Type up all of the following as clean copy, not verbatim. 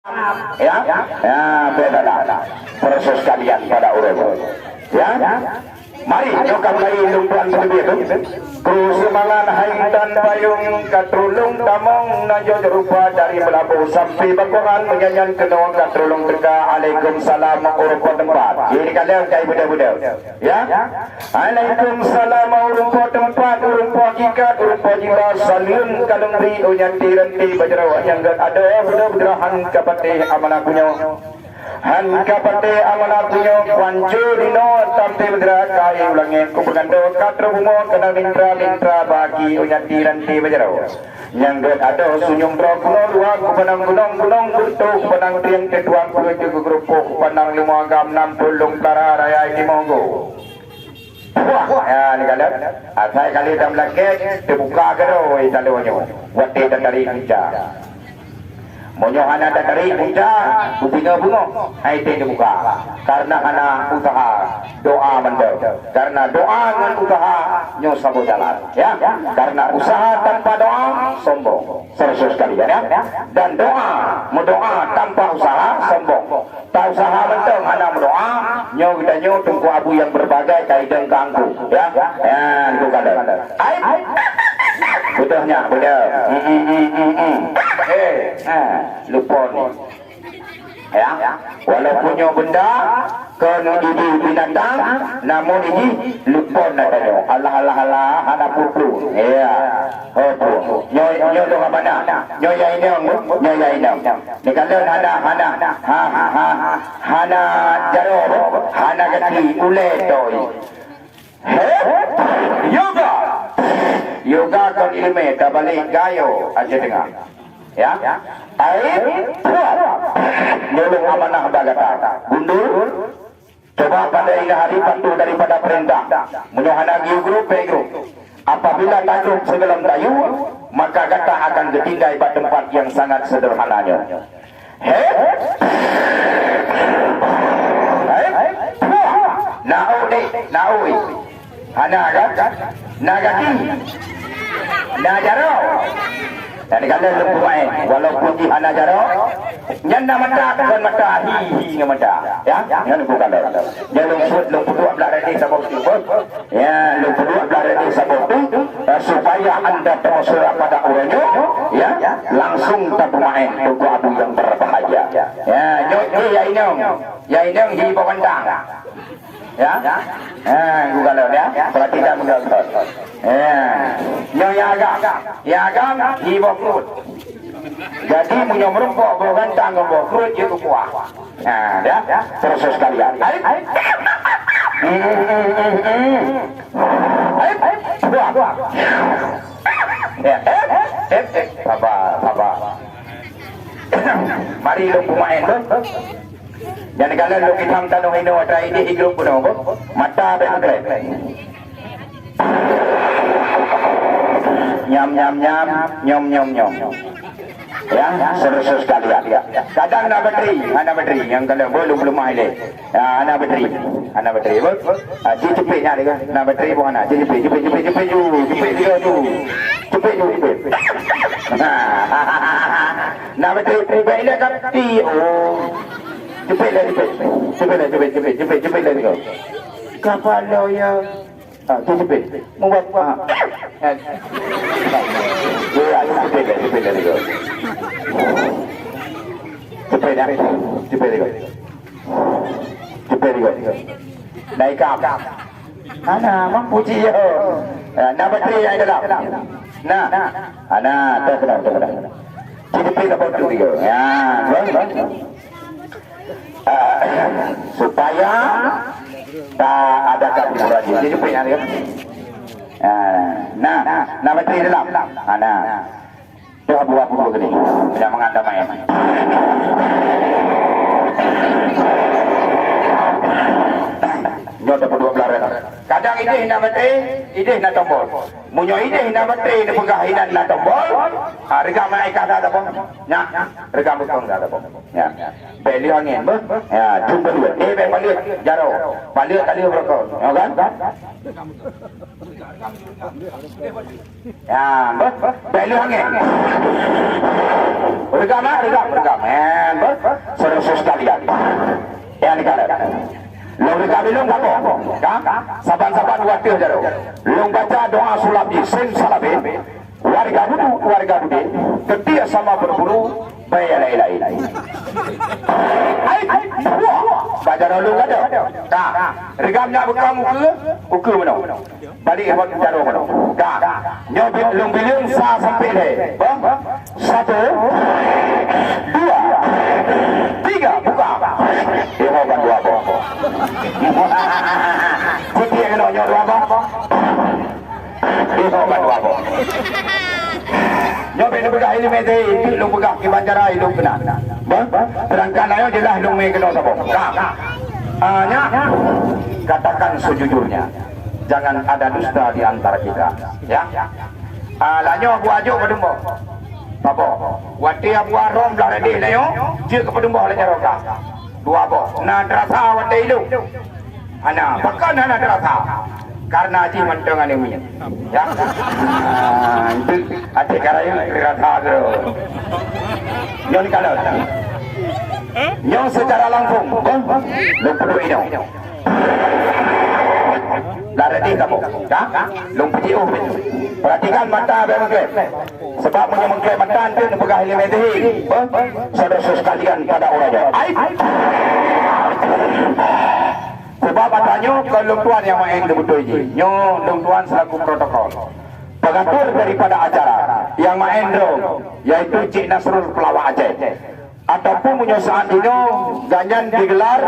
Ya, ya, beda lah. Proses kalian pada urut. Ya, mari nyokap lagi lumpuan seperti itu. Kusumangan haitan payung katrulung tamong najo rupa dari melabuh sampai bakungan menyanyian kedua katrulung teka Waalaikumsalam urupa tempat. Ini kalian kayak budak-budak. Ya, Waalaikumsalam urupa tempat urupa hakikat urupa jiwa salun kalung ri unyanti renti bajrawa yang ada budak-budahan kapatih amanah punya. Han kapate amana punyo pancu dino tampe bedra kai ulangi kubagando katro bumo kana mintra bagi unyati ranti bajaro yang ada sunyum bro kuno dua kupanang gunung bentuk kupanang tiang ketuang kuju grupo kupanang lima agam 60 para raya ini monggo. Wah, ya ni kalian. Asai kali tam lagi dibuka garo italonyo. Wate dari hija. Monyo hana dari hija, kutinga bungo. Hai te dibuka. Karena hana usaha doa mendel. Karena doa dengan usaha nyo sabo jalan. Ya. Karena usaha tanpa doa sombong. Serius sekalian ya. Dan doa tanpa usaha sombong. Tak usaha menteng hana berdoa nyo kita nyo tunggu abu yang berbagai kaidan kangku ya itu kalian betulnya betul lupa nih ya walaupun nyo benda kena ini binatang namun ini lupa nadanya Allah hana pupu ya nyo tu mana nyo ya ini ni kalian hana jaro hana gati ule toy yoga kan ilmu tabalik gayo aja dengar ya air nyolong amanah bagata gundur coba pada ini hari patuh daripada perintah menyohana grup apabila tajuk sebelum tayu maka kata akan ketinggai pada tempat yang sangat sederhananya naui hana kan nagati najaro dan kalau lembuai walaupun di hana jaro nyanda mata kan mata hi ngamata ya ngan ku kalau jalung sud lung pudua belah di sabot tu ya lung pudua belah di sabot tu supaya anda termasuk pada orangnya ya langsung tak bermain tunggu abu yang berbahaya ya nyoki ya inong di pawandang ya ku kalau ya perhatikan mengatur ya agam di bawah jadi punya merempok bukan tanggung bawah itu kuah ya proses kalian sabar mari lu pemain jadi kalau lu kita tanah ini wadah ini hidup punya mata bergerak nyam ya serius sekalian kadang nak bateri yang kalau belum mahal anak bateri cepet nya dia nak bateri pun anak cepet dia tu cepet nak bateri baik dia kapti cepet lagi kapal lo ya cepet mau buat cepet naik kap ana mampu je nak bateri yang dalam nah ana terkenal cepet dapat tu dia ya supaya tak ada keburukan jadi cepet dia nah bateri dalam tu abu-abu gini yang mengandam air nyo dapat 12 rek kadang ide hina bateri ide hina tombol munyo ide hina bateri ni pegah hina na tombol harga mai kada ada bom nya harga betul kada bom ya beli angin ya jumpa dua be balik jaro balik kali berko ya kan Ya, belu angin. Regam. Saudara sekalian. Yang dikatakan. Long regam long kapo. Saban-saban waktu jaro. Long baca doa sulami sen salabe. Warga budi. Ketia sama berburu bayar lain. Baca dulu ada. Regamnya bukan uku mana? Balik hebat jaro mana? Nyobit long bilang sah sampai le. 1, 2, 3 buka. Hebat dua apa? Ketia kena nyor dua apa? Hebat dua apa? Nyo beno pegah ini mete itu lu pegah ke banjara itu kena. Terangkan ayo jelas lu me kena sabo. Nya katakan sejujurnya. Jangan ada dusta di antara kita, ya. Lanyo gua ajo pedumbo. Babo, wati abu arom dah ready layo. Je ke pedumbo le nyaroka. Dua bo. Na terasa wati itu. Ana, bahkan ana terasa. Karena aji mendengar ini, ya. Itu aji karaya kerasa tu. Nyon kalau, nyon secara langsung, lumpur ini. Lari di kamu, dah? Lumpur itu. Perhatikan mata bermengklep. Sebab mengklep mata itu nepegah elementi. Saudara sekalian pada orangnya. Sebab katanya kalau tuan yang main betul ini, nyo tuan selaku protokol, pengatur daripada acara yang main dro, yaitu Cik Nasrul pelawak Aceh, ataupun punya saat ini ganyan digelar,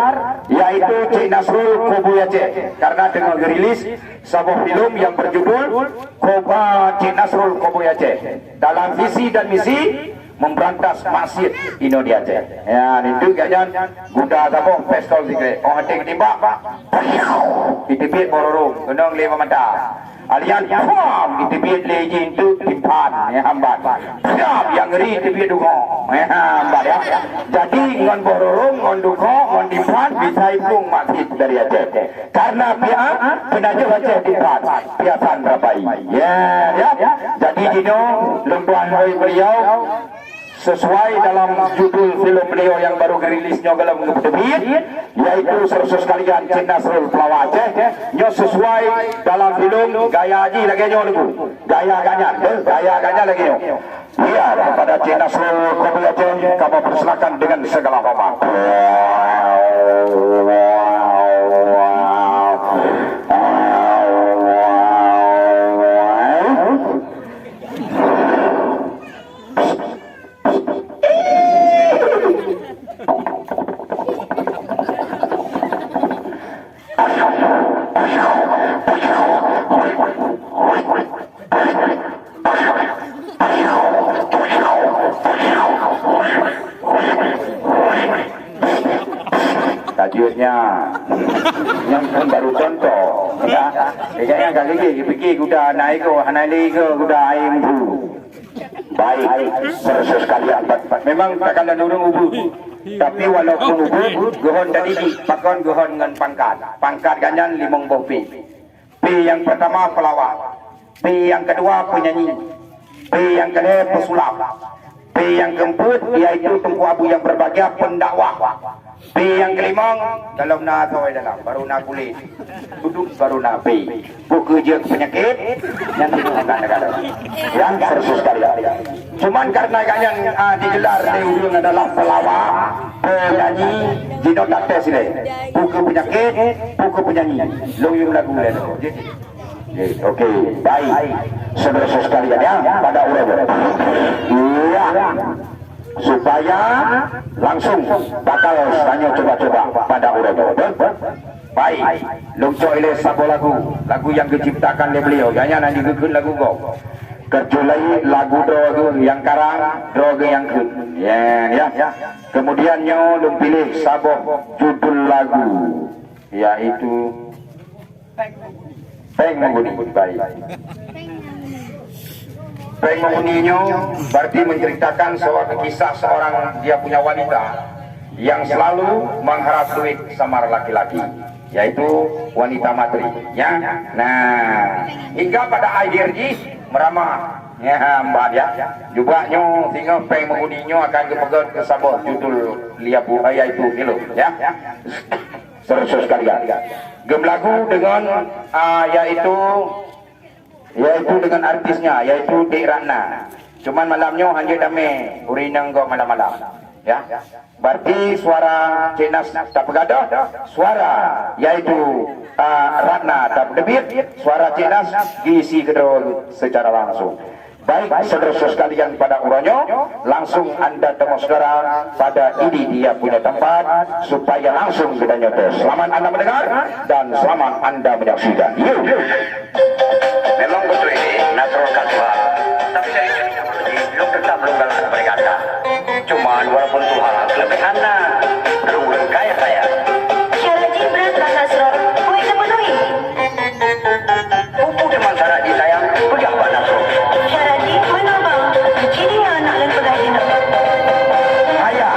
yaitu Cik Nasrul Koboy Aceh, karena dengan rilis sebuah film yang berjudul Cik Nasrul Koboy Aceh dalam visi dan misi memberantas maksiat Indonesia. Ya, itu ganyan guda sabong pistol sikre. Oh hati ketibak, ditibit bororong, kenong lima mata. Alian pam ditibit lejin tu timpan, ya hambat. Siap yang ngeri ditibit duko, ya hambat ya. Jadi ngon bororong, ngon duko, ngon timpan bisa ipung maksiat dari Aceh. Karena pihak penajuk Aceh timpan, piasan rabai. Ya. Jadi jino lembuan hoi beliau sesuai dalam judul film beliau yang baru dirilisnya dalam terbit, yaitu saudara sekalian Cik Nasrul pelawak Aceh. Nyo sesuai dalam film gaya haji lagi nyo lagu, gaya ganyan lagi nyo. Ya, kepada Cik Nasrul Koboy Aceh kamu persilakan dengan segala hormat. Tajuknya yang baru contoh, ya. Yang kali ini fikir kuda naik ke, hanali ke kuda air ubu. Baik, saudara sekalian. Memang takkan ada orang ubu, tapi walaupun ubu, gohon tadi pakon gohon dengan pangkat ganyan 5 pi. P yang pertama pelawak, P yang kedua penyanyi, P yang kedua pesulap, P yang keempat yaitu Tengku Abu yang berbahagia pendakwah. P yang kelima dalam nasawai dalam baru nak kulit duduk baru nak P buku je penyakit yang dibutuhkan negara yang sersus sekalian. Cuman karena yang digelar di ujung adalah pelawak, penyanyi, jino tak tes ini buku penyakit, buku penyanyi loyung lagu lain. Okey, baik saudara sekalian ya pada urut. Ya. Supaya langsung bakal hanya coba-coba pada urut. Baik, lucu ile sabo lagu yang diciptakan oleh beliau. Jangan nanti gukun lagu go. Kecuali lagu droge yang karang, droge yang kun. Ya. Kemudian nyo lu pilih sabo judul lagu yaitu Peng Mengundi. Baik. Peng Mengundinya berarti menceritakan sebuah kisah seorang dia punya wanita yang selalu mengharap duit sama laki-laki. yaitu wanita matri ya. Nah hingga pada akhirnya meramah ya mbak ya juga nyo tinggal peng menguninyo akan kepegat ke sabah judul liapu yaitu kilo ya. Terus sekalian gem lagu dengan yaitu dengan artisnya yaitu Dek Ratna. Cuman malamnya hanya damai urinang go malam-malam ya. Berarti suara Cenas tak bergadah, suara yaitu Ratna tak berdebit, suara Cenas diisi kedua secara langsung. Baik saudara sekalian pada uronyo, langsung anda temu saudara pada ini dia punya tempat supaya langsung kita nyotos. Selamat anda mendengar dan selamat anda menyaksikan. Yuk. Memang betul ini natural Tuhan, tapi dari cerita belum tetap belum galak berkata. Cuman walaupun Tuhan lebih anak, belum kaya saya. Syarat Jibran Rasa Surat, boleh terpenuhi. Pupuk dengan syarat di sayang, punya apa nafsu? Syarat di mana bang? Jadi anak dan pegaji nak. Ayah.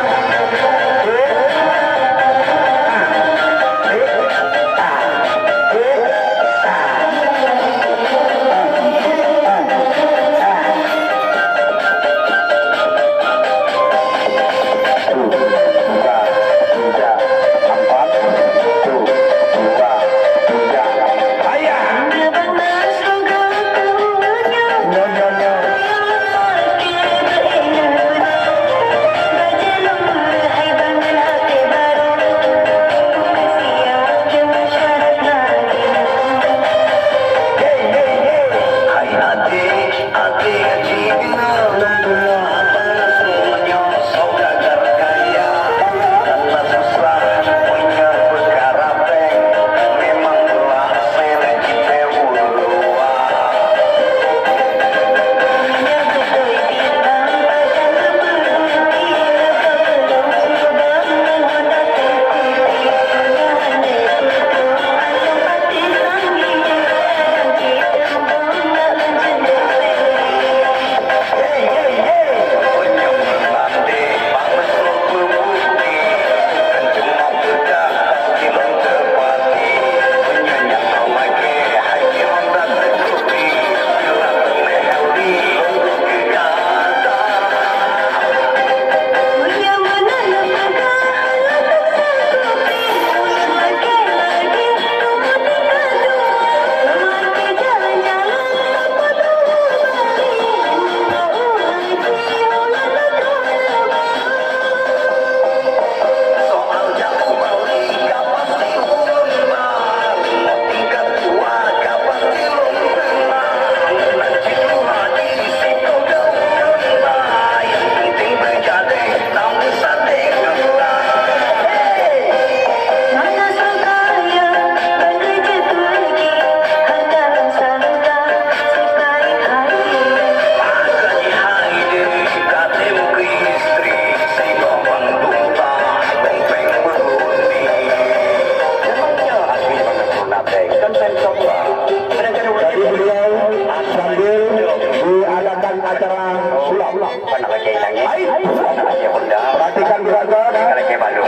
Perhatikan biraga,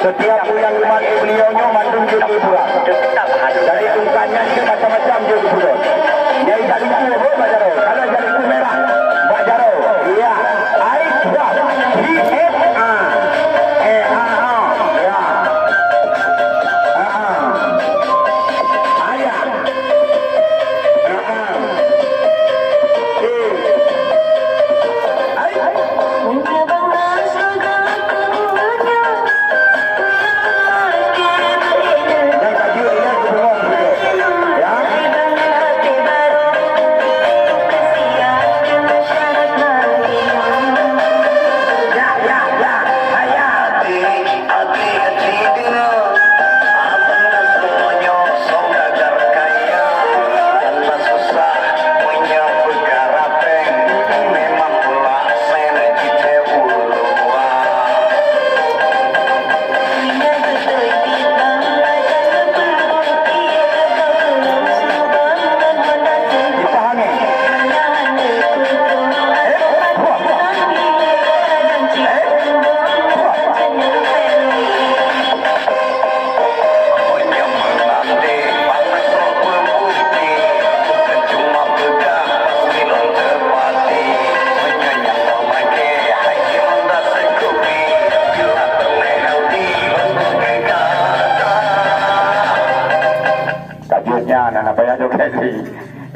setiap yang mati beliaunya mandung jadi pura. Dari tungkannya itu macam-macam jadi pura. Jadi dari itu Pak Jaro, kalau dari itu merah Pak Jaro, iya. Aik dah, IFA, ya. Ayah.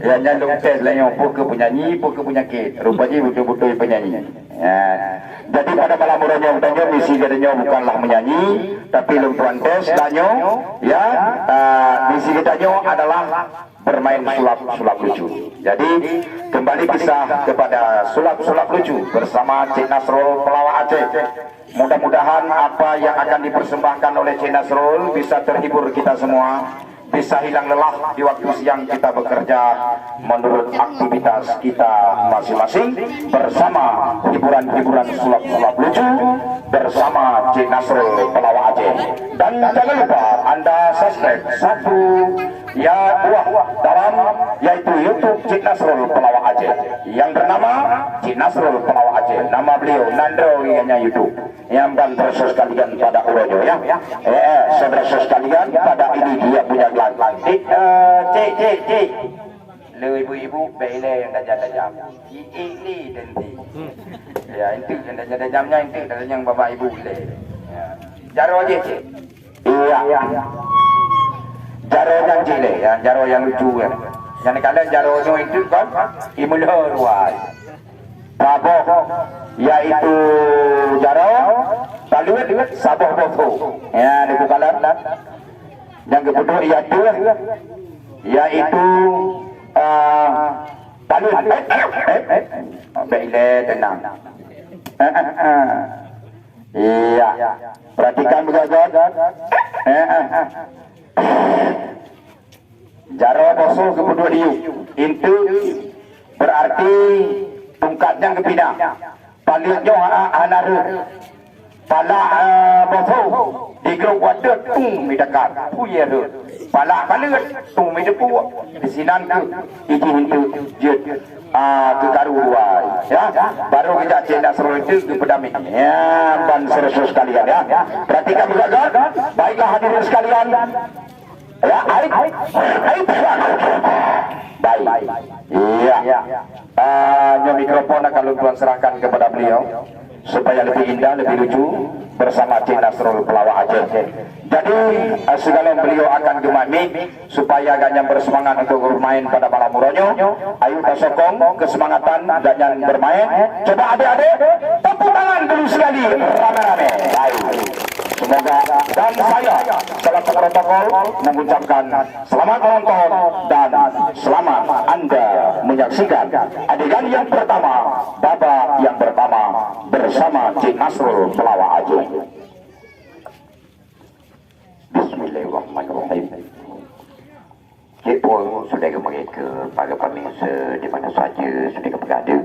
Ya nyandung tes lah yang poker penyanyi, poker penyakit. Rupanya betul-betul penyanyi. Ya. Jadi pada malam murahnya tanya misi katanya bukanlah menyanyi, tapi lumpuan tes tanya ya misi katanya adalah bermain sulap lucu. Jadi kembali kisah kepada sulap lucu bersama Cik Nasrul pelawak Aceh. Mudah-mudahan apa yang akan dipersembahkan oleh Cik Nasrul bisa terhibur kita semua. Bisa hilang lelah di waktu siang kita bekerja menurut aktivitas kita masing-masing bersama hiburan-hiburan sulap-sulap lucu bersama Cik Nasrul pelawak Aceh. Dan jangan lupa Anda subscribe satu ya buah dalam yaitu YouTube Cik Nasrul pelawak Aceh yang bernama Cik Nasrul pelawak Aceh. Nama beliau Nandro ianya YouTube. Yang bantu sekalian pada urojo ya. Saudara sekalian pada ini dia punya gelang. Cik. Lu ibu-ibu bele yang tajam-tajam. Ini nanti. Ya, itu yang tajam-tajamnya itu dan yang bapak ibu bele. Ya. Jaro aja, Cik. Iya. Jaro yang cile, ya, jaro yang lucu ya. Yang kalian jaronya itu kan imulur wah. Sabok yaitu jaro taluet sabok boto. Ya, niku kalian. Yang kedua yaitu taluet. Bele tenang. Iya. Perhatikan begagot. Jaro boso kedua diu. Itu berarti tungkatnya kepina. Palingnya anaru. Pala boso di grup wadah tung midakat. Puya tu. Pala paling tung midapu. Di sinan tu iki hintu jut. Ke karuai ya. Baru kita Cik Nasrul itu ke pedami. Ya, ban serius sekalian ya. Perhatikan begagot. Baiklah hadirin sekalian. Ya, baik. Iya. Mikrofon akan Tuan serahkan kepada beliau supaya lebih indah, lebih lucu bersama Cik Nasrul pelawak Aceh. Jadi segala beliau akan gemar mic supaya ganyan bersemangat untuk bermain pada malam muronyo. Ayo kita sokong kesemangatan ganyan bermain. Coba adik-adik tepuk tangan dulu sekali rame-rame. Baik. Semoga dan saya selaku protokol mengucapkan selamat menonton dan selamat Anda menyaksikan adegan yang pertama, babak yang pertama bersama Cik Nasrul pelawak Aceh. Bismillahirrahmanirrahim. Cik pun sudah kembali ke para pemirsa di mana saja sudah berada.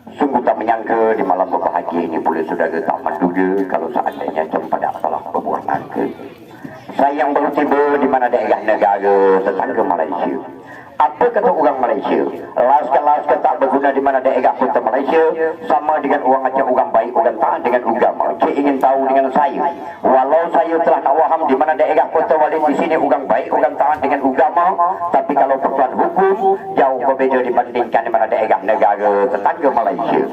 Sungguh tak menyangka di malam berbahagia ini boleh saudara tak menduga kalau seandainya jam pada salah berbuah nangka. Saya yang baru tiba di mana daerah negara tetangga Malaysia. Apa kata orang Malaysia? Laskar-laskar tak berguna di mana daerah kota Malaysia sama dengan orang Aceh, orang baik, orang taat dengan agama. Cik ingin tahu dengan saya. Walau saya telah tak faham di mana daerah kota Walid di sini orang baik, orang taat dengan agama, tapi kalau persoalan hukum jauh berbeza dibandingkan di mana daerah negara tetangga Malaysia.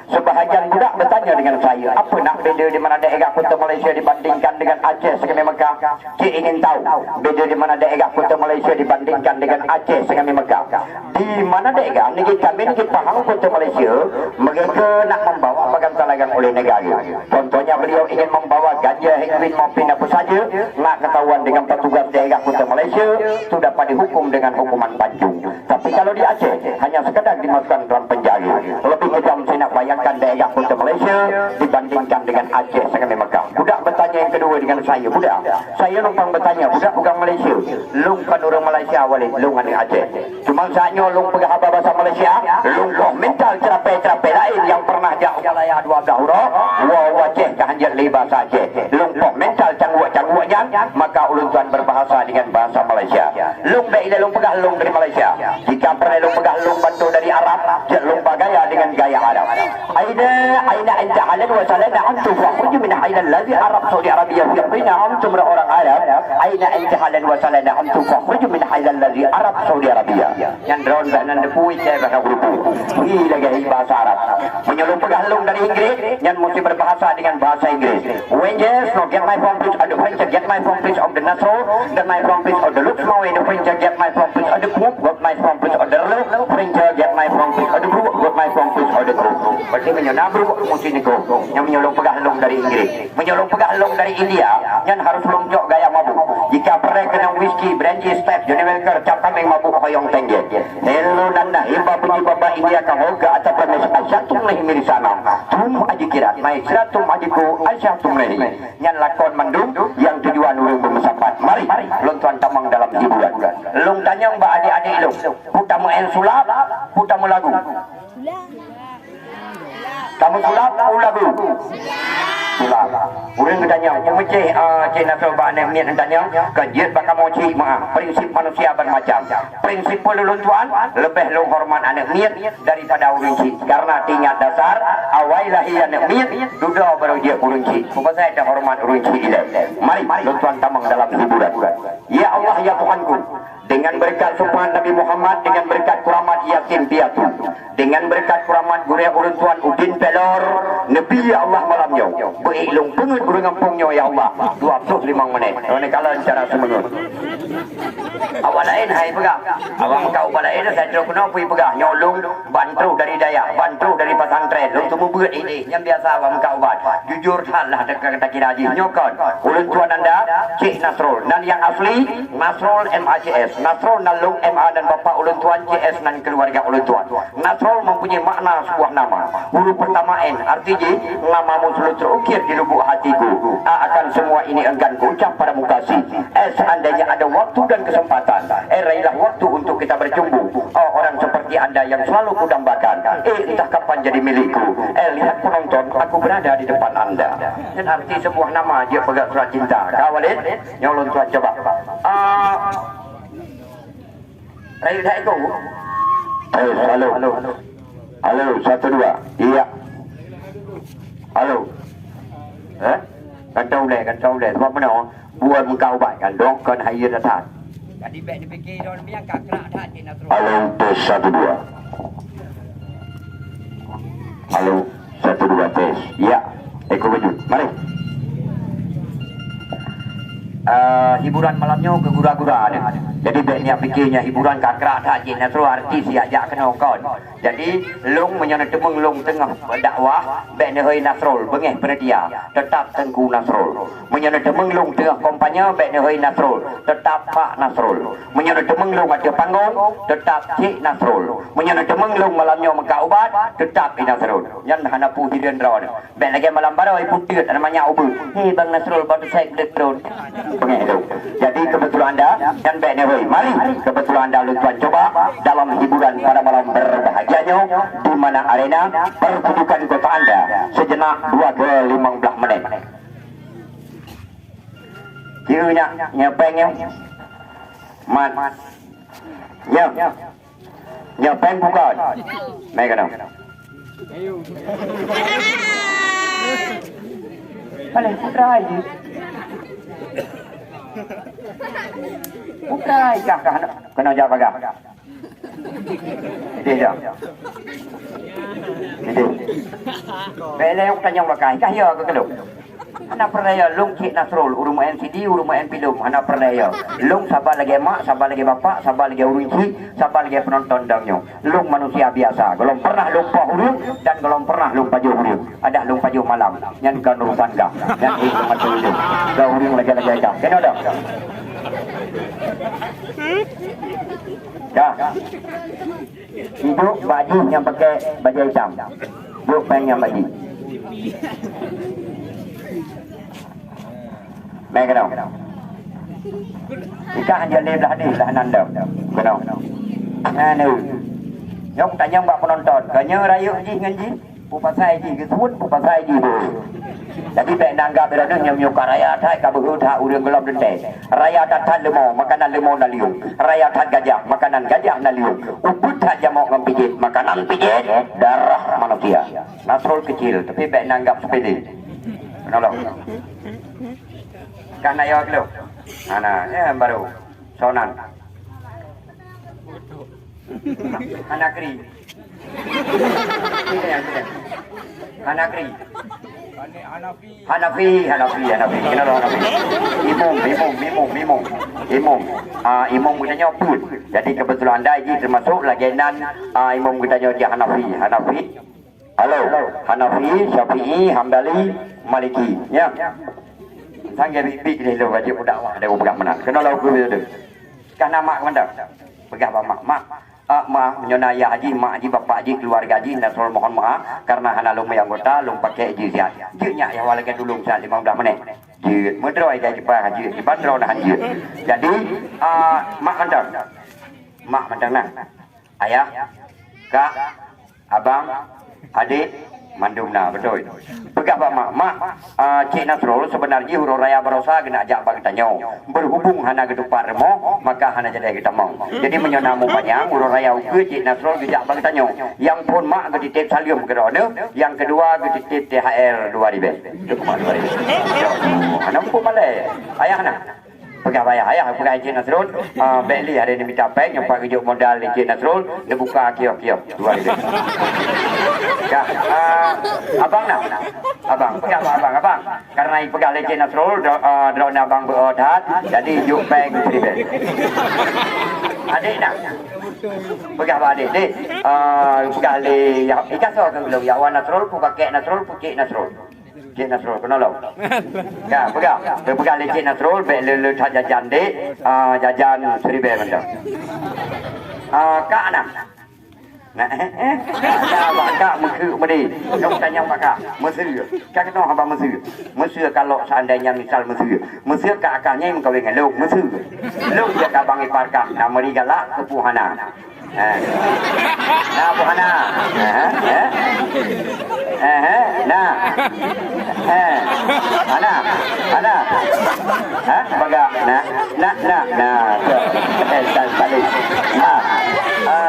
Sebahagian budak bertanya dengan saya, apa nak beza di mana daerah kota Malaysia dibandingkan dengan Aceh Segami Mekah? Cik ingin tahu beza di mana daerah kota Malaysia dibandingkan dengan Aceh Segami Mekah. Di mana daerah negeri kami, negeri Pahang kota Malaysia, mereka nak membawa bagan talagang oleh negara. Contohnya beliau ingin membawa ganja, heroin maupun apa saja, nak ketahuan dengan petugas daerah kota Malaysia, itu dapat dihukum dengan hukuman panjung. Tapi kalau di Aceh hanya sekadar dimasukkan dalam penjara. Lebih kejam saya nak bayangkan daerah kota Malaysia dibandingkan dengan Aceh Segami Mekah. Budak bertanya yang kedua dengan saya, budak. Saya lumpang bertanya, budak orang Malaysia. Lung kan orang Malaysia Walid, lung dengan Aceh. Cuma saatnya lung pergi haba bahasa Malaysia, lung mental cerapai-cerapai lain yang pernah jauh jalaya dua dahura, Aceh kehanjat li bahasa Aceh. Lung mental cangguak-cangguaknya, maka ulun tuan berbahasa dengan bahasa Malaysia. Lung baik lung pegah lung dari Malaysia. Jika pernah lung pegah lung bantu dari Arab, lung gaya dengan gaya Arab. Aina anta halan wa salana antum fakhruj min hayla alladhi Arab Saudi Arabia fiqina antum orang Arab. Aina anta halan wa salana antum fakhruj min hayla alladhi Arab Saudi Arabia. Yang drone bahnan depui saya bahasa grupu. Ini lagi bahasa Arab. Menyuruh pegalung dari Inggris yang mesti berbahasa dengan bahasa Inggris. When yes, no get my phone please of the French, get my phone please of the Nasro, get my phone please of the Luxmo, the French, get my phone please of the Group, got my phone please of the French, get my phone please of the Group, got my phone please of the Group. Berarti menyonabru mesti ni group. Yang menyolong pegalung dari Inggris, menyolong pegalung dari India, yang harus lonjok gaya mabuk. Jika pernah kena whisky, brandy, step, Johnny Walker, cap kambing mabuk hoyong tengge. Hello nanda, himba puji baba India kahoga atau permes asyatum lehi mirisana. Tum aji kirat, naik seratum ajiku asyatum lehi. Yang lakon mandung, yang tujuan urung bermesapat. Mari, lontuan tamang dalam hiburan. Long tanyang ba adik-adik long. Putamu en sulap, putamu lagu. Kamu sulap, lagu. Sulap. Urang ketanya, pemecih Cik Nasrul Ba'anem niat tanya, kajian bakal moci prinsip manusia bermacam. Prinsip peluluntuan lebih lu hormat anak niat daripada urang cik. Karena tingkat dasar awailah ia anak niat duda baru dia urang cik. Sebab saya ada hormat urang cik ini. Mari luntuan tamang dalam hiburan. Ya Allah ya Tuhanku, dengan berkat sumpah Nabi Muhammad, dengan berkat kuramat Yasin Piatu, dengan berkat kuramat Gurya Uruntuan Udin Pelor, Nabi ya Allah malamnya, berilung pengen urang kampungnya ya Allah, 25 menit. Ini kalau cara semengut. Awak lain hai pegah. Awak kau balai dah saya terus kena pergi pegah nyolong bantu dari Dayak, bantu dari pesantren. Lu semua buat ini yang biasa awak kau buat. Jujur salah dekat kata kira haji nyokon. Uruntuan anda Cik Nasrul dan yang asli Nasrul MACS. Nasrul nalung MA dan Bapak Ulun Tuan CS dan keluarga Ulun Tuan. Nasrul mempunyai makna sebuah nama. Huruf pertama N artinya namamu selalu terukir di lubuk hatiku. A akan semua ini enggan kuucap pada mukasi. S seandainya ada waktu dan kesempatan. Raihlah waktu untuk kita berjumpa. Oh, orang seperti anda yang selalu kudambakan. Entah kapan jadi milikku. Lihat penonton, aku berada di depan anda. Dan arti sebuah nama dia pegang surat cinta. Kawalin, yang Ulun Tuan coba. Raih dah itu. Halo. Halo, 1 2. Iya. Halo. Kan tahu leh. Sebab mana? Buat engkau baik kan dong kan hayir datang. Jadi baik dipikir orang biang kakak dah Cik Nasrul. Halo, tes 1 2. Halo, 1 2 tes. Ya, Eko wujud. Mari. Hiburan malamnya ke gura-gura ada. Jadi baiknya fikirnya hiburan kakak dah Cik Nasrul artis ajak kena kon. Jadi long menyana temeng long tengah dakwah baiknya hei Nasrul bengeh penetia tetap Tengku Nasrul. Menyana temeng long tengah kampanye baiknya hei Nasrul tetap Pak Nasrul. Menyana temeng long ada panggung tetap Cik Nasrul. Menyana temeng long malamnya mengka ubat tetap Nasrul. Yang hana pu hidan rawan. Baik lagi malam baru ibu tiut namanya ubud. Hei Bang Nasrul baru saya elektron. Jadi kebetulan anda dan baiknya hei mari kebetulan anda Ulun Tuan coba dalam hiburan pada malam berbahagianya di mana arena pertunjukan kota anda sejenak 2 ke 15 menit. Kira nyepengnya mat nyepeng bukan mereka dong boleh putra aja putra aja kena jawab agak ini dah ini bela yang tanya wakai kah ya ke kedok Hana peraya long Cik Nasrul urung NCD urung NPLUM hana peraya long sabar lagi mak sabar lagi bapak sabar lagi urung cik sabar lagi penonton dangnya long manusia biasa belum pernah lupa urung dan belum pernah lupa pajuh urung ada long pajuh malam yang kan urusan dah yang ini macam itu dah urung lagi dah kena dah dah itu baju yang pakai baju hitam itu peng yang baju mereka dong jika hanya belah ni lah nanda kenal anu yang tanya mbak penonton kanya rayu ji ngan ji Pupasai di kesebut, pupasai di bu. Jadi baik nanggap berada nyamuk raya tak kabuh tak urang gelap dente. Raya tak lemau, makanan lemau naliung. Raya tak gajah, makanan gajah naliung. Uput tak jamok ngempijit, makanan pijit darah manusia. Nasrul kecil, tapi baik nanggap sepede. Nolong. Kan ayo dulu. Ana, baru. Sonan. Anak kri. Hanakri. Hanafi. Kenal Hanafi. Imum. Imum kita nyoput. Jadi kebetulan anda ini termasuk lagenan imum kita nyoput Hanafi. Halo. Hanafi, Syafi'i, Hambali, Maliki. Ya. Sangga bibi ni lo wajib dakwah ada pegang menang. Kenal aku tu. Kan nama mana? Pegang mak. Mak menyonaya haji, mak haji, bapak haji, keluarga haji, Nasrul mohon maaf karena hana lumai anggota, lum pakai haji sihat. Jiknya ya walaupun dulu saat 15 menit. Jik, mendroi kayak cepat haji, cepat drone haji. Jadi, mak mandang nah. Ayah, kak, abang, adik, mandum nah, betul. Pegang mak, Cik Nasrul sebenarnya huruf raya berosa kena ajak bagi tanya. Berhubung hana ketupat remo, maka hana jadi kita mau. Jadi menyonamu banyak huruf raya uke Cik Nasrul ajak bagi tanya. Yang pun mak ketitip salium kerana, yang kedua ketitip THR 2000. Itu kemana 2000? Hana pun malai. Ayah nak. Pegang ayah pegang Cik Nasrul. Beli hari ini minta pek yang pakai juk modal Cik Nasrul, dia buka kiok 2000. Ya, abang nak. Abang, pegang abang. Karena pegang Cik Nasrul, drone abang berodat, jadi juk pek 2000. Adik nak. Pegang adik. Pegang le ikan so kan belum. Ya wan Nasrul, pakai Nasrul, Cik Nasrul. Cik Nasrul kenal lo? Ya, pegang Cik Nasrul, le jajan dek, jajan 1000 benda. Kak nak. Nah, kak mengkeu medi. Kamu tanya kak, Mesir. Kak kenal apa Mesir? Mesir kalau seandainya misal Mesir kak akalnya yang kawin dengan Mesir. Lu dia kabang ipar kak, nama dia galak kepuhana. Nah, puhana. Nah. Ana. Baga. Nah. Tadi.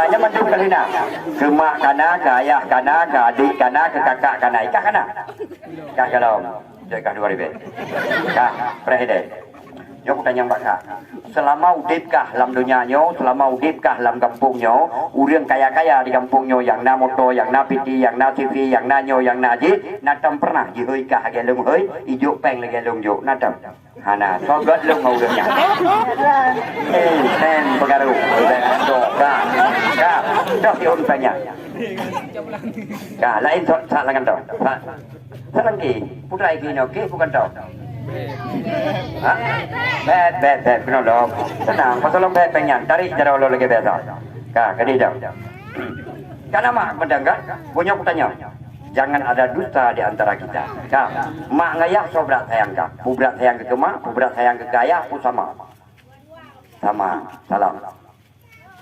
Yang mendung kali nak. Ke mak kana, ke ayah kana, ke adik kana, ke kakak kana. Ikah kana. Kah kalau. Jaga 2000. Kah, presiden. Yo tanya Mbak, selama udipkah dalam dunianya, selama udipkah dalam kampungnya, urang kaya-kaya di kampungnya yang na motor, yang na PT, yang na TV, yang na nyo, yang na jit, natam pernah jiheuikah gelung heuy, ijuk peng lagi gelung juk, natam. Hana, sogot lung mau urangnya. Ten pengaruh, kah, dah diun banyak. Kah, lain sak langan dah. Selangki, putra iki nyoke bukan dah. Bet, kenal dong. Tenang, pasal lo bet pengen, tarik cara lo lagi biasa. Kak, kadi dah. Karena mak mendengar, punya aku tanya. Jangan ada dusta di antara kita. Kak, mak ngayah so berat sayang kak. Pu berat sayang ke mak, pu berat sayang ke ayah, pu sama. Salam.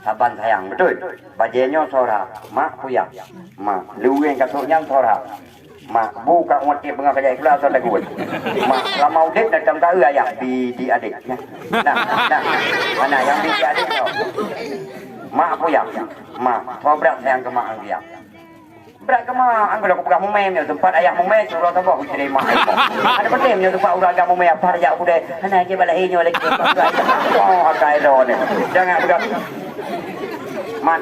Saban sayang, betul. Bajenya sora, mak puyak. Mak, luweng kasutnya sora. Mak buka mati pengang kerja ikhlas ada gue. Mak lama udah datang tahu ayah di adik. Nah, mana yang di adik tau? Mak aku yang, mak, kau berat sayang ke mak aku yang. Berat ke mak, aku dah pegang mumem yang tempat ayah mumem suruh tahu aku jadi mak. Ada penting yang tempat uraga mumem apa aja aku deh. Mana aja balik ini oleh kita. Oh, akai dah ni. Jangan pegang. Mat.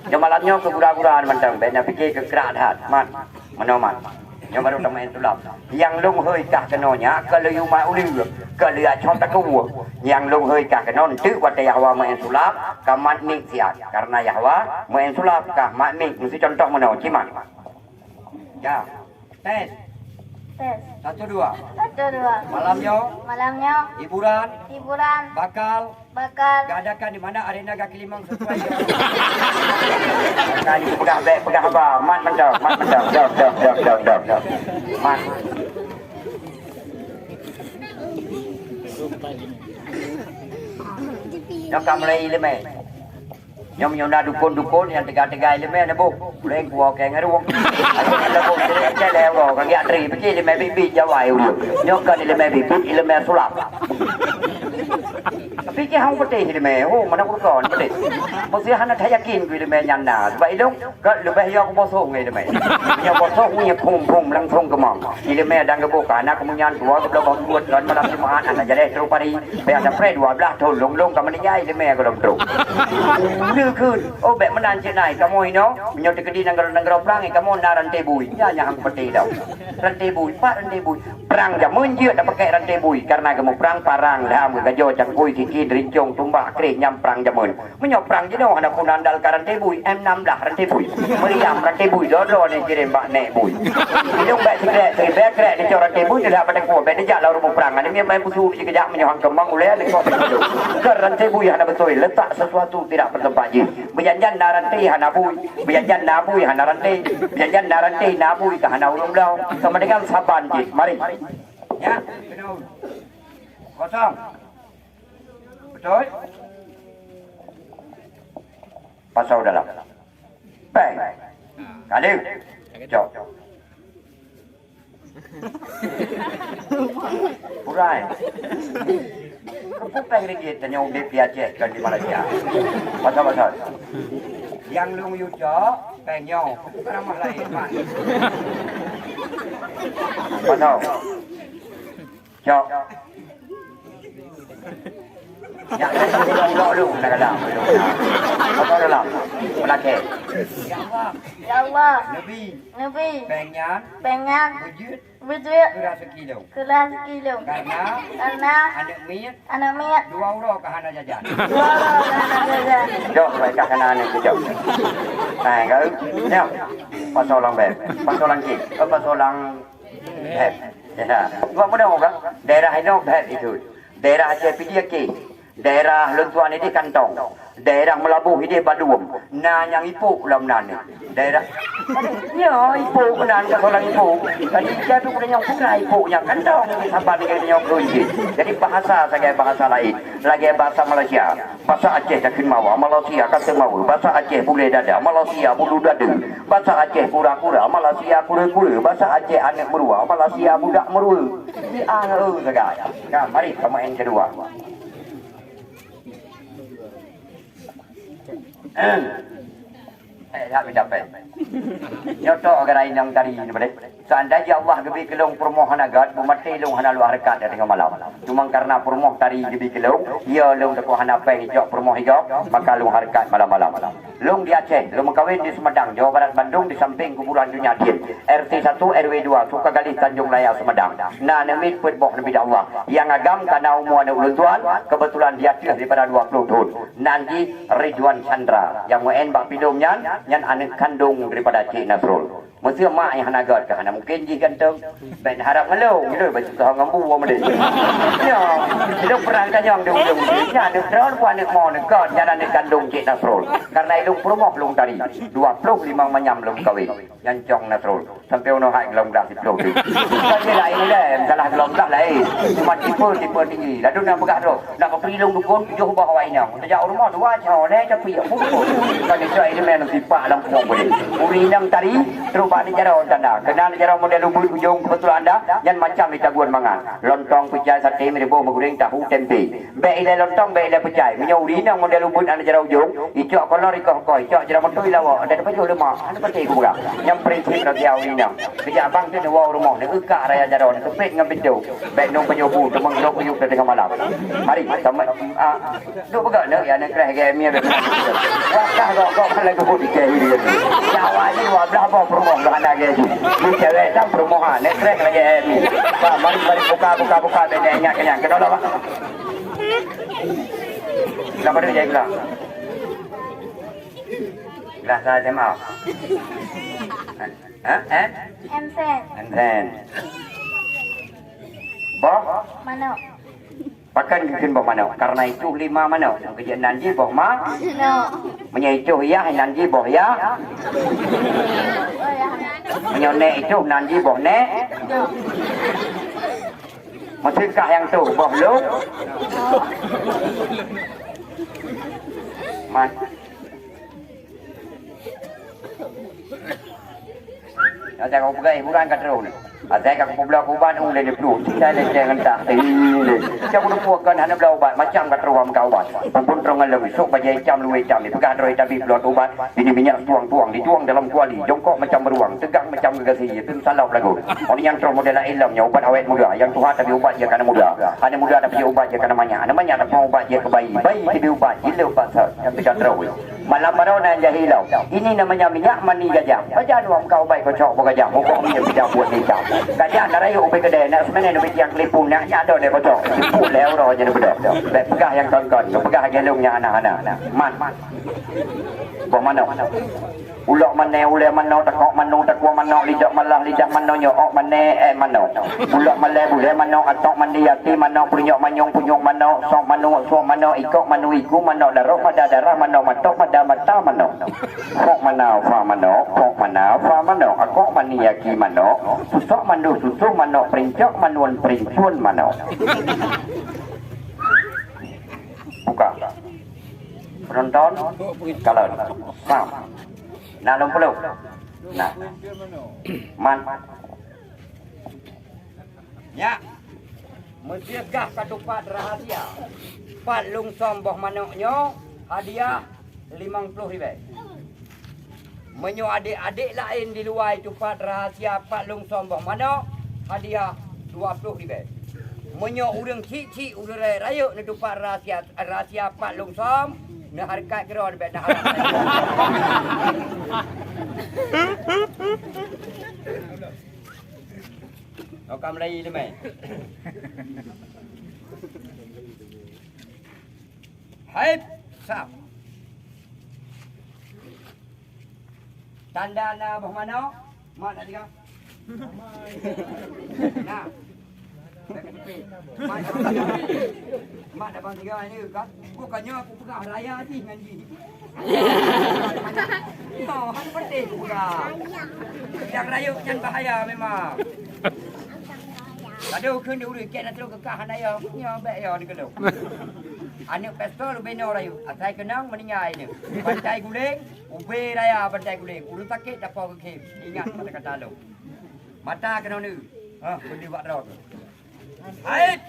Jamalannya kegura-guraan mentang, benda fikir kekerak dah, mat, menomat. Yang baru teman sulap. Yang lung hơi kah kenonya, kalau you mak uli, kalau dia contoh kau, yang lung hơi kah kenon, tu wat Yahwa main sulap, kamat mik siap, karena Yahwa main sulap kah mat mik, mesti contoh meno, cimat. Ya, tes. 1, 2. Malamnya. Hiburan. Bakal. Gadakan di mana arena kaki limang sesuai. Kali pegang apa? Mat mendang. Dak. Mat. Yang kamu mulai lemah. Nyom-nyom dukun-dukun yang tegak-tegak elemen na bu. Boleh gua kayak ngeruang. Ayo kita bu jadi lewo kagak tri pergi elemen bibi jawai udah. Nyom kan elemen bibi elemen sulap. Tapi ke hang putih elemen, oh mana kurang putih. Mesti hana tak yakin ku elemen yang na. Sebab itu kan lebih yang bosong elemen. Yang bosong punya pum langsung ke mam. Elemen dan kebuka anak kemunyan dua kebelah buat dan malam Jumaat anak jadi terus pari. Biar sampai 12 tahun long ke mana nyai elemen kalau terus.คืนโอ้แบบมันนานเช่นไหนกะมอยเนาะมันยอดกระดีนังกระปรางไอ้กะมอนารันเตบุยya yang peti dah rantai buy pak rantai buy perang jam menjeur dah pakai rantai buy karena kamu perang parang dah mu gajo cangkui kiki drincong tumbak krek nyam perang jamun menyok perang je dah ada kunandal rantai buy M6 dah rantai buy meriam rantai buy dodo ni kirim bak nek buy hidung bak sekrek krek ni rantai buy dah pada kuat bak dia lalu mu perang ni main musuh ni kejap menyok kembang uleh ni kau begitu ke rantai buy ada betul letak sesuatu tidak bertempat je berjanjan narantai hana buy berjanjan nabuy hana rantai berjanjan narantai nabuy ke hana ulung lau sama dengan saban je mari ya betul kosong betul pasau dalam bang kali jauh urai kepuk lagi ringgit dan yang dia piacet kan di Malaysia pasal yang lu yujo penyong nama lain man pasal jauh yang lu kadang pasal dalam pelakeh Ya Allah, Nabi Nabi, penyan pengen wujud wujud keras kilo kelas kilo karena anak miat anak miat 2 euro ke hana jajan dua orang anak jajan. jauh baik ke hana ni jauh nah kau jauh pasal orang beb pasal orang kik pasal orang beb ya buat mudah orang daerah itu beb itu daerah Aceh Pidiaki daerah Luntuan ini Kantong daerah Melabuh ini Baduum nah yang ipuk dalam nan daerah ya ipuk nan ke orang ipuk tadi jatuh punya yang putra ipuknya Kantong sampai dengan yang kunci jadi bahasa sebagai bahasa lain lagi bahasa Malaysia bahasa Aceh Dakin Mawa Malaysia kata Mawa bahasa Aceh Bule Dada Malaysia Bulu Dada bahasa Aceh Kura-Kura Malaysia Kura-Kura bahasa Aceh Anak Merua Malaysia Budak Merua di segala nah mari pemain kedua tak mendapat. Nyoto gerai yang tadi ni boleh. Seandainya Allah gebi kelong permohon agak memati long hana luar harkat dari malam. Cuma karena permoh tadi gebi kelong, ia long deku hana peng hijau permoh hijau, maka long harkat malam-malam. Long di Aceh, long kawin di Semedang, Jawa Barat Bandung di samping kuburan Junyatin. RT 1 RW 2 Sukagali Tanjung Raya Semedang. Nah nemit put boh nabi Allah. Yang agam kana umur anak ulun kebetulan dia daripada 20 tahun. Nanti Ridwan Chandra yang UN bak pidumnya yang anak kandung daripada Cik Nasrul. Mesti mak yang hanagat ke hana mungkin ji ganteng. Ben harap ngelong gitu baca kau ngambu wa mede. Ya, itu perang tanyang dong. Ya, ada terus puan nak mau nak kau yang anak kandung Cik Nasrul. Karena ilung promoh belum tadi 25 manyam belum kawin. Yang Cong Nasrul sampai ono hak belum dah 10 tu. Tapi lain ni dah, salah belum dah lain. Cuma tipe tinggi. Lalu nak begak tu, nak pergi long dukun tujuh bawah ini. Sejak rumah dua jauh leh tapi pun. Kan itu elemen tipak langsung boleh. Uri yang tadi terus ni cara anda kenal cara model lubul ujung kebetulan anda yang macam itaguan mangan lontong pecai sate merebo menggoreng tahu tempe baik ile lontong baik ile pecai menyauri nang model lubul anda cara ujung icok kolor ikoh koi icok cara mentui lawa ada depan jauh lemak ada peti ku budak yang prinsip ragi awi nang kerja abang tu dua rumah ni ukak raya jaron kepit dengan pintu baik nong penyobu temang dok penyuk ke tengah malam mari sama duk begak nak ya nak kerah ke mia wah dah kok lagu di ke dia Jawa ni wah belah apa promo ada lagi ni cewek dah permohonan nak krek lagi ni pak mari buka bedanya kenyang ke dalam pak kenapa dia jadi gelas gelas saya mau Enten boh Mana? pakan bikin boh mana karena itu 5 mana kerja nanti boh ma No. menyaitu ya nanti boh ya menyonek itu nanti boh nek masihkah yang tu boh lu mas Saya kau pegai bukan kat terus. Saya kau belah ubat ung le dulu. Saya le jangan tak tele. Kau nak puakan hana belah ubat macam kat terus kau ubat. Pun terangan lebih sok bajai jam luwe jam ni. Pegang roi tapi belah ubat. Ini minyak tuang-tuang dituang dalam kuali. Jongkok macam beruang, tegak macam gegasi. Itu salah lagu. Orang yang terus model ilmu ubat awet muda. Yang Tuhan tapi ubat dia kerana muda. Ada muda tapi ubat dia kerana banyak. Ada banyak tapi ubat dia ke bayi. Bayi tapi ubat. Gila ubat yang pegang terus. Malam baru nak jahilau. Ini namanya minyak mani gajah. Baca dua kau baik kau cok gajah. Hukum dia tidak buat nikah. Gajah nak rayu ubi kedai nak sebenarnya ubi yang kelipun nak ada dia kau cok. Kelipun lewat je dia bedak. Baik pegah yang kongkon. Pegah gelungnya anak-anak. Man. Buat mana? Ulok mana, ule mana, tekok mana, tekwa mana, lidak malah, lidak mana, nyok mana, mana. Ulok malah, bule mana, atok mandi, yati mana, punyok manyong, punyok mana, sok mana, ikok mana, iku mana, darah mana, matok pada mata mana. Kok mana, fa mana, kok mana, fa mana, akok mani, yaki mana, susok mana, susu mana, perincok manuan, perincun mana. Buka. Penonton, kalau sama. Nak lumpur. Nah. Man. Ya. Mestiakah katupat rahasia? Pat lung somboh manoknya hadiah 50,000. Menyo adik-adik lain di luar itu pat rahasia pat lung somboh manok hadiah 20,000. Menyo urang cik-cik urang raya ni tu pat rahasia pat lung som nak harkat kira dekat dah. Kau Melayu ni mai. Hai, sap. Tanda na bah mana? Mak nak tiga. Nah. Mak dah bang tiga ni kan. Bukannya aku pegang raya ni dengan dia. Oh, hang penting aku pegang. Yang raya yang bahaya memang. Aduh kun dulu ket nak terus kekah handaya punya baik ya ni kalau. Anak pestol beno rayu. Asai kenang meninggal ni. Pantai guling, ube raya pantai guling. Urut sakit dapat ke kem. Ingat pada kata lu. Mata kena ni. Ha, benda buat rot. Ait.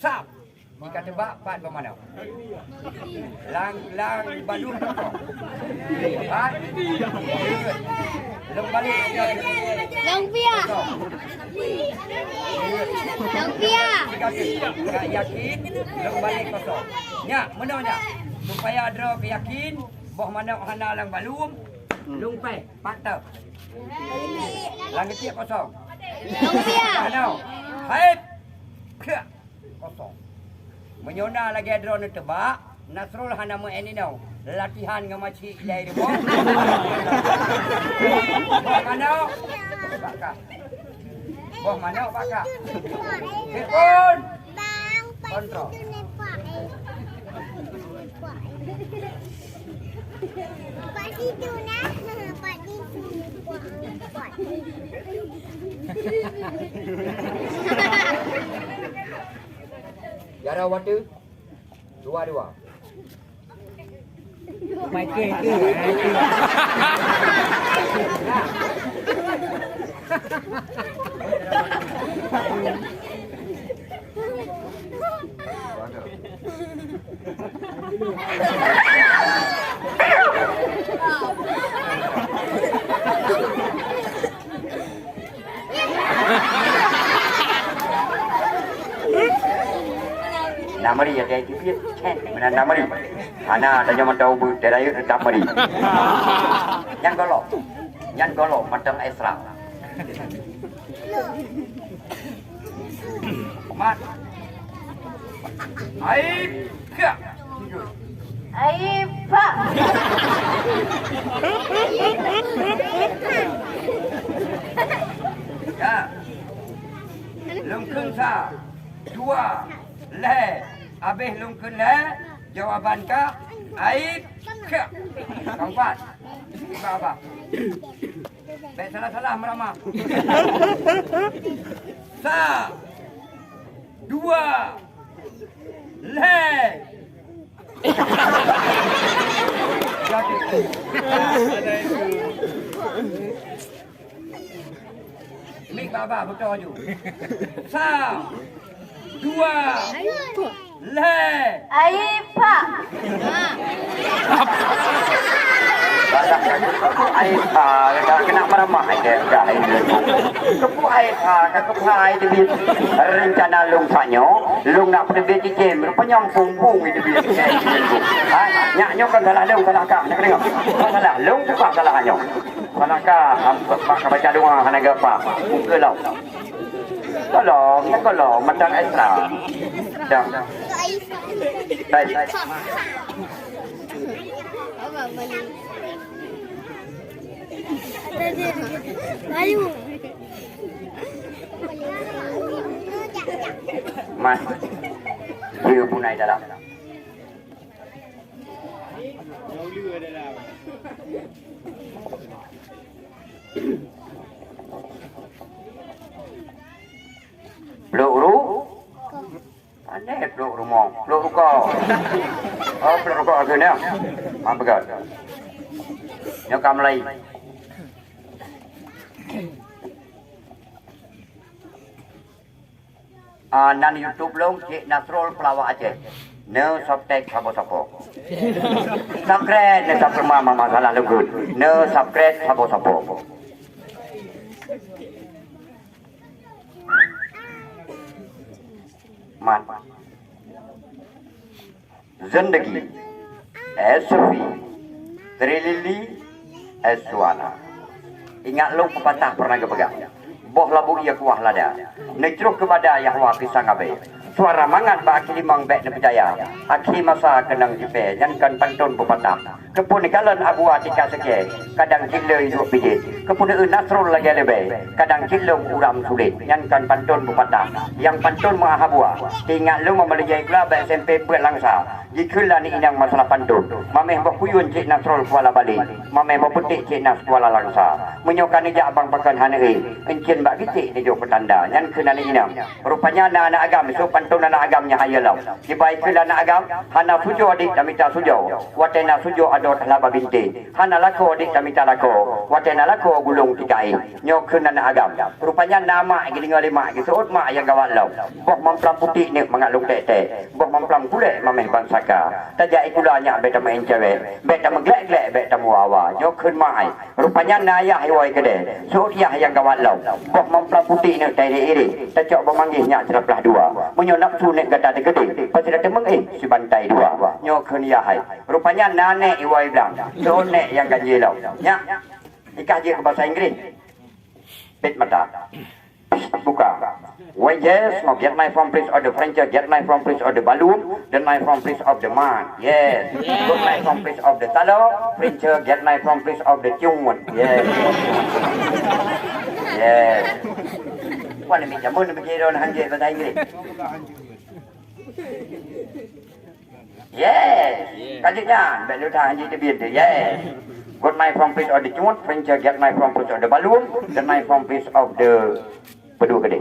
Sap. Ni kata bak pat bermana? Lang balun apa? Ha? Lang balik. Lang pia. Lang pia. Tak yakin, lang balik kosong. Nya, mana nya? Supaya draw yakin, boh mana hana lang balum, lung pai, patah. Lang kecil kosong. Lang pia. Hana. Hai. Kosong. Menyona lagi draw ni tebak, Nasrul hana mu ini now. Latihan dengan makcik ilai dia boh. Mana? Bakak. Boh mana bakak? Telepon. Bang, Kontrol. Pak situ nak. Pak situ. Jara waktu 2-2. Michael ke? Namari ya kayak gitu ya. Mana namari? Ana tanya tahu bu dari namari. Yang golok macam Esra. Mat. Aib ke? Aib pak. Ya. Lungkun sa. 2 le. Habis lungkun le. Jawaban ka? Aib ke? Keempat. Apa? Baik salah-salah meramah. Sa. 2 le. baba betul ju. Sa. Dua. Le. Air pak. Air kena meramah aja dah ini. Kepu air kepu air di rencana lung sanyo, lung nak pergi cincin, rupanya punggung itu dia. Nyaknya kan salah lung salah kak, nak dengar. Salah lung bukan salah nyo. Salah kak, mak baca doa hana gapa, muka lau. Kalau macam extra. Dah. Baik. Ayo. Mas, dia punai dalam. Peluru? Aneh peluru mau. Peluru kau. Oh, peluru kau akhirnya. Apa kau? Nyokam lain. Nan YouTube long Cik Nasrul pelawak Aceh. No subtek sabo-sabo. Subscribe ne subscribe mama salah lugut. No subscribe sabo-sabo. Man. Zindagi. Esfi. Trilili. Eswana. Ingat lu pepatah pernah kepegang. Boh labu ia kuah lada. Necruk kepada Yahwa pisang abe. Suara mangan ba akili mang bek ne percaya. Akhi masa kenang jipe nyankan pantun pepatah. Kepun kalan abu atika seke. Kadang kiloi duk pijit. Kepun Nasrul lagi lebe. Kadang kilong uram sulit. Nyankan pantun pepatah. Yang pantun mahabua. Ingat lu memelajai kula bek SMP buat langsa. Jikulah ni inang masalah pantun. Mameh berkuyun Cik Nasrul Kuala Bali. Mameh berpetik Cik Nas Kuala Langsa. Menyokan ijak abang pakan hanai. Encin bak gitik ni jo petanda. Nyan kena ni inang. Rupanya anak-anak agam. So pantun anak agamnya hayalau. Dibaiklah anak agam. Hana sujo adik dan minta sujo. Watena sujo adot laba binti. Hana lako adik dan minta lako. Watena lako gulung tikai. Nyok kena anak agam. Rupanya nama gini ngalima. Seut mak yang gawat lau. Boh memplam putih ni mengalung tete. Boh memplam kulit mameh bangsa. Tajak ikulanya beta main cewek, beta mengglek-glek, beta muawa, nyokun mai. Rupanya nayah iwai kede, suriah yang gawat lau. Boh memplam putih ni dari iri, tajak memanggihnya teraplah dua. Menyo nafsu ni kata gede, pasti ada mengih si bantai dua. Nyokun yahai. Rupanya nane iwai bilang, sonek yang ganji lau. Nyak, ikaji ke bahasa Inggris. Pit mata. Buka. Why yes, now get my from place of the French, get my from place of the balloon, then my from place of the man. Yes. Get my from place of the talo, French, get my from place of the tune. Yes. Yes. What ni jamun ni berkira orang hanjir bahasa Inggeris. Yes. Kajian, belu dah hanjir dia tu. Yes. Get my from place of the tune, French, get my from place of the balloon, then my from place of the Pedua kedai.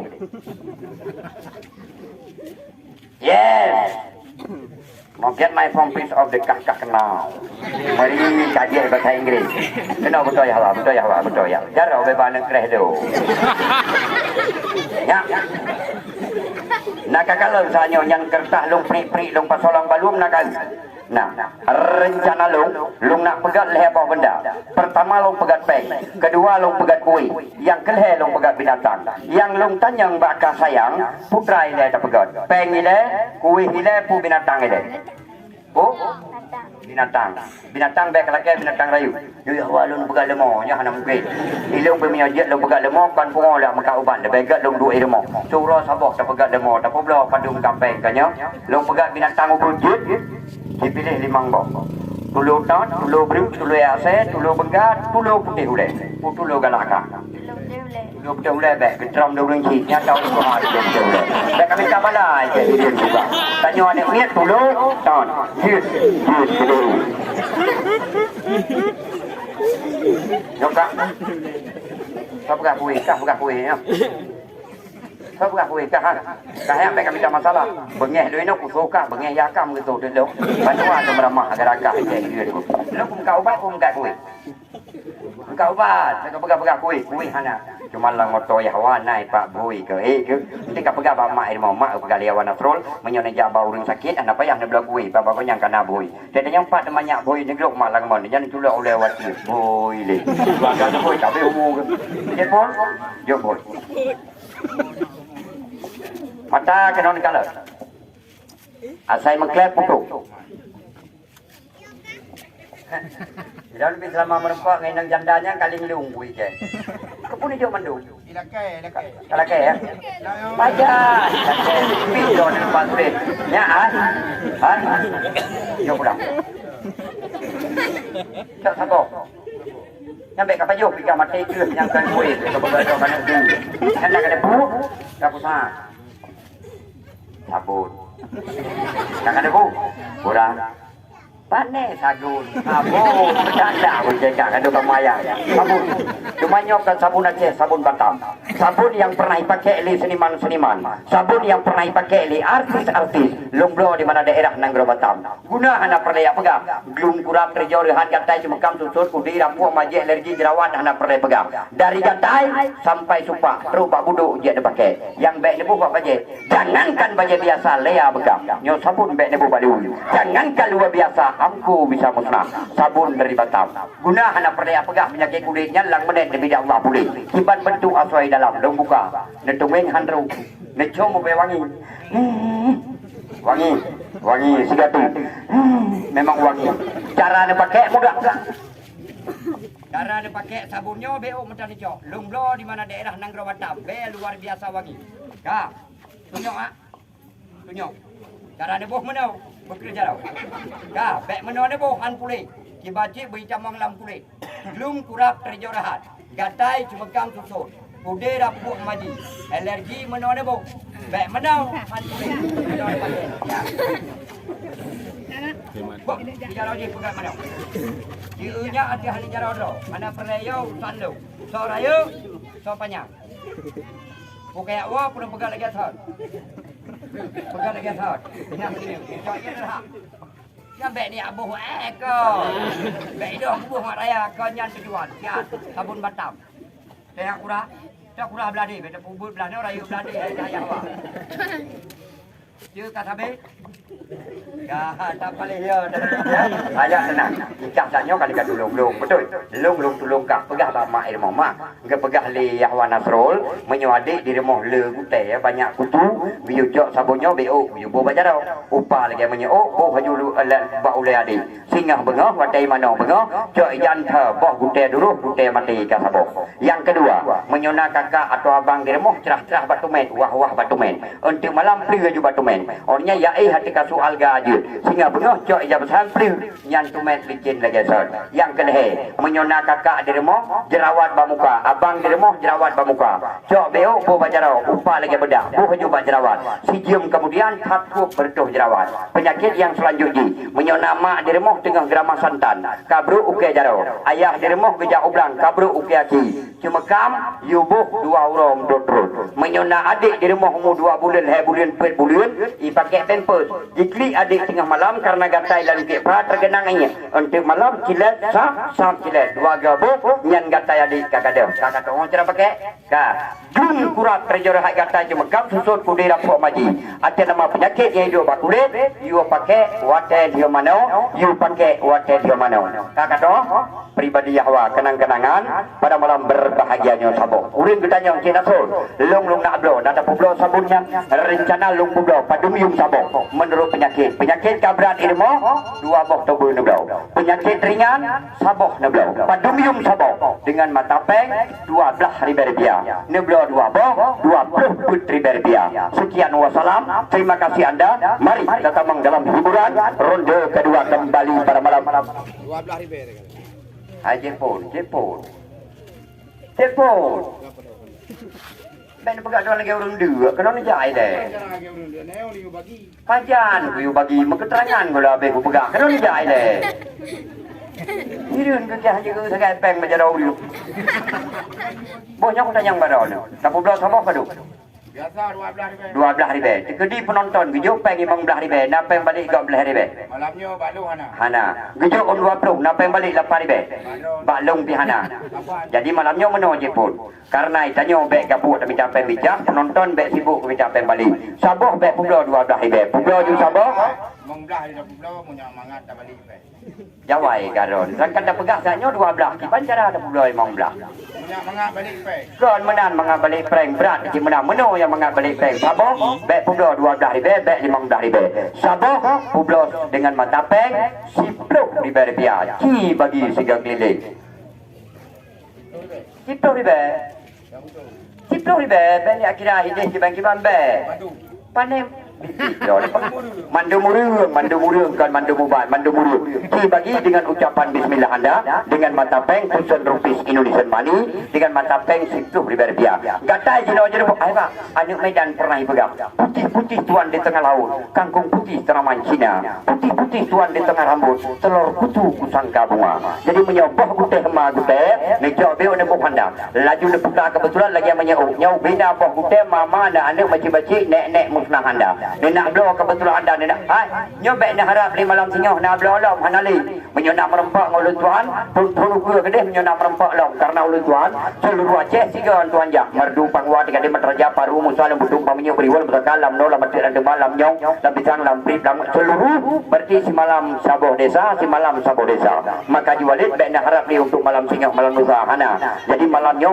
Yes. Mau get my from place of the kah kenal. Mari kajian bahasa Inggris. Kenal betul ya, betul ya, betul ya. Jarau beban kereh tu. Ya. Nak kalau misalnya yang kertas long prik-prik long pasolang balum nak kan. Nah, rencana long nak pegat leher apa benda. Pertama long pegat peng, kedua long pegat kuih, yang keleher long pegat binatang. Yang long tanyang bakal sayang, putra ile tak pegat. Peng ile, kuih ile, pu binatang ile. Bu? Binatang. Binatang baik lagi binatang rayu. Dia awak long pegat lemah, nya hana mungkin. Ilung bermiajat long pegat lemah kan pungo lah maka uban, begat long dua lemah. Surah sabok tak pegat lemah, tak pula padung kampeng kanya. Long pegat binatang ubujut. Dipilih 5 bok. Tulu tan, tulu bring, tulu ase, tulu benggat, tulu putih ulai. Tulu galaka. Tulu putih ulai baik. Ketram do ring cik, nyata untuk hari putih ulai. Baik kami tak balai ke dia juga. Tanya anak niat tulu tan. Hit. Nyokak. Kau pegang kuih ya. Kau bukan kuih kah? Kahang mereka minta masalah. Bengeh duit nak kusuka, bengeh yakam gitu dulu. Bantuan tu meramah agar agak je dia. Lu kau ubat pun enggak kuih. Kau ubat, kau pegang kuih hana. cuma lang oto ya wanai pak boy ke ke nanti ka pega ba mak mau mak pega liawan nasrul menyone jaba urang sakit ana payah na belah boy baba ko nyang kana boy dan yang pak banyak boy neglok mak lang mon jan tula oleh wati boy le baga boy tak be umur ke pon yo boy mata kenon kala asai mengklep putuk Tidak lebih selama merempak ngai nang jandanya kali ngelung kui ke. Kepun hijau mandu. Ilakai ya. Pajan. Video ni pasti. Nya an. Yo pulang. Tak sabo. Nyampe ka payo pika mati ke yang kan kui ke beberapa kan tu. Kan nak ada bu. Tak usah. Sabun. Tak ada bu. Kurang. Panen sagun, sabun, bercanda, berjaga, kado kemayang, sabun, cuma nyokkan sabun Aceh, sabun Batam, sabun yang pernah dipakai oleh seniman-seniman, sabun yang pernah dipakai oleh artis-artis, lomblo di mana daerah Nanggro Batam, guna anak perlaya pegang, glum kurap terjauh rehat gatai cuma kam susut, kudi rapuh majik alergi jerawat anak perlaya pegang, dari gatai sampai sumpah, terus pak buduk dia dipakai, yang baik nebu pak bajik, jangankan bajik biasa lea pegang, nyo sabun baik nebu pada ulu, jangankan luar biasa. Aku bisa musnah sabun dari Batam guna anak perdaya pegah penyakit kulitnya lang menit lebih Allah boleh kiban bentuk aswai dalam dong buka netumeng handru necom be wangi wangi sigatu memang wangi cara dipakai mudah cara dipakai sabunnya BO medan hijau lumblo di mana daerah Nanggro Batam be luar biasa wangi ka tunjuk tunjuk cara boh menau bekerja dah. Dah, baik mana ni boh han pulih. Kibaci beri camang lam pulih. Glum kurap terjauh rehat. Gatai cuma kam susut. Pude rapuh maji. Alergi mana ni boh. Baik mana han pulih. Mana ni pakai. Ya. Boh, jarau je pegang mana. Diunya ada hal jarau dah. Mana perayau sandu. So raya, so panjang. Bukan awak pun pegang lagi atas. Pegang lagi hot. Yang ini, coynya dah. Yang baik ni abuh ko. Baik dah abuh mak raya ko nyan tujuan. Ya, sabun Batam. Saya kurang. Saya kurang beladi, beta pubut beladi rayu beladi saya awak. Dia kata be. Ya, tak boleh ya. Ayah tenang. Ikak tanya kali kat dulung-dulung. Betul. Lung-lung tulung kak pegah ba mak irmah mak. Ke pegah li Yahwan Nasrul menyoadik di rumah le kutai banyak kutu. Biu jok sabunnya BO, biu bo baca dah. Upah lagi menyo bo haju ba ulai adik. Singah bengah watai mana bengah. Jok yan tha boh kutai dulu kutai mati ka sabo. Yang kedua, menyona kakak atau abang di rumah cerah-cerah batu men, wah-wah batu men. Untuk malam pergi ju batu men. Orangnya ya hati kasu alga aja. Sehingga bengah cok ija besar pergi yang tumet licin lagi sor. Yang kedua, menyona kakak di rumah jerawat bamuka, abang di rumah jerawat bamuka. Cok beo bo bajarau, upah lagi bedak, bo haju jerawat. Sejam kemudian takut bertuh jerawat. Penyakit yang selanjutnya, menyona mak di rumah tengah gerama santan, kabru uke jarau. Ayah di rumah gejak ublang, kabru uke aki. Cuma kam yubuh dua orang dodrot. Menyona adik di rumah umur 2 bulan, 2 bulan, 4 bulan, pakai pampers. Jikli adik tengah malam karena gatai lalu ke pra tergenang ini. Untuk malam cilet sam cilet. 2 gabuk nyan gatai adik kakak kakak orang cara pakai. Ka jum kurat terjorah gatai cuma kam susut kudi rapuh maji. Ada nama penyakit yang hidup bakulit, you pakai water dia mana, you pakai water dia mana. Kakak pribadi Yahwa kenang-kenangan pada malam berbahagianya sabuk. Uring bertanya Cik Nasrul, long nak blow, nada publo sabunnya, rencana long publo, padumium sabuk. Menurut penyakit kabrat ilmu, 2 bok tubuh neblow. Penyakit ringan, sabuk neblow. Padumium sabuk dengan mata peng, 12 rupiah. Neblow 2 bok, 20 rupiah. Sekian wassalam, terima kasih anda. Mari kita tamang dalam hiburan ronde kedua kembali pada malam 12 ribu. Jepun. Ben pegang orang lagi orang dua, kena ni jai deh. Pajan, ku bagi keterangan ku lah be ku pegang, kena ni jai deh. Irun ke jah je ku sangat peng macam dah dulu. Bohnya ku tanya baru ni. Tak pula sabah padu. Biasa 12 ribu. 12 ribu. Kedi penonton gejuk peng 15 ribu. Nak peng balik 12 ribu. Malamnya balu hana. Hana. Gejuk on 20. Nak peng balik 8 ribu. Baklung pi hana. Jadi malamnya meno je pun. Karena itanya bek gabut tapi capek bijak, penonton bek sibuk tapi capek balik. Sabah bek pula 12 ribu. Pula ju sabah. Mengbelah di pula punya mangat tak balik. Jawai karon. Kan dah pegah saknya 12. Kipan cara ada pula 15. Punya mangat balik pe. Kan menan mengabalik prank berat je menang meno yang mengabalik prank. Sabah bek pula 12 ribu, bek 15 ribu. Sabah pula dengan mata peng 10 ribu rupiah. Ci bagi sigang keliling. 10 ribu. 10 ribu. Ben ni akhirnya hidup di bangkiban bek. Panen mandu murung kan mandu mubat mandu murung ki bagi dengan ucapan bismillah anda dengan mata peng tujuan rupiah Indonesian money dengan mata peng 10 ribu rupiah gatai jino jero ai pak anu medan pernah pegang putih-putih tuan di tengah laut kangkung putih tanaman Cina putih-putih tuan di tengah rambut telur kutu kusangka bunga jadi menyobah guteh ma guteh ni jauh beu ne panda laju ne putar kebetulan lagi menyau nyau bina boh guteh mama ada anak baci-baci nek-nek musnah anda ni nak blow kebetulan anda ni nak hai nyobek nak harap li malam singoh nak blow lom hanali menyo nak merempak ulun tuan pun gua kedeh menyo nak merempak lom karena ulun tuan seluruh Aceh siga tuan jak merdu pangwa dekat di Matraja Paru Musa lembudung paminyo beriwal berkalam no lam tir ada malam nyong lam pisang lam prip lam seluruh berarti si malam saboh desa maka diwalid bek nak harap li untuk malam singoh malam nusa hana jadi malamnya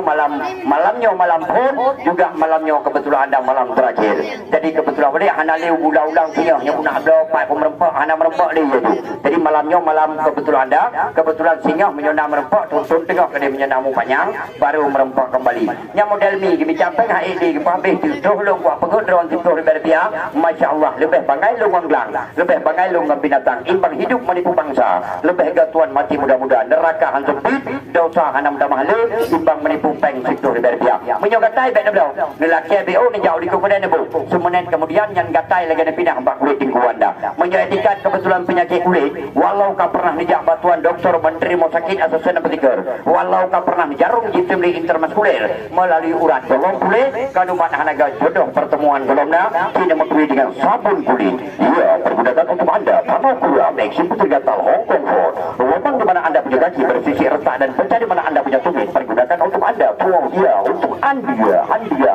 malam pun juga malamnya kebetulan anda malam terakhir jadi kebetulan boleh nali ulang-ulang punya yang nak blow pak merempak hana merempak dia jadi malamnya malam kebetulan anda kebetulan singgah menyona merempak tuntun tengah ke dia menyenamu panjang baru merempak kembali yang model mi kimi capek hai di habis tuh long buat pengut drone 10 ribu rupiah masya-Allah lebih bangai lungang gelang lebih bangai lungang binatang imbang hidup menipu bangsa lebih ke tuan mati mudah-mudahan neraka han sempit dosa hanam damahle imbang menipu peng 10 ribu rupiah menyogatai bet blow lelaki BO ni jauh di kemudian bu semenit kemudian yang gatai lagi ada pindah bak kulit tinggu anda menyediakan kebetulan penyakit kulit walau kau pernah dijak batuan doktor menteri mau sakit asosiasi petiker walau kau pernah jarum jisim di intermaskuler melalui urat golong kulit kanu mana hanaga jodoh pertemuan golongna kini mengkulit dengan sabun kulit ia perbudakan untuk anda kamu kurang eksim putri gatal Hongkong Ford wabang di mana anda punya kaki bersisi retak dan pecah di mana anda punya tumit pergunakan untuk anda tuang dia untuk anda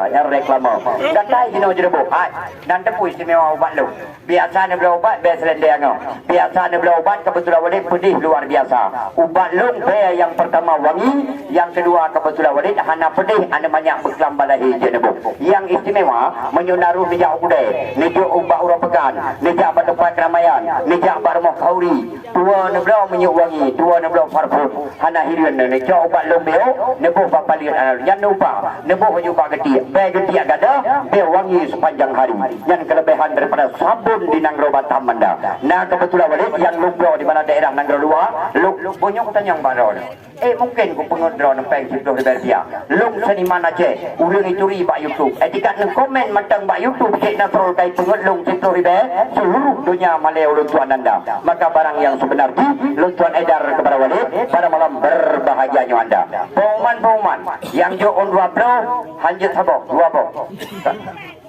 yang reklama gatai jino jerebo hai dan tepui istimewa ubat lu biasa ni beli ubat biasa lendeng biasa ni beli ubat kebetulan walid pedih luar biasa ubat lu yang pertama wangi yang kedua kebetulan walid hana pedih anda banyak berkelam balahi jenebu yang istimewa menyunaru minyak udai nijuk ubat urang pekan nijak bertempat keramaian nijak bermah kauri tua ni beli minyak wangi tua ni beli parfum hana hirian nijak ubat lu beo nebuh papalian yang lupa nebuh juga getik beg getik gada beo wangi sepanjang hari yang kelebihan daripada sabun di Nanggro Batam anda. Nah kebetulan walid yang lumpur di mana daerah Nanggro luar, punya aku tanya baron. Mungkin ku pengudron peng 10 ribu rupiah. Lung seniman Aceh, urang ituri bak YouTube. Jika nang komen matang bak YouTube Cik Nasrul kai pengudlung 10 ribu seluruh dunia malai ulun tuan anda. Maka barang yang sebenar di ulun tuan edar kepada walid pada malam berbahagianya anda. Pengumuman yang jo on 20 hanjut sabok 20.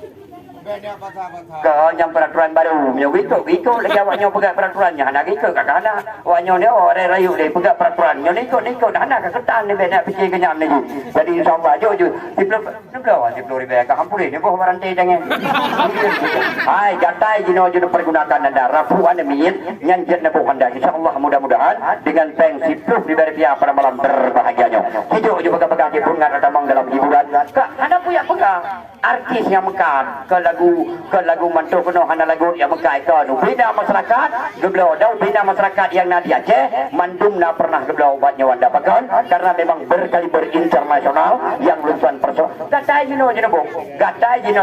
Ke yang peraturan baru punya ikut lagi awaknya pegang peraturannya nak ikut kakak anak awaknya dia orang rayu dia pegang peraturannya ikut anak keketan ni nak fikir kenyam ni jadi insyaallah jo 10 ribu ka hampuri ni boh barantai jangan hai gatai jino pergunakan anda rafu anda miit nyanjet nebuh anda insyaallah mudah-mudahan dengan peng 10 ribu rupiah pada malam berbahagianya hidup jo pegang-pegang di bunga damang dalam hiburan kak anda punya pegang artis yang mekan ke lagu mantu penuh hana lagu yang mekai ke bina masyarakat geblau dau bina masyarakat yang nadi Aceh mandum na pernah geblau obatnya wanda pakan karena memang berkaliber internasional yang lulusan perso gatai jino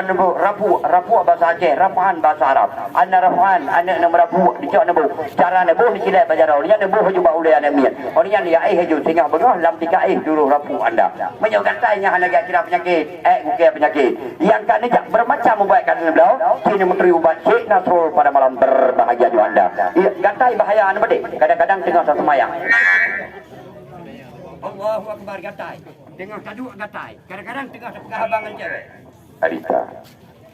nebu rapu bahasa Aceh rapahan bahasa Arab anna rapahan anna nama rapu dicok nebu cara nebu dikilai bajar orang nebu juga ulai ana mian orang dia heju singah bengah lam tika dulu rapu anda menyo gatainya hana kira penyakit bukan penyakit yang kan nejak bermacam kan beliau kini menteri ubat Cik Nasrul pada malam berbahagia di anda gatai bahaya anda berdek kadang-kadang tengah satu semayang Allahu Akbar gatai tengah taduk gatai kadang-kadang tengah sepegang abangan cewek Arita,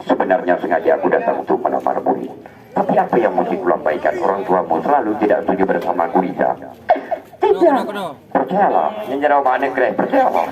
sebenarnya sengaja aku datang untuk melamar murid. Tapi apa yang mesti kulampaikan? Orang tuamu selalu tidak setuju bersama Gurita. Tidak. Percayalah, yang jarang mana keren, percayalah.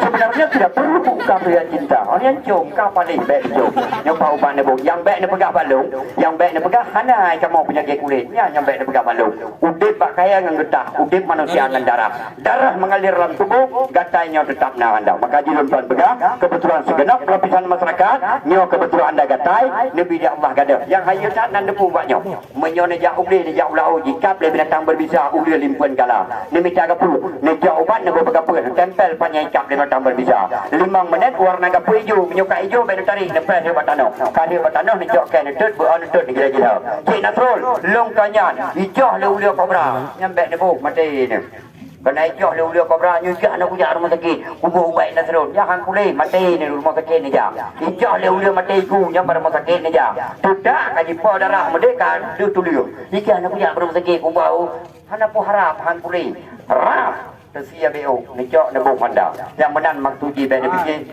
Sebenarnya tidak perlu buka pria cinta. Orang yang jom, kapan ni baik jom. Yang tahu mana bu, yang baik ni pegang balung, yang baik ni pegang hanai kamu penyakit kulit. Yang baik ni pegang balung. Udip pakaian dengan getah, udip manusia dengan darah. Darah mengalir dalam tubuh, gatainya tetap nak anda. Maka jilun tuan pegang, kebetulan segenap lapisan masyarakat, nyo kebetulan anda gatai, Nabi dia Allah gada. Yang hayat nan depu buatnya. Menyone jak ubli, jak ulau, jika boleh binatang berbisa, ubli limpuan kala. Nimita gapu, nejak ubat nebo bergapa, tempel panjang cap lima tambal bisa. 5 minit warna gapu hijau, menyukai hijau benda tarik nepel dia batano. Kali batano nejak kan netut netut gila-gila. Cik Nasrul, long kanyan, hijau leu-leu kobra. Nyambek nebo mati ni. Kena hijau leu-leu kobra nyucak nak kujak rumah sakit. Kubur ubat Nasrul, jangan kulih mati ni rumah sakit ni ja. Hijau leu-leu mati ku nyambar rumah sakit ni ja. Tidak kaji po darah merdeka tu tuliu. Jika nak kujak rumah sakit kubau hana po harap han kulih. Rap tersia BO nejak nebo Honda. Yang menan mak tuji ben biji.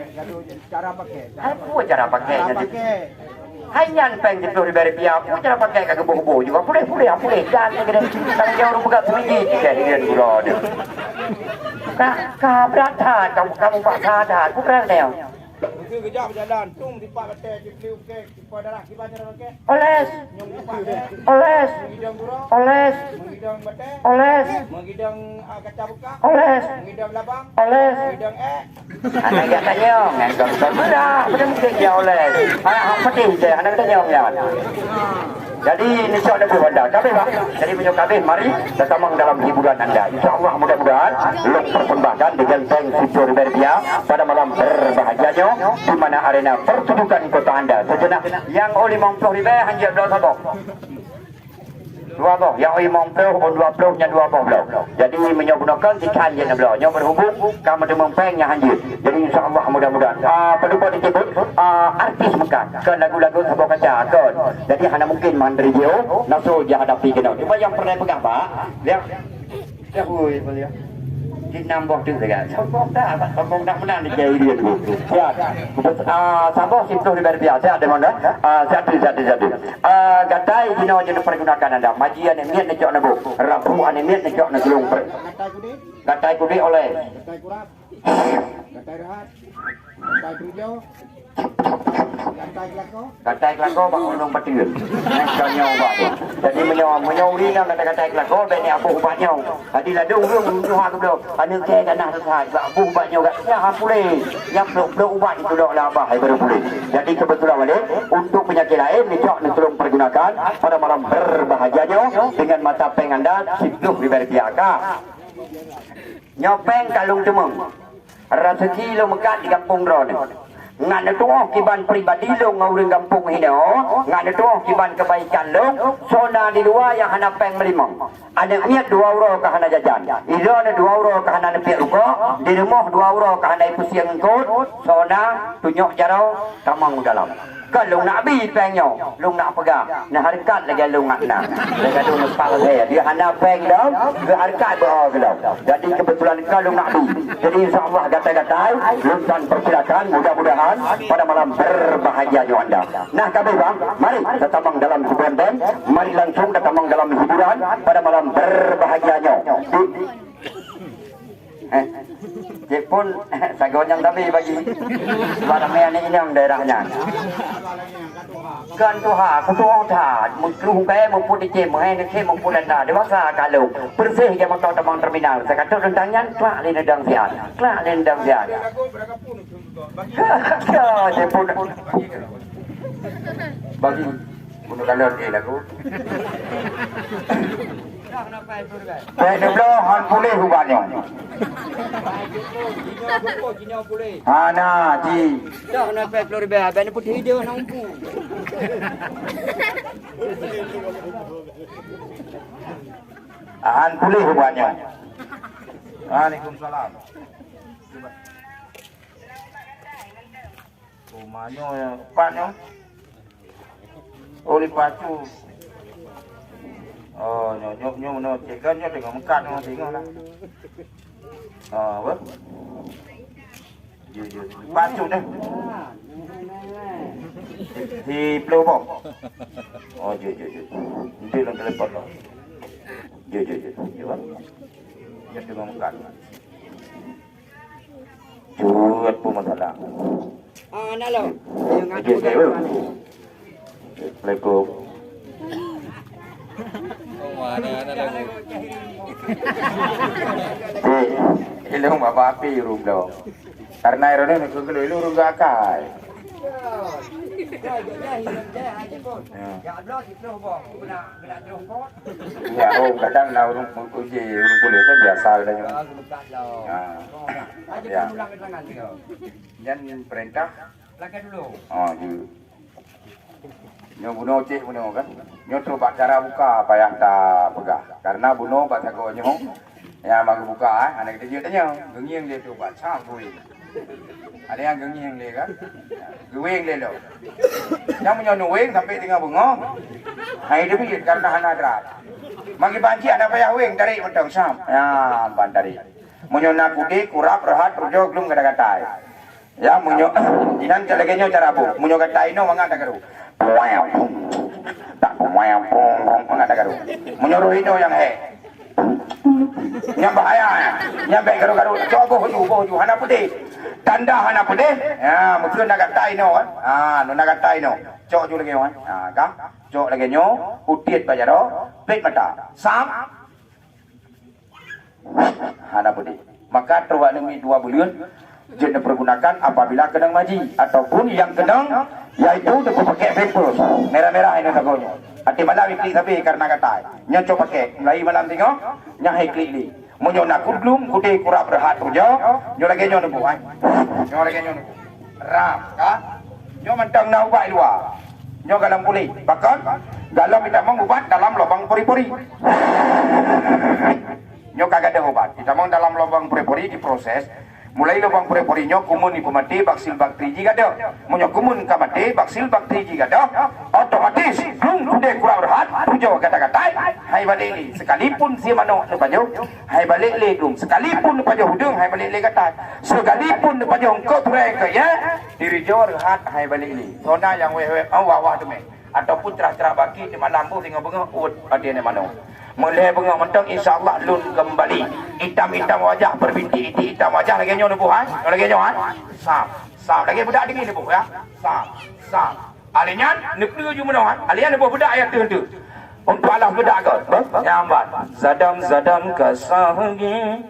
Cara pakai. Apa cara pakainya? Hanya peng jatuh di bari pia. Apa cara pakai kat gebu-gebu juga. Boleh jangan kena tang jauh rumah pegat biji dia dengan gula dia. Ka berat kamu pak sadar. Ku berang dia. Mungkin kejap berjalan, tung tipak batai, tipu ke, tipu darah, tipu cara pakai. Oles. Nyong tipak ke. Oles. Mengidang burung. Oles. Mengidang batai. Oles. Mengidang kaca buka. Oles. Mengidang labang. Oles. Mengidang Anak dia tanya, ngangkang berat, benar mungkin dia oles. Anak putih je, anak tanya orang. Jadi niscaya ada berwanda. Kabeh Pak. Jadi menyok kabeh mari tertamang dalam hiburan anda. Insyaallah mudah-mudahan lok persembahkan dengan Bank Sipur Berbia pada malam berbahagianya di mana arena pertunjukan kota anda. Sejenak yang oleh 50 ribu hanya belau sabok. 20 yang oleh 50 on 20 nya 20 belau. Jadi menygunakan ikan je belau. Nya berhubung kamu demam pengnya hanya. Jadi insyaallah mudah-mudahan perlu disebut artis Mekah ke lagu-lagu sabok kaca kan. Jadi hanya mungkin mandiri dia nasul dia hadapi kena. Cuma yang pernah pegang Pak, dia hui boleh. Di nambah tu saja. Sombong dah menang di jari dia tu. Ya. Sabok itu di biasa ada mana? Satu. Gatai dino je dipergunakan anda. Majian ni miat nak nak rabu ane miat nak nak gelung. Gatai kudi oleh. Gatai kurap. Gatai rehat. Gatai hijau. Gatai kelako bang ulung petir. Kanya ubah tu. Jadi menyau ni nak gatai kelako ben ni apa ubahnya. Tadi lah dong nyuha tu dah. Anu ke tanah selesai. Abu ubahnya gak ya boleh. Yang belum ubah itu dah lah abah baru boleh. Jadi kebetulan balik untuk penyakit lain ni cok nak tolong pergunakan pada malam berbahagianya dengan mata peng anda situ diberi piaka. Nyopeng kalung temung. Rezeki lo mekat di kampung Ron. Ngan itu kiban pribadi lo ngaurin kampung hino. Ngan itu kiban kebaikan lo. Sona di luar yang hana peng melimang. Ada niat 2 euro ke hana jajan. Ilo ada 2 euro ke hana nepi ruko. Di rumah 2 euro ke hana ipu siang engkau. Sona tunjuk jarau tamang dalam. Kalau nak bi pengnya, lu nak pegang. Nah harkat lagi lu nak. Lagi tu nak pal dia hana peng dah, dia harkat dah. Jadi kebetulan kalau nak bi. Jadi insyaallah gatai-gatai, lu dan persilakan mudah-mudahan pada malam berbahagianya anda. Nah kabeh bang, mari kita tambang dalam hiburan band, mari langsung kita tambang dalam hiburan pada malam berbahagianya. Dia pun sagonya tapi bagi barangnya ini yang daerahnya. Kan tuha, kutuang tha, mungkin kaya mumpuni jem, mengenai kem mumpuni anda. Dewasa kalau bersih dia motor tamang terminal. Saya kata tentangnya, kelak ni nedang sian, kelak ni nedang sian. Dia pun bagi bunuh kalor ni lagu. Saya dulu han boleh hubungnya. Ana ji. Dah nak pakai peluru bah, ben putih dia nak umpu. Han boleh hubungnya. Waalaikumsalam. Rumahnya paknya. Oleh pacu. Oh, nyok no cekan nyok dengan mekat no tengok lah. Apa? Pacu dah. Si Plu pun. Oh, je. Nanti dalam telefon lo. Je. Je bang. Dia tengah makan. Cuat pun masalah. Nak lo. Je saya. Assalamualaikum. Ilong bapa api rum do. Karena irone nak kelo ilong rum gakai. Ya, oh kadang lah orang uji orang kulit kan biasa dah je. Ya. Jangan perintah. Lakukan dulu. Oh, je. Nyo bunuh cik bunuh kan. Nyo coba cara buka payah tak pegah. Karena bunuh pak jago nyo. Ya bagi buka anak kita tanya. Gengiang dia tu pak cak gue. Ada yang gengiang dia kan. Gueng dia lo. Yang punya nueng sampai tengah bengong. Hai dia pikir karena anak drat. Magi banci ada payah weng tarik mentang sam. Ya ban tarik. Munyo nak kudi kurap rehat rujo belum kata-katai. Ya munyo inan lagi nyo cara bu. Munyo katai no mangga tak keru. Tak pemain pong mengada garu. Menyuruh itu yang yang bahaya. Nyampe garu-garu. Coba boju hana putih. Tanda hana putih. Ya, mungkin nak katai no kan. No nak katai no. Cok ju lagi kan. Kan? Cok lagi nyo. Utiet pajaro. Plit mata. Sam. Hana putih. Maka terwak demi 2 bulan. Jadi dipergunakan apabila kenang maji ataupun yang kenang yaitu dengan pakai vapor merah-merah ini tagonya. Ati malam ikli tapi karena kata nyo pakai mulai malam tengok nyah ikli ni. Munyo nak kudlum kude kurap rehat rujo nyo lagi nyo nebu ai. Nyo lagi nyo nebu. Ram ka? Nyo mentang na ubat luar. Nyo galam pulih. Bahkan galam kita mengubat dalam lubang pori-pori. Nyo kagak ada obat. Kita mau dalam lubang pori-pori diproses. Mulai lubang pori-porinya kumun ibu mati baksil bakteri jika ada. Munyo kumun kamati baksil bakteri jika ada. Otomatis belum kude kurang rehat. Tujuh kata-kata. Hai balik li. Sekalipun si mano lepajo. Hai balik li dum. Sekalipun lepajo hudung. Hai balik li kata. Sekalipun lepajo engkau turai ke ya. Diri jauh rehat. Hai balik li. Sona yang wewe awah tu me. Ataupun cerah-cerah bagi di malam bu tinggal bengah ut ada ni mano. Mulai bengah mentang insyaAllah lun kembali. Hitam-hitam wajah berbinti hitam wajah lagi nyo nebu han. Lagi nyo han. Sam lagi budak dingin nebu ya. Sam. Alian neklu ju menohan. Alian nebu budak ayat tu. Untuk Allah budak ke? Nyambat. Zadam kasahgi.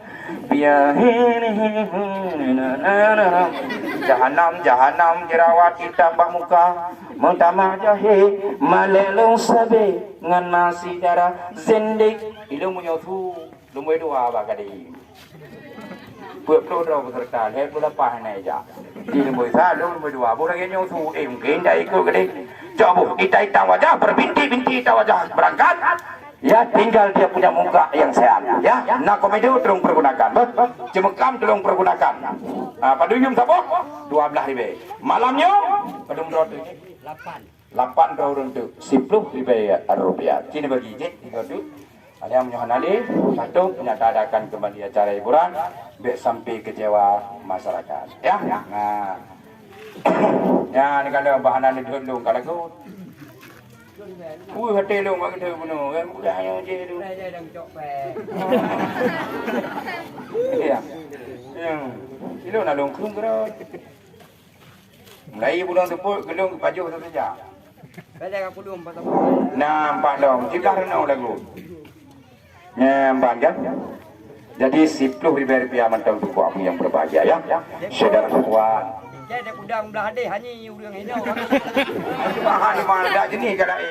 Jahanam jerawat ditambah muka. Mentama jahe malelong sabe ngan nasi darah zindik ilmu nyotu lumwe dua bagadi buat pro beserta he pula pahane ja di lumwe sa lumwe dua boleh nyotu mungkin dah ikut gede coba kita wajah berbinti-binti wajah berangkat ya tinggal dia punya muka yang sehat ya nak komedo tolong pergunakan cemekam tolong pergunakan paduyum sabo 12 ribu malamnya padum roti 8 orang tu 10 rupiah. Kini bagi je 3 tu. Ada yang menyohanali satu menyatakan kembali acara hiburan baik sampai kecewa masyarakat. Ya. Nah. Ya ni kalau bahanan ni dulu kalau tu. Hotel lu mak kita bunuh kan budaya je tu. Budaya dah cok pe. Ya. Ini nak longkung kerot. Mulai bulan tepuk gelung baju satu saja. Belajar aku dulu 4 tahun. Nampak dong, jika renau lagu. Nampak kan? Jadi 10 ribu rupiah mentang tu buat yang berbahagia ya. Saudara kawan. Jadi dia kudang belah hadis hanya urang ini. Bahan di mana dak jenis kadai.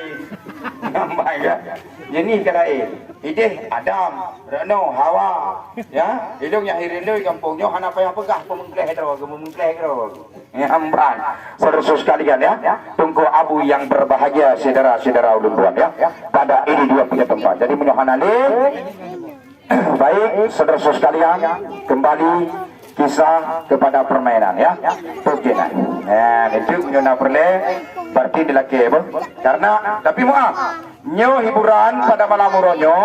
Nampak kan? Jenis kadai. Ideh Adam, Reno, Hawa, ya. Hidung yang hirindu kampungnya hana payah pegah pemengkleh terus. Amban. Saudara sekalian ya. Tunggu abu yang berbahagia saudara-saudara ulun tuan ya. Pada ini dua punya tempat. Jadi menyohanali baik saudara sekalian kembali kisah kepada permainan ya. Tukinan. Itu menyona perle berarti dilaki karena tapi maaf nyo hiburan pada malam muronyo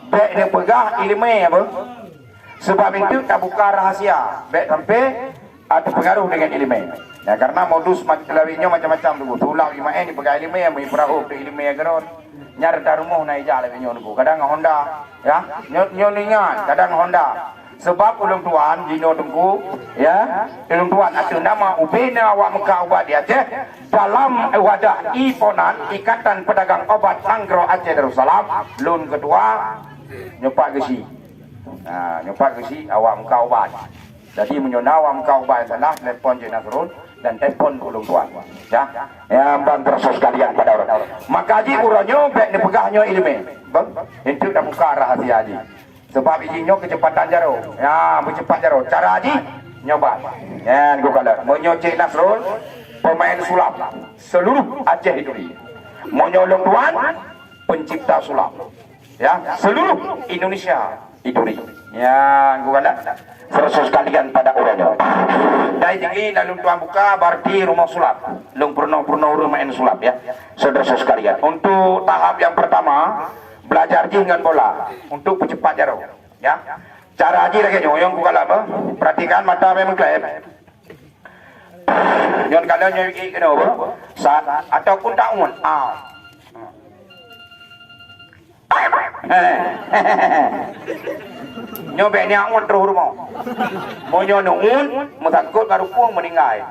baik dia pegah ilmu apa sebab itu tak buka rahasia baik sampai ada pengaruh dengan ilmu Ya karena modus lawinya macam-macam tu. Tulau lima ni pegai lima mai perahu tu lima geron. Nyar darumuh nai jalan nyo nu. Kadang Honda, ya. Nyo ningan, kadang Honda. Sebab ulung tuan Jino Tengku, ya. Ulung tuan ada nama Ubena Awak Mekah Obat di Aceh dalam wadah Iponan Ikatan Pedagang Obat Nanggro Aceh Darussalam. Lun kedua nyopak gesi. Nah, nyopak gesi Awak Mekah Obat. Jadi menyona Awak Mekah Obat sana telepon je Nasrul dan telepon ulung tuan. Ya. Ya bang proses kalian pada orang. Maka ji uronyo bek dipegahnya ilmu. Bang, itu dah buka rahasia ji. Sebab izinnya kecepatan jaro. Ya, bercepat jaro. Cara haji nyoba. Ya, gua kata menyocek Nasrul pemain sulap seluruh Aceh itu. Menyolong tuan pencipta sulap. Ya, seluruh Indonesia itu. Ya, gua kata proses kalian pada orangnya. Dari tinggi lalu tuan buka berarti rumah sulap. Long purno rumah sulap ya. Saudara sekalian. Untuk tahap yang pertama belajar dengan bola untuk percepat jaro ya. Cara haji lagi nyoyong bukan apa, perhatikan mata memang klep nyon kalau nyoy kena apa saat ataupun daun nyobe ni aun terus rumah mau nyonuun mau takut baru puang meninggal.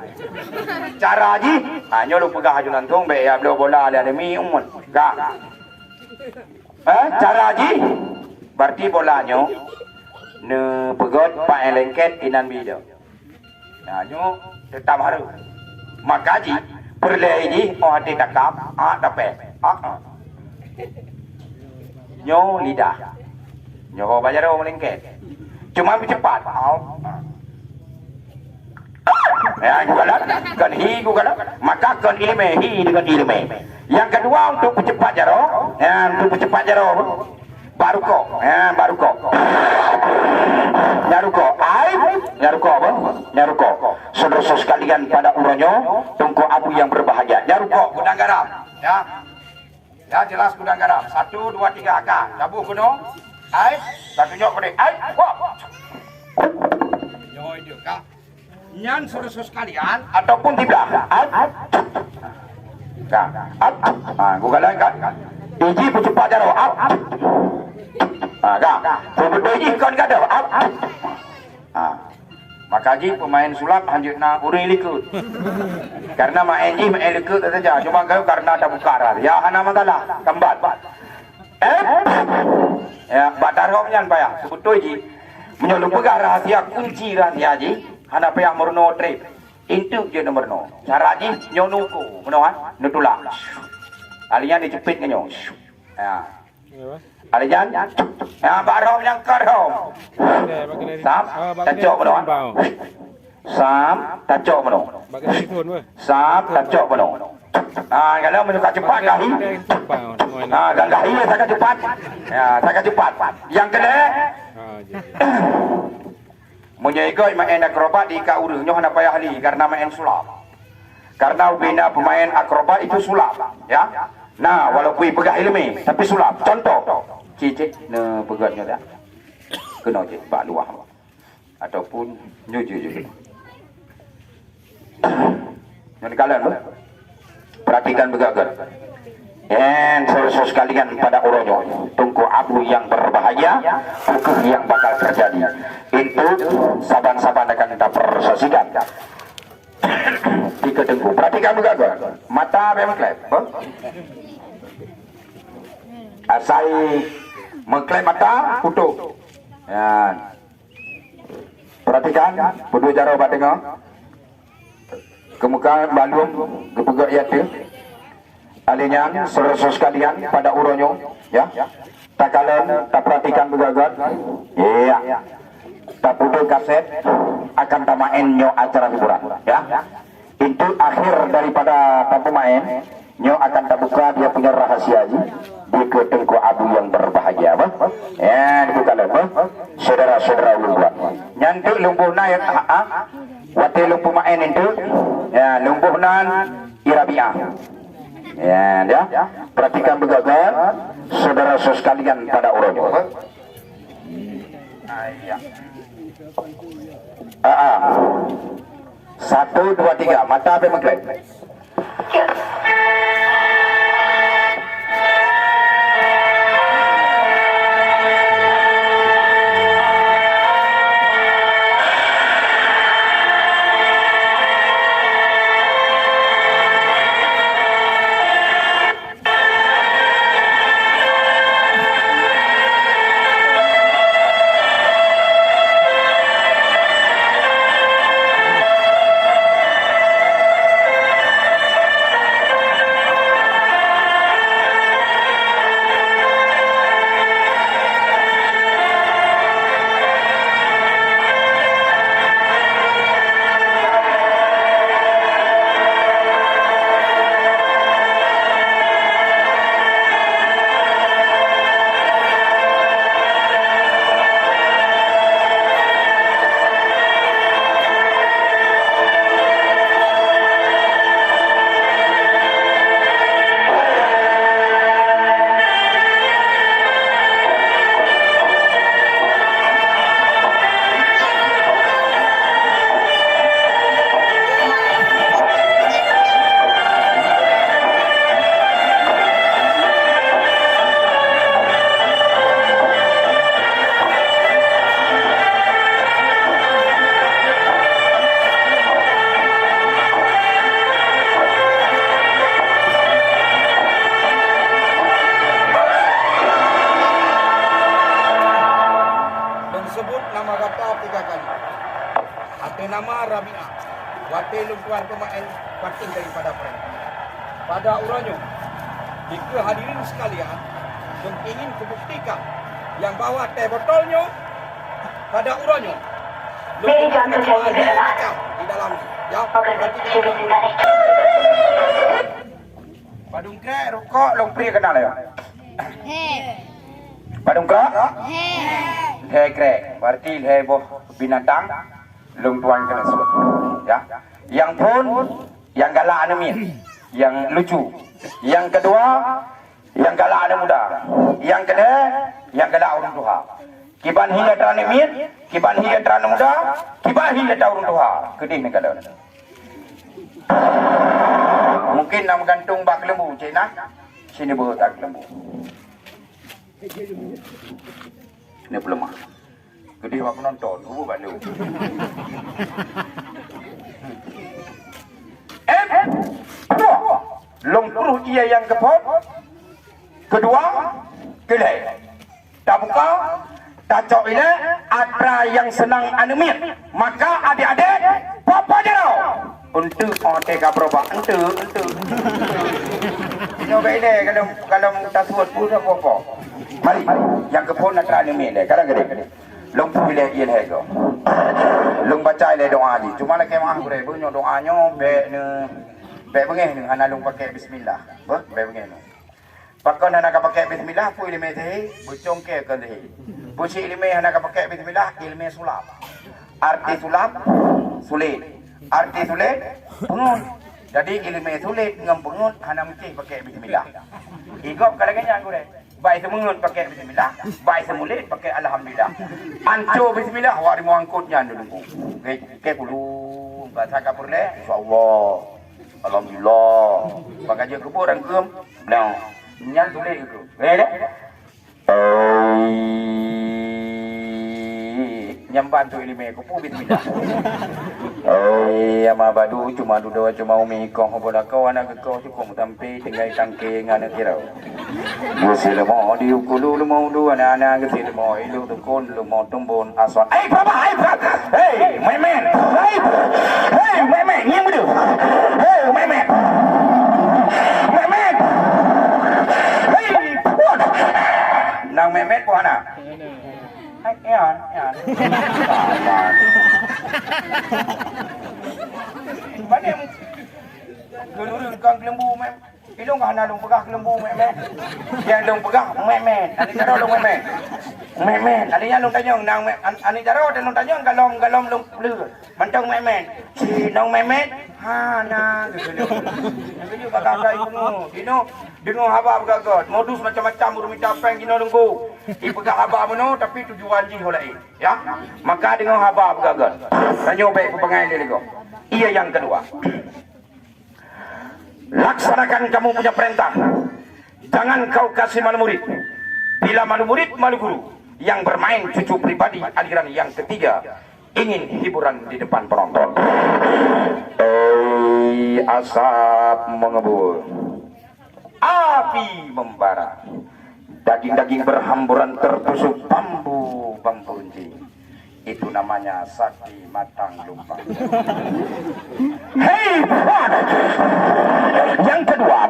Cara haji nyoy pegang haju lantung be ya beliau bola ada mi umun gak. Cara haji berarti bolanya ne pegot pak lengket inan bido. Nah, nyo tetap harus. Maka haji perlai ji ada takap, dapat. Nyo lidah. Nyo bajar lengket. Cuma cepat. Ya, gugalan, kan hi gugalan, maka kan ilme hi dengan ilme. Yang kedua untuk percepat jaro, ya untuk percepat jaro, baru kok, nyaruko apa? Nyaruko. Saudara sekalian pada uronyo, tungku abu yang berbahagia. Nyaruko gudang garam, ya, ya jelas gudang garam. 1, 2, 3 akak, cabu kuno, satu nyok kode, nyok itu kak. Nyan saudara sekalian ataupun di belakang. Gua kalian kan. Iji percepat jaro. Betul iji kan ada. Maka ji pemain sulap hanjutna uring likut. Karena main likut saja. Cuma kau karena ada bukaran. Ya hana masalah. Kambat. Ya badar kau nyan payah. Betul ji. Menyolong pegang rahasia kunci rahasia ji. Hana payah merno trip. Itu je nomor no. Cara ji nyonuku, menawan, nutula. Alian dicepit nyo. Ya. Alian. Ya barom yang karom. Sam, tacok menawan. Sam, tacok menawan. Sam, tacok menawan. Kalau menyuka cepat gahi. Dan gahi sangat cepat. Ya, sangat cepat. Yang kedua. Menyegoi main akrobat di kauru nyoh hana payah li karena main sulap. Karena ubina pemain akrobat itu sulap, ya. Nah, walaupun pegah ilmi tapi sulap. Contoh, cicik ne pegatnya dah. Kena cik bak luah. Ataupun nyuju. Yang kalian perhatikan begagan. Dan saudara sekalian pada uronyo tunggu abu yang berbahaya, hukum yang bakal terjadi. Itu saban-saban akan kita persasikan. Di kedengku, perhatikan begagan. Mata memang klep. Asai mengklep mata, putus. Ya. Perhatikan, berdua jaro bat tengok. Kemuka balum, kepegak yaitu. Alinya saudara sekalian pada uronyo, ya. Tak kalian tak perhatikan begagan. Iya. Tak putus kaset akan tamain nyo acara hiburan, ya. Itu akhir daripada tak pemain. Nyo akan tak buka dia punya rahasia di ketengku abu yang berbahagia, bah. Ya, dibuka lho, saudara-saudara lumpuh. Nyantuk lumpuh naik, wati lumpuh main itu, ya lumpuh nan irabiah. Ya, perhatikan begagan saudara sekalian pada uronyo. 1, 2, 3. Mata apa mengklaim? Ya. Sebut nama kata 3 kali. Atas nama Rabi'ah. Wakil lumpuan pemain penting daripada perang. Pada uranya, jika hadirin sekalian ingin kubuktikan yang bawa teh botolnya pada uranya, Ini jangan terjadi di dalam. Ya, Oke, sudah sebentar. Padung krek rokok lompri kenal ya? Hei. Padung krek? Hei. Hei krek. Berarti hei boh binatang lung tuan kena sebut. Ya. Yang pun yang galak anu min, yang lucu. Yang kedua yang galak anu muda. Yang kedua yang galak orang tua. Kiban hi atra min, kiban hi atra muda, kiban hi atra orang tua. Kedih ni kalau. Mungkin nak gantung bak lembu Cina. Sini bawa tak lembu. Ini belum mah. Kedih aku nonton, aku balu. Kedua, long turuh ia yang kepot. Kedua, kelai. Tak buka, tak cok ini, atra yang senang animir. Maka adik-adik, papa jero. Untuk otek kaproba, untuk. Ini baik deh, kalau tak suat pun apa-apa. Mari, yang kepot nak animir deh, kadang-kadang. Long pilih ia leh kau. Long baca leh doa ni. Cuma nak kemah aku deh, bunyi doanya be bengeh ni, hana long pakai bismillah. Be bengeh ni. Pakon hana pakai bismillah, pu ilmu teh, bucong ke kan teh. Buci ilmu hana pakai bismillah, ilmu sulap. Arti sulap, sulit. Arti sulit, pengun. Jadi ilmu sulit ngam pengun hana mesti pakai bismillah. Igop kadang-kadang aku deh. Baik semungut pakai bismillah, baik semulit pakai alhamdulillah. Anco bismillah, wari mau angkutnya dulu. Ke dulu, bahasa kapur le, insyaallah. Alhamdulillah. Pakai je kubur angkum. Nah, nyan tulis itu. Deh. Nyamban tu ilmu kupu bismillah. Ama badu cuma duduk cuma umi kong bola kau anak kau tu kong tampi tinggal tangke ngana kirau. Musil mau diukulu mau du anak-anak kesil mau ilu tukun lu mau tumbun aswan. Baba, hey, memen, hey, memen, ni mudu, hey, memen, hey, what? Nang memen ko anak. Yan. Mana yang dulu kang lembu mem. Ilong ka na long pegah lembu mem. Yang long pegah mem. Ani jaro long mem. Mem. Ani yang long tanyong nang ani jaro dan long tanyong galom long bleu. Mantong mem. Si nong mem. Ha na gitu. Yang video bakal sai kuno. Dino haba bergagot. Modus macam-macam urumi capeng kino lunggu. Ipegah haba mono tapi tujuan ji holai. Ya. Maka dengan haba bergagot. Tanyo baik pengai dia lego. Ia yang kedua. Laksanakan kamu punya perintah. Jangan kau kasih malu murid. Bila malu murid, malu guru. Yang bermain cucu pribadi aliran yang ketiga ingin hiburan di depan penonton. Asap mengebul, api membara, daging-daging berhamburan tertusuk bambu-bambu runcing. Itu namanya sakti matang lumpang. Hei, yang kedua.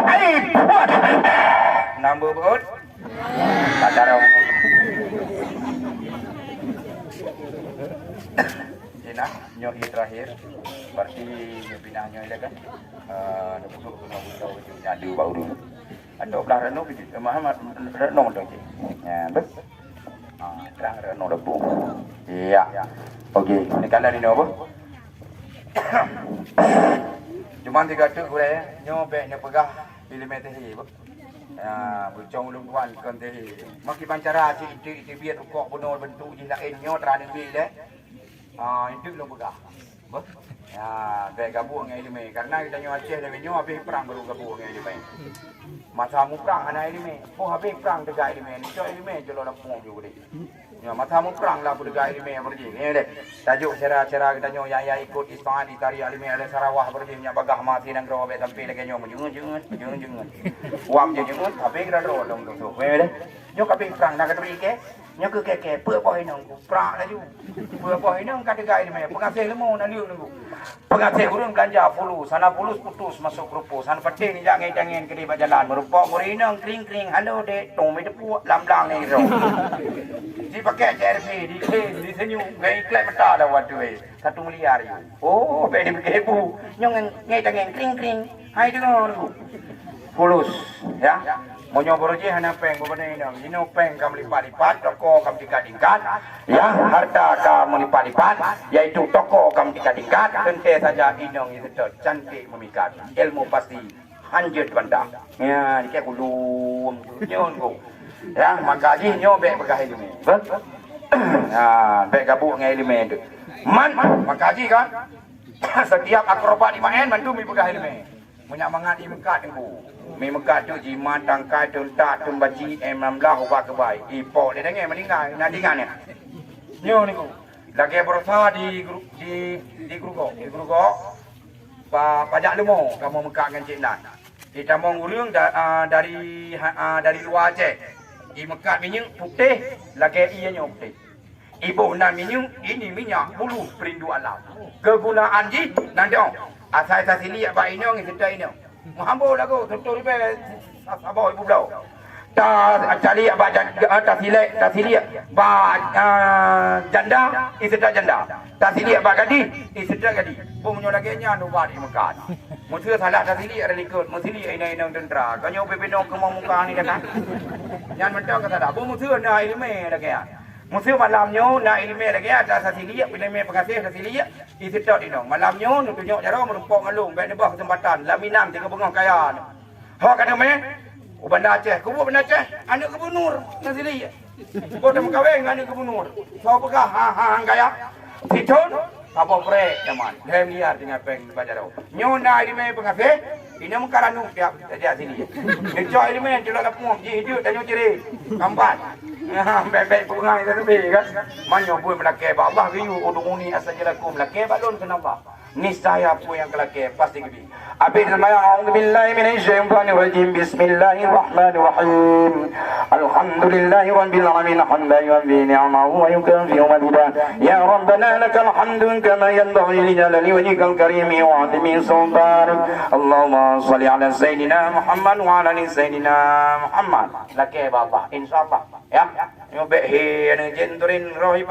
Hei, nambah buat. Pacarau. Nah, nyoi terakhir berarti pindah nyoi dah kan untuk nyadu baru ada belah reno gitu Muhammad reno dong cik ya betul terang reno debu iya okey ni kalau ni apa cuma tiga tu gue nyobe nya pegah milimeter hi bucong lungwan kan teh makin pancara cik itu biar kok benar bentuk je lain nyo terang ni le itu belum pegah. Ya, baik gabung dengan ini karena kita nyawa Aceh dan nyawa habis perang baru gabung dengan ini. Masa mu perang anak ini, oh habis perang dekat ini, ni cak ini jelo lapung juga deh. Ya, masa mu perang lah dekat ini berje. Ni deh. Tajuk cara-cara kita nyawa yang ikut Isfahan di tari alimi ala Sarawak berje nya bagah mati nang rawa bet sampai lagi nyawa jungun. Wam je jungun, habis kita ro dong tu. Ni deh. Nyawa habis perang nak keteri ke? Nya ke keke pe boh inang prak laju pe boh inang kat dekat ini pengasih lemu nak liuk nunggu pengasih urun belanja pulu sana pulus putus masuk rupo sana peti ni jangan ke di jalan merupa murinang kring halo dek tong me depu lam-lam ni ro di pakai CRP di senyum gai klep mata dah waktu 1 miliar you oh be ni kebu nyong ngai jangan kring hai dengar pulus ya Monyo boroje hana peng bobane nang ino peng kam lipat-lipat toko kam tingkat-tingkat ya harta kam lipat-lipat yaitu toko kam tingkat-tingkat ente saja inong itu cantik memikat ilmu pasti hanjut banda ya dikek ulum nyon go ya maka ji nyo be begah ilmu betul ha be gabung dengan ilmu itu man maka ji kan setiap akrobat di main mandu mi begah ilmu banyak mangat di mekat tu mi mekat tu jimat tangkai tuntak tumbaji emamlah ubah kebai ipo dia dengar meninggal nadingan ya nyo ni ku lagi berusaha di grup pajak lemo kamu mekat dengan cik nan kita mau ngurung dari luar Aceh di mekat minyak putih lagi ianya putih ibu nan minyak ini minyak bulu perindu alam kegunaan ji nanti asal sili apa ini orang itu ini Muhambo lagu tutur be abah ibu belau ta cari apa ta sili ba janda iseda janda ta sili apa gadi iseda gadi punya lagi nya nu ba di mekat mu thưa salah ta sili ada likut mu sili ini tentera kanyo pepino ke muka ni kan nyan mentang kata dah mu thưa na ilme lagi ya Musuh malamnya nak ilmu lagi ada sasilia bila me pengasih sasilia isitot ini malamnya nu tunjuk cara merumpok ngalung baik nebah kesempatan laminam tiga bengong kaya ha kata me ubanda Aceh kubu banda Aceh anak gubernur sasilia bodoh mengkawin anak gubernur so pegah ha kaya siton apa pre zaman dem liar dengan peng bajarau nyona ilmu pengasih ini mengkaranu dia sini ngejok ilmu jelak lapung ji hidup dan nyociri kampat baik-baik pengai tadi kan manyo pun melake Allah riu udunguni asajalakum lake balon kenapa niscaya pun yang kelake pasti gede abid a'udzu billahi minasyaitonir rajim bismillahirrahmanirrahim alhamdulillahi rabbil alamin hamdan yu'abbi ni'amahu wa yukafi madida ya rabbana lakal hamdu kama yanbaghi li jalali wajhikal karim wa 'azimi sultanik Allahumma shalli ala sayidina Muhammad wa ala ali sayidina Muhammad lake Allah insyaallah ya nyobe he ana jin turin rohi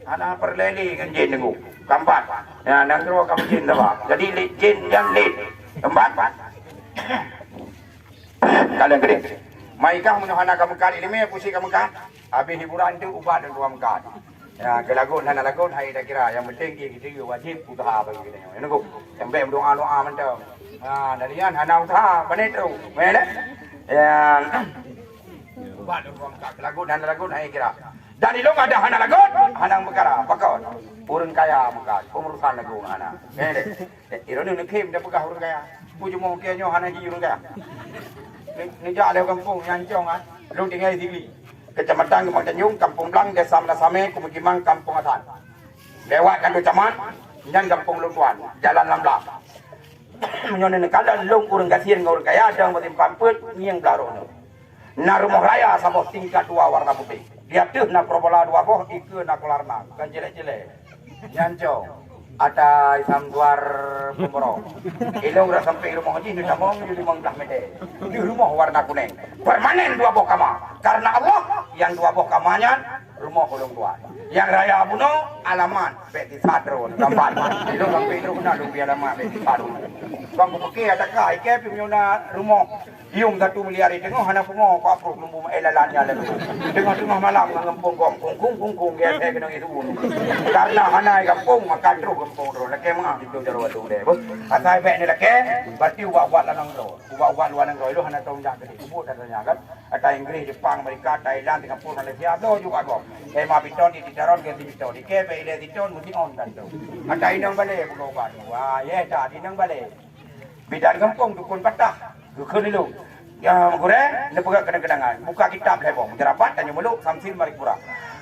ana perleli kan jin niku kampat ya nang ro kam jin dah jadi jin yang lid tempat kalian gede maikah menuhana kamu kali ini pusi kamu kan habis hiburan tu ubah dan ruam kan ya kelagun hana lagun hai dah kira yang penting kita wajib usaha bagi kita ya niku sampai doa mantap dalian hana usaha benet tu mele ya ubah dan ruam kan lagun hai kira Dan ilung ada hana lagot, hanang perkara, pakon. Urun kaya makan, pengurusan lagu hana. Iron ni kem dia pegah urun kaya. Puju mau kianyo hana ji urun kaya. Ni jale kampung nyancong ah. Lu tinggal di Kecamatan Kemang Tanjung, Kampung Blang, Desa Menasame, Kumukimang, Kampung Asan. Lewat kan kecaman, nyan Kampung Lungtuan, Jalan Lamblang. Menyonen kada lung urun kasian urun kaya dang batim pamput niang blarono. Na rumah raya saboh tingkat 2 warna putih. Dia tuh na probola 2 boh iku na kolarna. Kan jelek-jelek. Nyanco. Ada isam luar pemborong. Ilung rak sampai rumah haji ni tamong di 15 meter. Di rumah warna kuning. Permanen 2 boh kama. Karena Allah yang 2 boh kamanya rumah ulung tua. Yang raya buno alaman beti sadron gambar. Ilung sampai ilung na lu biar alamat beti sadron. Bang bukti ada kai ke pimyona rumah. Yung 1 miliar itu hana pungo ko apro lumbu elalannya lalu. Tengah-tengah malam ngempung kung ya saya kena itu. Karena hana kampung makan terus kampung ro leke mah itu jaro tu deh. Asai be ni leke berarti uwa-uwa lanang ro. Uwa-uwa luar nang ro itu hana tong jak di kubur katanya kan. Ada Inggris, Jepang, Amerika, Thailand, Singapura, Malaysia do juga go. Ma piton di taron ke di piton di ke be ile piton mesti on dan tu. Ada inang balik ko ba. Wah, ye ta inang balik. Bidan kampung dukun patah. Dukun itu. Ya goreng, dia pegang kenang-kenangan. Buka kitab lebong. Jerapat tanya meluk Samsil Maripura.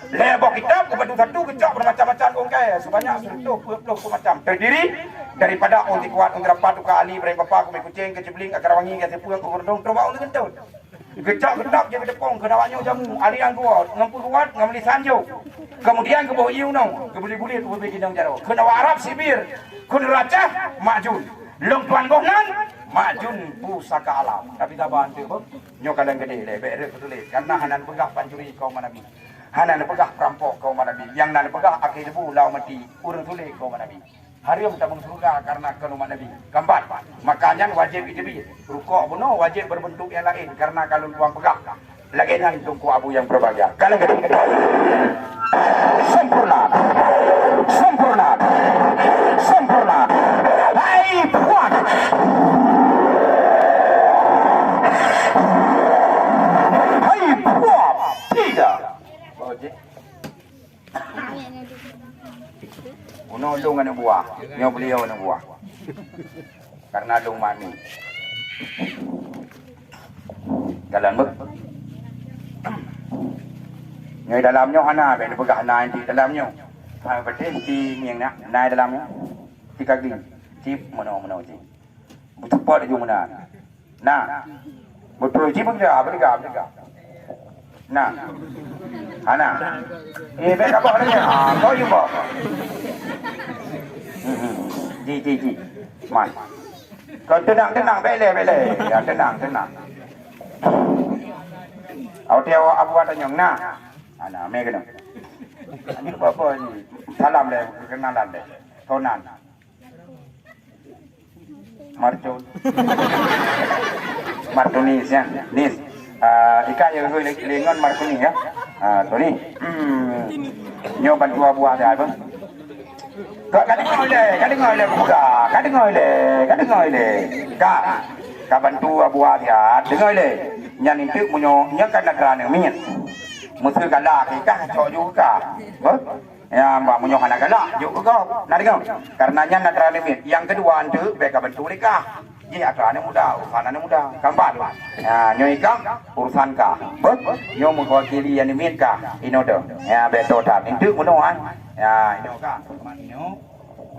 Lebong kitab kepada satu kecak bermacam-macam ongkai. Sebanyak 120 macam. Terdiri daripada onti kuat, onti rapat, uka ali, berai bapa, kumai kucing, kecibling, akar wangi, kasi puang, kukurdong, terobak onti kentut. Kecak kedap je kedepong, kedawaknya jamu, ali yang kuat, ngampul kuat, ngamili sanjo. Kemudian ke bawah iu nong, ke buli-buli, ke bawah begini jaro. Kena Arab Sibir, kena Racah, Majun. Long tuan gohnan, Majun pusaka alam. Tapi tak bantu pun. Nyo kadang gede le, bere betul le. Karena hanan pegah pancuri kaum Nabi. Hanan pegah perampok kaum Nabi. Yang nan pegah akhir debu lau mati. Urang tule kaum Nabi. Hari yang tabung surga karena kaum Nabi. Keempat, makanya wajib hidup. Rukuk buno wajib berbentuk yang lain karena kalau tuan pegah. Lagi nan tungku abu yang berbahagia. Kalau gede sempurna. Sempurna. Sempurna. Hai puan. Hai puan. Tiga. Oke. Uno lung anu buah. Nyo beliau anu buah. Karena lung mami. Jalan ber. Ngay dalamnya hana be pegah nai di dalamnya. Hai betul di miang nak nai dalamnya. Tiga gini. Cip mana cip. Betul pada jumlah mana. Nah, betul cip pun dah berga. Nah, ana. Baik apa orangnya? Kau juga. Ji. Man. Kau tenang, bele. Ya tenang. Awak dia abu ada nyong na. Ana, megan. Ani apa ni? Salam le, kenalan le. Tonan. Martunis ya. Nis. Ikan yang lengan martunis ya. Tu ni. Nyo bantu buah dia apa? Kak kadang le buka. Kadang le. Kak bantu buah dia. Dengar le. Nyan itu munyo nyakan negara yang minyak. Musuh galak ikan cok juga. Ya, mbak munyo kana galak juga. Nak dengar? Karena nyan negara limit. Yang kedua itu mereka bantu mereka. Ji akalnya mudah, urusannya mudah. Gambar. Ya, nyo ikan urusan kah. Nyo mewakili yang limit kah. Ino dah. Ya, betul tak. Itu munyo ya, ino kah. Nyo.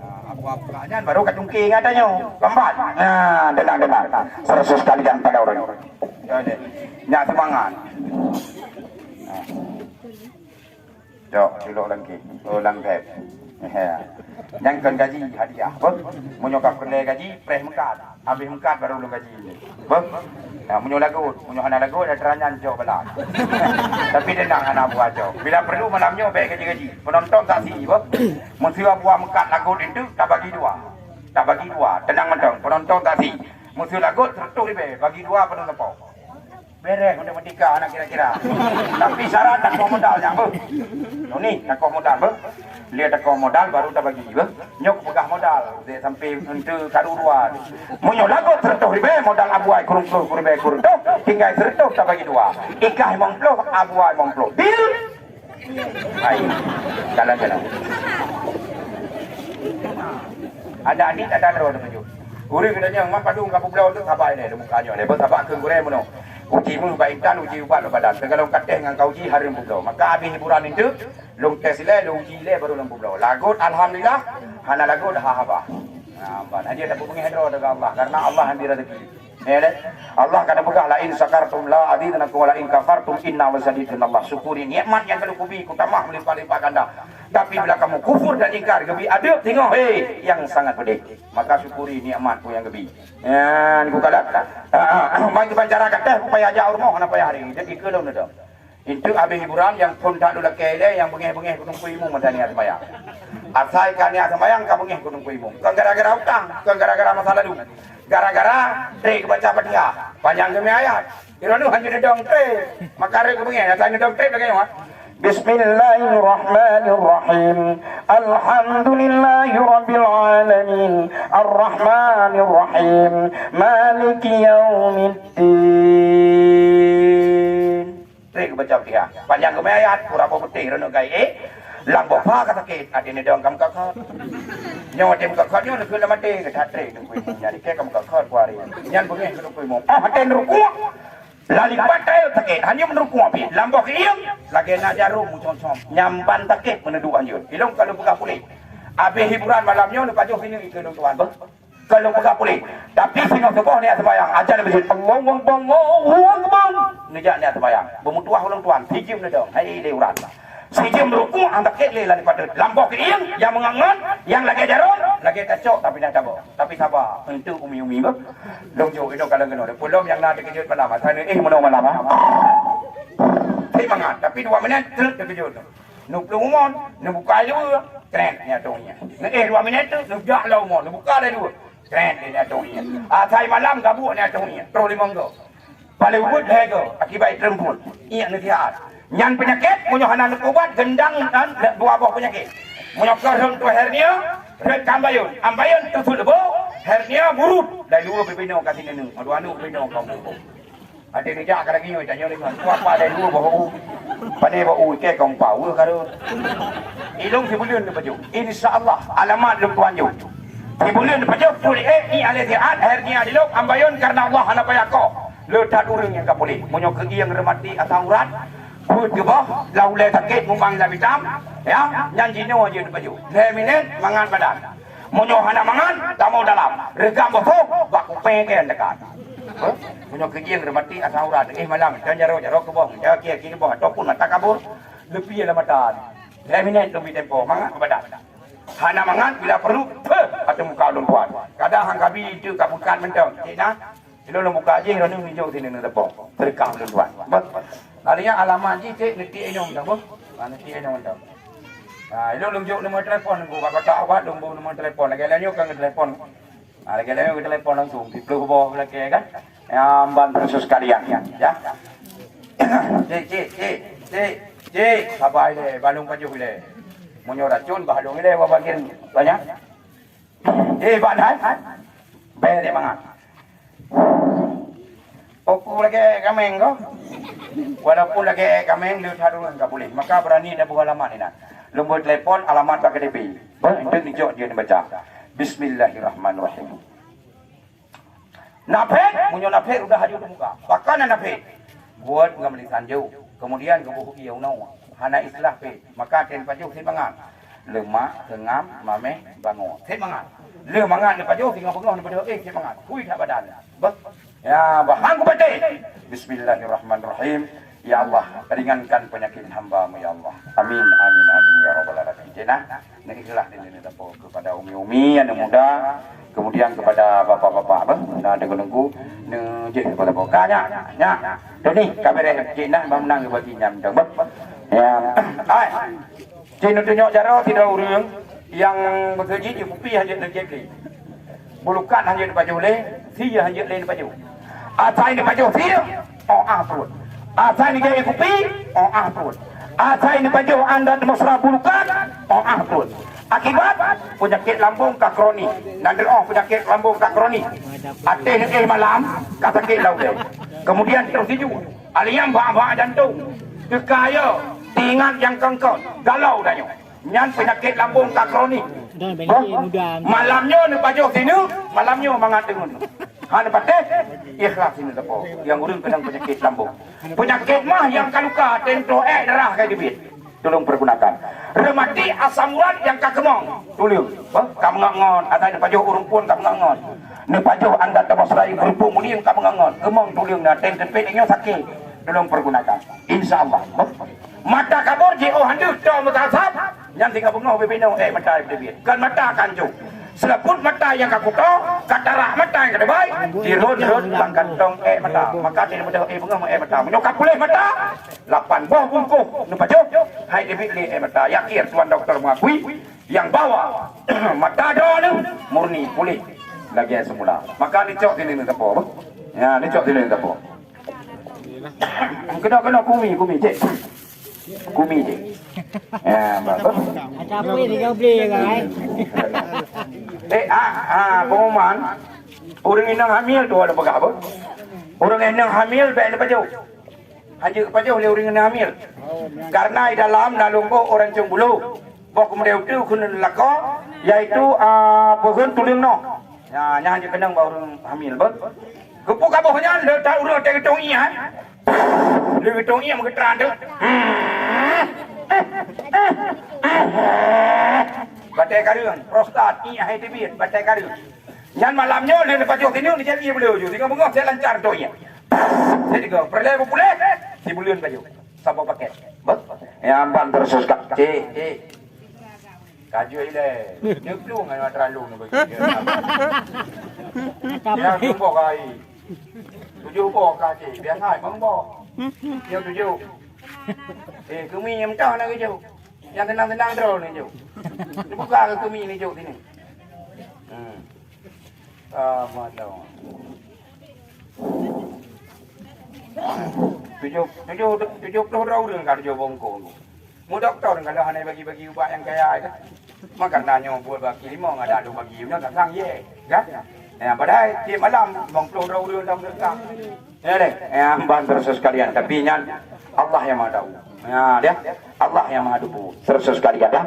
Apa-apanya baru katungking adanya. Gambar. Ya, denang. Sersus kalian pada orang. Nyak semangat. Jok, dulu lagi. Ulang pep. Yang kan gaji hadiah. Menyokap kena gaji, preh mengkat. Habis mengkat baru lu gaji. Menyo hana lagu ada teranyan jok belah. Tapi denang hana buah jok. Bila perlu malamnya baik gaji. Penonton saksi. Musuh buah mengkat lagu itu tak bagi dua. Tenang mentong. Penonton saksi. Musuh lagu tertuk lebih. Bagi dua penonton pau. Bereh untuk menikah anak kira-kira. Tapi syarat tak kau modal yang ni tak kau modal lihat tak kau modal baru tak bagi nyok pegah modal dia sampai untuk kadu dua munyo lagu sertuh ribe modal abuai kurung tinggal sertuh tak bagi dua ikah mongplo abuai mongplo deal Hai. Kalau jalan. Ada adik ada roh tu. Uri katanya mang padung kapu belau tu sabai ni mukanya ni. Bersabak ke gure mono. Uji mu baik dan uji ubat badan. Kalau kateh dengan kau uji hari belau. Maka habis hiburan itu long tes le long uji le baru long belau. Lagut alhamdulillah hana lagut dah haba. Nampak dia dapat menghadro dengan Allah karena Allah yang rezeki. Allah kata pegah la in sakartum la azidannakum wa la in kafartum inna wasadidun Allah. Syukuri nikmat yang kalau kubi ku tamah melimpah-limpah ganda. Tapi bila kamu kufur dan ingkar gebi ada tengok yang sangat pedih. Maka syukuri nikmatku yang gebi. Ya ni ku kata bagi bancara kata supaya aja urmoh na payah hari jadi kelon dah. Itu habis hiburan yang pun tak ada kele yang bengeh-bengeh gunung kuimu madani sembahyang. Asai kan ya sembahyang ka bengeh gunung kuimu. Kan gara-gara utang, kan gara-gara masalah dulu. Gara-gara trik baca Fatihah panjang demi ayat iranu hanya dong trik maka rek begini tanya dong trik bagaimana Bismillahirrahmanirrahim Alhamdulillahirabbil alamin Arrahmanirrahim Maliki yaumiddin trik baca Fatihah panjang demi ayat kurang putih iranu gai lambo pha ka sakit adine dong kam ka khat nyo tem ka khat nyo ke la mate ka thatre tu kui nyari ke kam ka khat kwari nyan bunge ku kui mo haten ruku lali patai sakit hanya menuku api lambo ke ieu lagi na jarum mu chom nyamban sakit menedu anjur ilong kalau buka pulih abe hiburan malamnya lu pajo sini ke dong tuan kalau buka pulih tapi sino seboh ni sembayang ajar masjid Allahu akbar nejak ni sembayang bermutuah ulang tuan hijim na dong hai leuran sejam ruku antak kele lah daripada lambok ieng yang mengangan yang lagi jarum lagi kacau tapi nak cabut tapi sabar untuk umi-umi ber dongjo itu kalau kena belum yang nak terkejut malam sana mana malam mangan tapi 2 minit terkejut nuk lumon nuk buka dua keren ni atongnya 2 minit tu nuk jak lah umon nuk buka dah dua keren ni atongnya sai malam gabuk ni atongnya pro 5 go paling ubud hego akibat rembut iya netiat nyan penyakit munyo hana obat gendang dan dua buah penyakit munyo karung tu hernia red kambayun ambayun tu sulbo hernia buruk dan dua bebino kat sini nu dua anu bebino kamu ada ni jak lagi yo tanya dengan apa ada dua bau pada bau ke kong pau karo ilung sibulun de baju insyaallah alamat lu tuan yo sibulun de baju pulih ni alatiat hernia dilok ambayun karena Allah hana payako le tak urang yang kapuli munyo ke yang remati asang urat Put ke bawah, laulai sakit mumang la hitam, ya, nyanyi no aja baju. 2 minit mangan badan. Munyo hana mangan, tamu dalam. Regam bofok, baku pengen dekat. Munyo kejiang remati asal urat. Malam, dan jaro ke bawah, jaro kiri bawah, topun mata kabur, lebih lah mata. 2 minit lebih tempo, mangan badan. Hana mangan bila perlu, atau muka ulun tuan. Kadang hang kabi itu kabukan mentong, cina. Kalau lu buka je, orang ni hijau sini nak tepung, terkam ulun tuan. Kalian alamat je cek neti enong dah boh. Neti enong dah. Ilo lunjuk nombor telefon aku bapa tak awak nombor telefon lagi lain kan telefon. Lagi lain ke telefon langsung di blok bawah lagi kan. Amban proses kalian ya. Cek sabai le balung baju le. Munyo racun balung le bagian banyak. Banai. Bele mangat. Oku lagi kameng ko. Walaupun lagi kameng dia taruhan tak boleh. Maka berani dah buka alamat ni nak. Nombor telefon alamat pakai DP. Itu dijawab dia baca. Bismillahirrahmanirrahim. Napet, munyo napet udah haju muka. Bahkan napet. Buat pengambilan jauh. Kemudian kebuku ia unau. Hana islah pe. Maka ten paju simbangan. Lemak, tengam, mameh, bangun. Simbangan. Le mangan ni paju tinggal pengoh ni pada simbangan. Kui tak badan. Ya, bahang kepada Bismillahirrahmanirrahim. Ya Allah, ringankan penyakit hamba-Mu ya Allah. Amin, amin, amin ya rabbal alamin. Jenah, ikhlas ini dapat kepada umi-umi yang muda, kemudian kepada bapak-bapak apa? Nah, dengu-dengu, je kepada bokanya. Ya. Doni, kabar jenah menang bagi nyam dong. Ya. Jenah tunjuk jaro tidak urang yang bekerja di kopi hanya terjadi. Bulukan hanya dipaju le, sia hanya le dipaju. Asai ni paju sia, perut. Asai ni gaya kopi, perut. Asai ni paju anda mesra bulukan, perut. Akibat penyakit lambung ka kroni. Nanti penyakit lambung ka kroni. Ateh ni malam ka sakit laut. Kemudian terus hiju. Aliam ba jantung. Kekaya ingat yang kengkon, galau dah nyo. Nyan penyakit lambung tak kronik. Malamnya ni pajo sini, malamnya mangat dengun. Han pateh ikhlas ini depo. Yang urang kadang penyakit lambung. Penyakit mah yang kaluka tento darah kayak dibit. Tolong pergunakan. Remati asam urat yang kakemong. Tolong. Kamu ngon, ada ni pajo urang pun kamu ngon. Ni pajo anda termasrai kerupuk mulian kamu ngon. Kemong tolong na ten tempetnya sakit. Tolong pergunakan. Insyaallah. Mata kabur je oh handuk to mutasab. Yang tinggal bunga bebeno mata dibit. Kan mata kanjung. Selaput mata yang kaku to, katarak mata yang kedebai, dirut-rut lang kantong mata. Maka tidak mudah bunga mata. Menyokap pulih mata, 8 buah bungkuh nupajo. Hai dibili mata. Yakin tuan dokter mengakui yang bawa mata doa murni pulih lagi semula. Maka dicok sini ni tapo. Ya, dicok sini ni tapo. Kena kumi cik. Kumi cik. Ya, bagus. Ada apa ni kau beli kan? Pengumuman orang yang hamil tu ada apa? Orang yang hamil baik lepas jauh. Haji kepada oleh orang yang hamil. Karena di dalam nalungko orang Jongbulu. Bok kemudian itu kena lako yaitu pohon tuling no. Ya, yang hanya kenang orang hamil ber. Kepuk kabuhnya letak urut ketong iya. Le ketong iya mengetran tu. Batai karun, prostat, iya hai tibit, batai karun. Yang malamnya dia lepas jauh sini, dia jadi beliau juga. Tinggal bengok, saya lancar tu iya. Jadi kau perlai berpulai, si bulian baju, siapa pakai? Yang banter suskap, cik. Kaju ile, dia belum ada terlalu ni bagi. Yang jumpa kai, 7 bok kai, biasa bang bok. Yang 7. Kami yang tahu nak jauh. Yang tenang-tenang terus ni jauh. Dibuka ke kami ni jauh sini. Macam. 70 orang kan jauh bongkong. Mu doktor kalau hanya bagi-bagi ubat yang kaya itu. Maka nanya buat bagi 5 ada bagi dia tak sang ye. Kan? Ya, padahal di malam 20 orang dalam dekat. Ya deh, bantu sekalian. Tapi nyan Allah yang maha tahu. Ya, dia Allah yang maha tahu. Terus sekalian dah.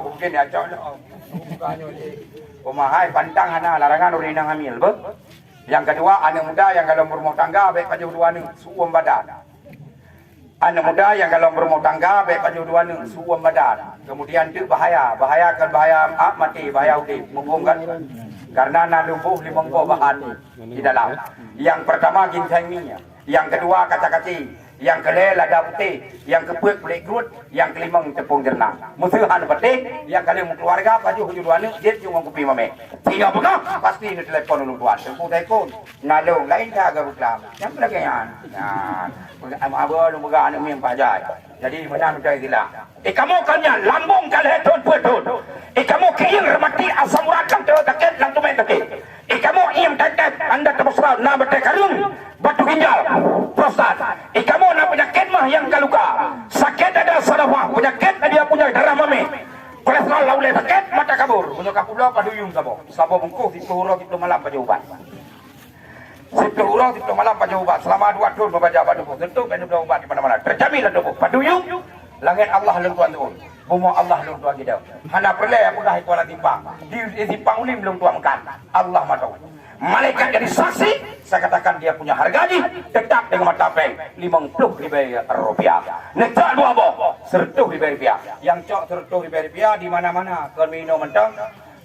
Mungkin dia cakap pemahai pantang hana larangan orang yang hamil. Yang kedua, anak muda yang kalau berumah tangga baik pada dua ni suam badan. Anak muda yang kalau berumah tangga baik pada dua ni suam badan. Kemudian itu bahaya mati, bahaya udip, menghubungkan. Karena nak lumpuh 50 bahan di dalam. Yang pertama ginseng minyak, yang kedua kacang-kacang, yang kelima lada putih, yang keempat kulit kerut, yang kelima tepung jernak. Musuhan penting, yang kelima keluarga baju hujuan ni dia cuma kopi mame. Tiga pegang pasti ni telefon ulung tuan. Tempuh telefon, nalung lain jaga reklam. Yang belakangnya. Abah lu pegang anu miem pajai. Jadi mana mencari silang. Kamu kanya lambung kalah tuan puan. Kamu kiing remati asam urat kan tertakit lang tumen takit. Kamu iam takit anda terpesra na batai karung batu ginjal prostat. Kamu na penyakit mah yang kaluka. Sakit ada sarafah, penyakit dia punya darah mame. Kolesterol laulai sakit mata kabur. Punya kapula paduyung kamu. Sabo bungkuh di peluru kita malam pada ubat. Sepuluh orang itu malam pada ubat. Selama 2 tahun membaca pada ubat. Tentu kena ubat di mana-mana. Terjamin ada ubat. Paduyung, langit Allah lentuan turun. Bumi Allah lentuan kita. Hana perlai aku dah ikuala timpang. Di timpang ulim lentuan makan. Allah matau. Malaikat jadi saksi. Saya katakan dia punya harganya tetap dengan mata peng 50,000 rupiah. Necak 2 boh 100,000 rupiah. Yang cok 100,000 rupiah di mana-mana. Kalau minum mentang.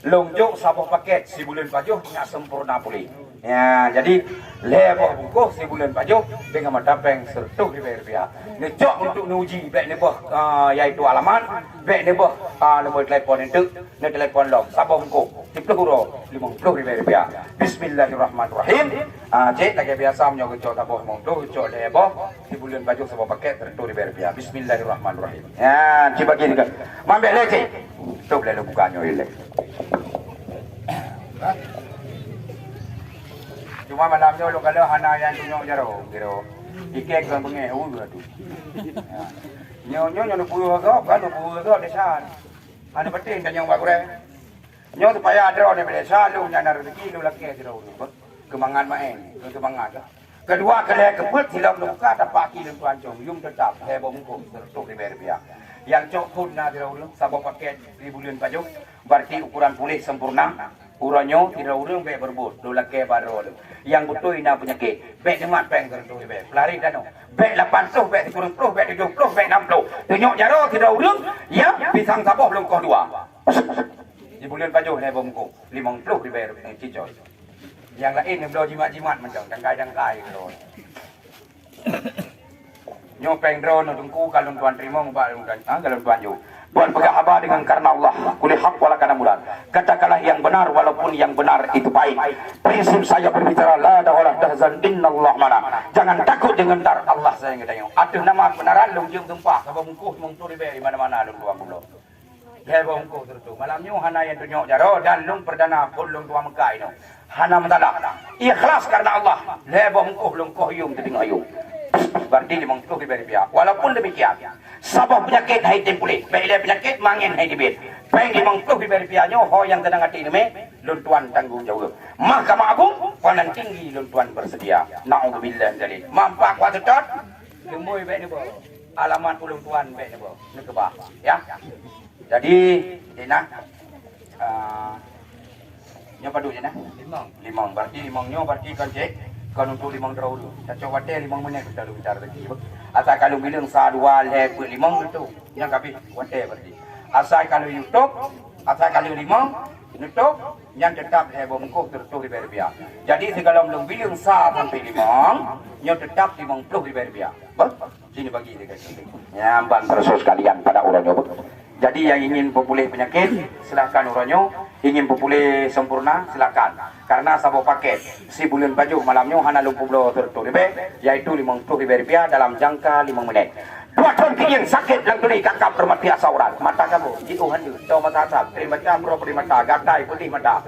Longjok sabuk paket si bulan pajuh nak sempurna pulih. Ya, jadi lebah bungkus si bulan pajuh dengan mendapeng 100,000 rupiah. Necok untuk nuji baik nebah iaitu alamat, baik nebah nombor telefon itu, ne telefon log sabuk bungkus 50,000 rupiah. Bismillahirrahmanirrahim. Cik lagi biasa menyogo cok tabuh mongdo cok lebah si bulan pajuh sabuk paket 100,000 rupiah. Bismillahirrahmanirrahim. Ya, cik bagi ni kan. Mambek le cik. Tu boleh lu bukanya ile. Cuma malamnya lu kalau hana yang tunjuk jaro, kira ikek kan pengen tu. Nyo nu puluh agak, kan puluh agak desan. Hana penting dan yang bagure. Nyo supaya ada orang desa lu nyana rezeki lu laki jaro. Kemangan main, kemangan. Kedua kali keput silap luka tapak kiri tuan jom yum tetap heboh mungkum tertuk di berbia. Yang cok pun na tidak urung sabab paket 1000 bulan pajuk berarti ukuran pulih sempurna. Uranyo tidak urung be berbut dola ke baro. Yang butuh ina penyakit be nemat peng tertuk di be. Pelari dano be 80 be 90 be 70 be 60. Tunjuk jaro tidak urung ya pisang saboh lengkoh dua. Di bulan pajuk heboh mungkum 50 di be cicoy. Yang lain yang belum jimat-jimat macam dangkai-dangkai drone. Nyopeng drone tungku kalau tuan terima mbak kalau tuan ju. Tuan pegang abah dengan karena Allah. Kulih hak wala kana mulan. Katakanlah yang benar walaupun yang benar itu baik. Prinsip saya berbicara la dahlah tahzan innallah mana. Jangan takut dengan tar Allah saya ngedayo. Aduh nama benaran lung jeung tumpah sabab mungkuh mung turi be di mana-mana lung tuang belum. Heboh mungkuh tertu. Malamnya hana yang tunjuk jaro dan lung perdana pun lung tua Mekah itu. Hana mentala ikhlas karena Allah lebih mengkuh lengkuh yung tebing ayung berarti 50 diberi pihak walaupun demikian sabab penyakit hai tempulih baiklah penyakit mangin hai dibit baik 50 diberi pihaknya ho yang tenang hati ini lun tuan tanggung jawab Mahkamah Agung panan tinggi lun tuan bersedia na'udzubillah dari mampak waktu tot gemui baik ni bo alamat ulun tuan baik ni bo ni kebah ya jadi dina nyoba dulu ya nah limang berarti limangnya berarti kan cek kan untuk limang terlalu tak coba deh 5 menit kita dulu bicara lagi asal kalau bilang sadua lepas limang itu yang kabis wadah berarti asal kalau YouTube asal kalau limang YouTube yang tetap heboh mengkuh tertulis berbia jadi segala belum bilang sampai limang yang tetap 50 berbia sini bagi dia guys nyamban terus sekalian pada orangnya jadi yang ingin pulih penyakit silakan orangnya ingin pulih sempurna silakan karena sabuk paket si bulan baju malamnya hana 50 tertulis yaitu 50 rupiah dalam jangka 5 menit buat orang ingin sakit dan tuli kakak bermati asauran mata kamu jitu handu tau mata asap terima jamro mata gatai putih mata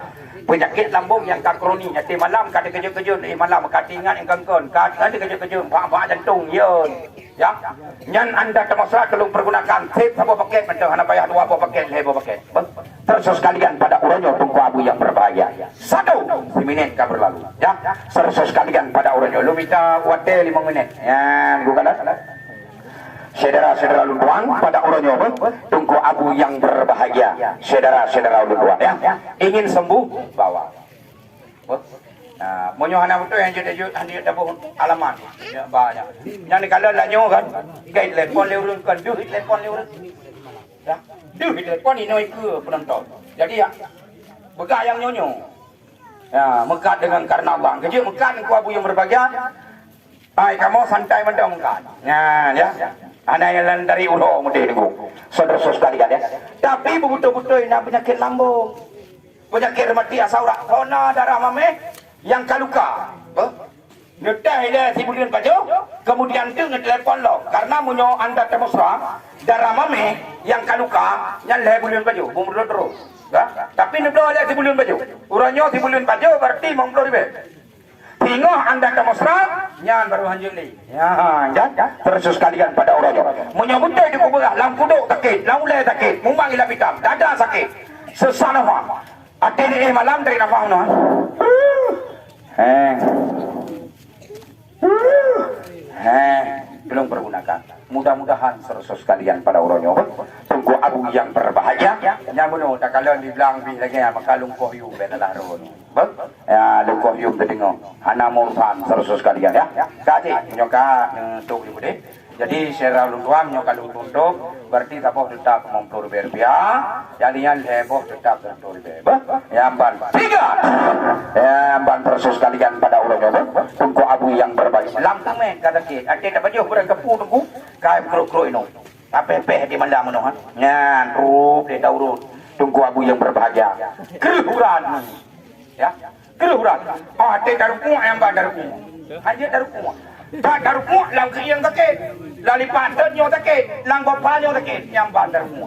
penyakit lambung yang kroni nyati malam kada kejut-kejut malam katingan yang kangkon kada kejut-kejut pak jantung yeun ya nyan anda termasuk kalau pergunakan tip sabuk paket macam hana payah 2 paket hebo paket terus sekalian pada orangnya tunggu abu yang berbahaya 1 menit kah berlalu ya terus sekalian pada orangnya lu minta wate 5 menit ya bukan saudara-saudara lunduan pada orangnya tunggu abu yang berbahaya saudara-saudara lunduan ya ingin sembuh bawa nah monyo hana betul yang jadi handi dabuh alamat ya banyak yang dikala lah nyo kan gait telepon le urun kan duit telepon le urun ya duit telepon ini noi ke penonton jadi ya begayang nyonyo ya mekat dengan karena Allah kerja mekat ku abu yang berbahagia ai kamu santai mendong mekat nah ya ana yang dari ulo mudi niku saudara-saudara sekalian ya tapi betul-betul ini penyakit lambung penyakit mati asaura kona darah mame yang kaluka ngetah dia si bulan baju kemudian tu ngetelepon lo karena munyo anda termusra darah mame yang kaluka yang le bulan baju bumur terus ya tapi nebdo ada si bulan baju uranyo si bulan baju berarti 50 ribu Tengok anda termusra nyan baru hanjur ni ya terus sekalian pada orangnya menyambut di kuburan lam kuduk sakit lam ulai sakit mumbang ila hitam dada sakit sesak nafas hati malam dari nafas no belum pergunakan mudah-mudahan terus sekalian pada orangnya tunggu abu yang berbahaya nyamuno tak kalau dibilang bi lagi maka lungkoh yu benalah ron ya lungkoh yu tedingo hana mursan terus sekalian ya kaji nyoka untuk ibu deh jadi secara luntuan nyoka luntuk berarti tapoh tetap 50 rupiah jadinya heboh tetap 100 rupiah yamban 3 yamban terus sekalian pada orangnya tunggu abu yang berbahaya lampung kata ke ada baju kurang kepu tunggu kai kro-kro ino apepeh di malam mano ha nyan rup de daurut tunggu abu yang berbahagia keruhuran ya keruhuran ada daruku yang daruku hanya daruku tak daruku lang kriang sakit lali patutnya sakit lang bapalnya sakit yang daruku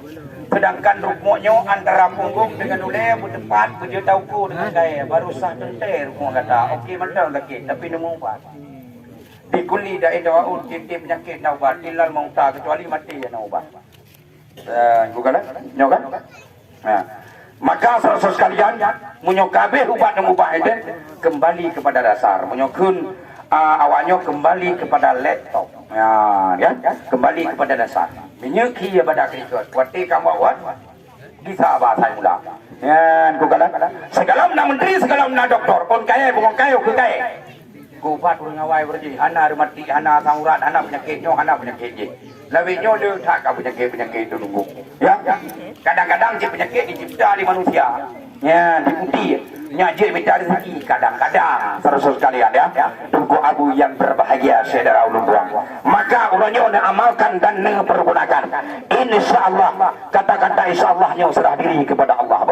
sedangkan rukmunya antara punggung dengan ulai bertempat kerja tauku dengan gaya baru sah tentir rukmu kata okey mantap sakit tapi nemu ubat di kuli da'i dawa'un tiap penyakit na ubat ilal mauta kecuali mati ya na ubat bukan nyokan maka saudara sekalian munyo kabeh ubat dan ubah itu kembali kepada dasar munyokun awaknya kembali kepada laptop. Ya, kembali kepada dasar. Menyeki pada kriket. Waktu kamu awak bisa bahasa mula. Ya, ku kata segala nak menteri, segala nak doktor. On kaya bukan kaya ku kaya. Ku buat ngawai berji. Hana mati, hana saurat, hana penyakitnya, hana penyakitnya. Lebihnya dia tak kau penyakit itu nunggu. Ya, kadang-kadang je penyakit dicipta di manusia. Ya, diputi. Nyajik minta rezeki kadang-kadang saudara sekalian ya. Tunggu abu yang berbahagia saudara ulun tuan. Maka ulunnya nak amalkan dan nak pergunakan. Insyaallah kata-kata insyaallah-nya serah diri kepada Allah.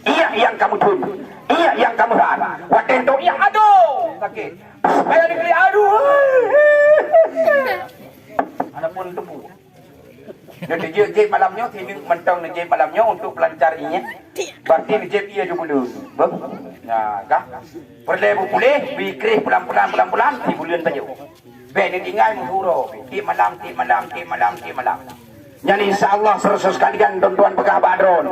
Iya yang kamu tun. Iya yang kamu ran. Waktu iya aduh sakit. Saya dikali aduh. Adapun tubuh. Jadi jeb malamnya sini mentong jeb malamnya untuk pelancar ini. Berarti jeb ia juga dulu. Nah, kah? Perlu boleh bikrih pelan-pelan di bulan baju. Beni tinggal menghuro. Ti malam. Jadi insyaallah saudara sekalian tuan-tuan pegah badron.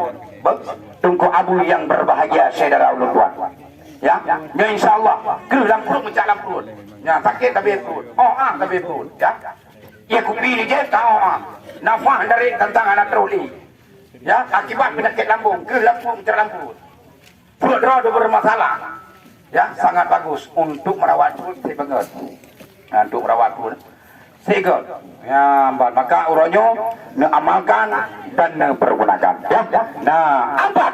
Tunggu abu yang berbahagia saudara ulun tuan. Ya, ya insyaallah. Dalam perut mencak perut. Ya, sakit tapi perut. Tapi perut. Ya. Ya kupi ni je tahu nafah dari tentang anak troli. Ya, akibat penyakit lambung, ke lambung mencak perut. Perut roda bermasalah. Ya, sangat bagus untuk merawat perut saya banget. Untuk merawat perut. Segal. Ya, maka uronyo nak amalkan dan nak pergunakan. Ya. Nah, empat.